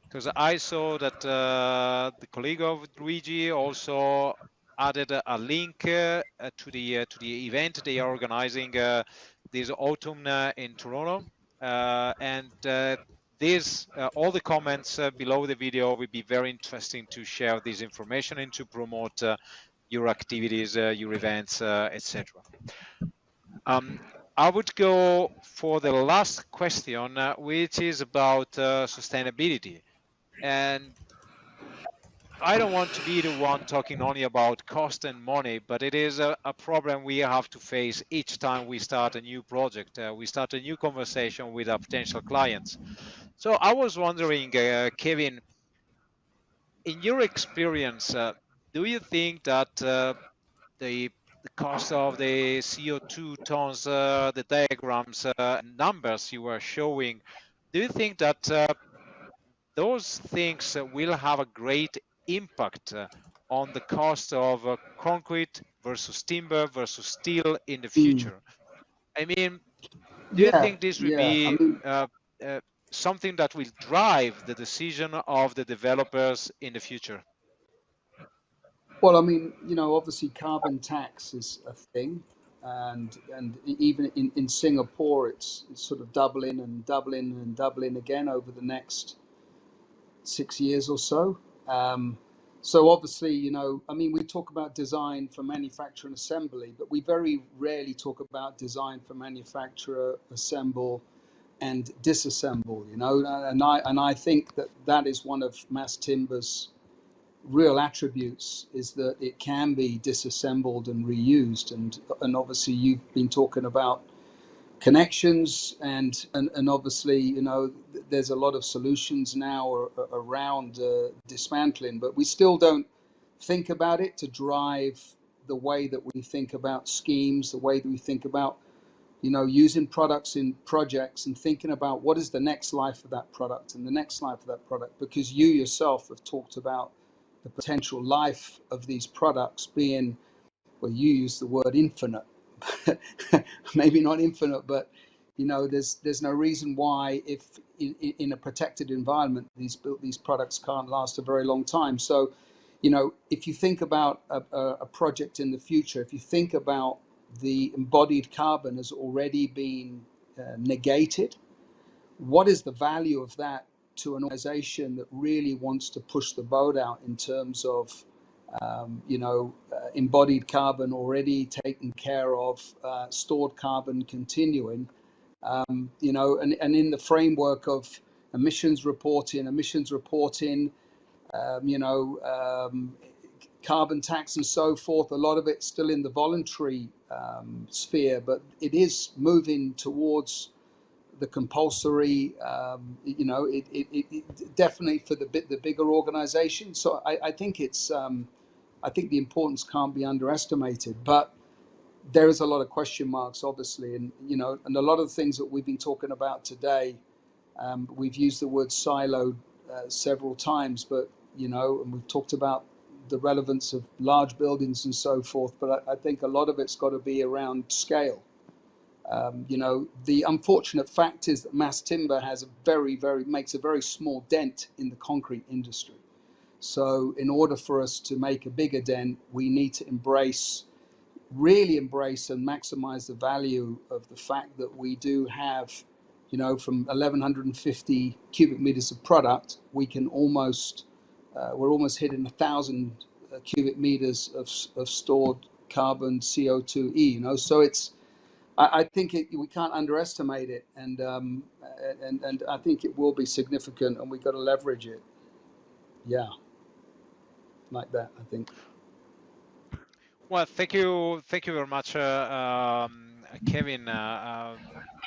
Because I saw that the colleague of Luigi also added a link to the event they are organizing this autumn in Toronto, and all the comments below the video will be very interesting to share this information and to promote your activities, your events, etc. I would go for the last question, which is about sustainability. And I don't want to be the one talking only about cost and money, but it is a problem we have to face each time we start a new project. We start a new conversation with our potential clients. So I was wondering, Kevin, in your experience, do you think that the cost of the CO2 tons, the diagrams, numbers you were showing, do you think that those things will have a great impact on the cost of concrete versus timber versus steel in the future? I mean, do you think this will be something that will drive the decision of the developers in the future? Well, I mean, obviously carbon tax is a thing, and even in Singapore, it's sort of doubling and doubling and doubling again over the next 6 years or so. So obviously, I mean, we talk about design for manufacture and assembly, but we very rarely talk about design for manufacture, assemble, and disassemble. And I think that is one of mass timber's real attributes, is that it can be disassembled and reused. And obviously, you've been talking about connections, and obviously, there's a lot of solutions now around dismantling, but we still don't think about it to drive the way that we think about schemes, the way that we think about, using products in projects and thinking about what is the next life of that product and the next life of that product, because you yourself have talked about the potential life of these products being, well, you use the word infinite. Maybe not infinite, but there's no reason why, if in a protected environment, these products can't last a very long time. So, if you think about a project in the future, if you think about the embodied carbon has already been negated, what is the value of that to an organization that really wants to push the boat out in terms of embodied carbon already taken care of, stored carbon continuing, and in the framework of, emissions reporting, carbon tax and so forth. A lot of it's still in the voluntary sphere, but it is moving towards the compulsory. It definitely for the bigger organizations. So I think it's I think the importance can't be underestimated, but there is a lot of question marks, obviously, and and a lot of the things that we've been talking about today. We've used the word siloed several times, but and we've talked about the relevance of large buildings and so forth. But I think a lot of it's got to be around scale. The unfortunate fact is that mass timber has makes a very small dent in the concrete industry. So in order for us to make a bigger dent, we need to really embrace and maximize the value of the fact that we do have, from 1,150 cubic meters of product, we can we're almost hitting 1,000 cubic meters of stored carbon CO2e. So I think we can't underestimate it, and I think it will be significant, and we've got to leverage it. Yeah, like that, I think. Well, thank you very much, Kevin.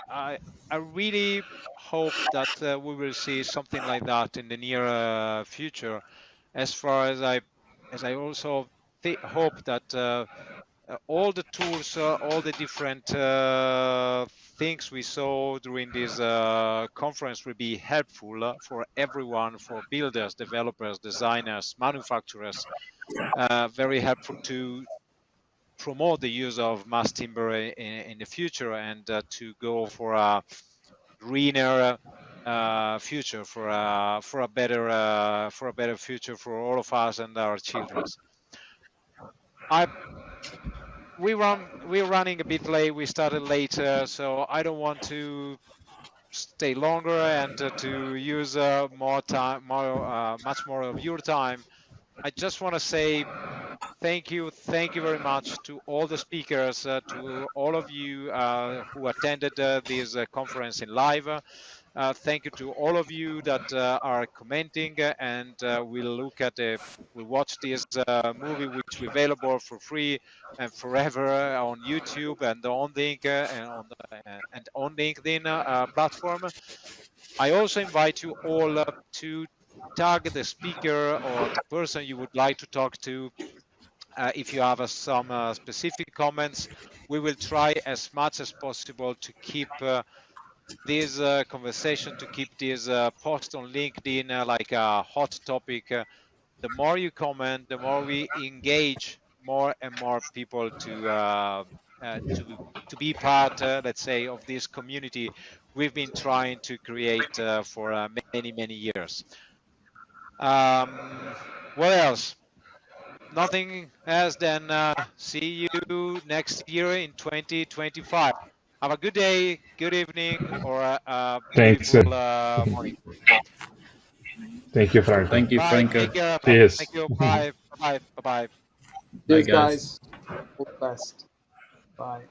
I really hope that we will see something like that in the near future. As far as I also hope that all the tools, all the different things we saw during this conference will be helpful for everyone, for builders, developers, designers, manufacturers. Very helpful to promote the use of mass timber in the future, and to go for a greener future, for a better future for all of us and our children. We're running a bit late. We started later, so I don't want to stay longer and to use more time, much more of your time. I just want to say thank you very much to all the speakers, to all of you who attended this conference in live. Thank you to all of you that are commenting, and we'll watch this movie, which will be available for free and forever on YouTube and on LinkedIn platform. I also invite you all to tag the speaker or the person you would like to talk to. If you have some specific comments, we will try as much as possible to keep this conversation, to keep this post on LinkedIn like a hot topic. The more you comment, the more we engage more and more people to be part, let's say, of this community we've been trying to create for many years. What else? Nothing else than see you next year in 2025. Have a good day, good evening, or a Thanks. beautiful morning. Thank you, Franco. Thank you, Bye. Franco. Take care. Cheers. Thank you. Bye. Bye. Bye. Cheers, guys. guys. All the best. Bye.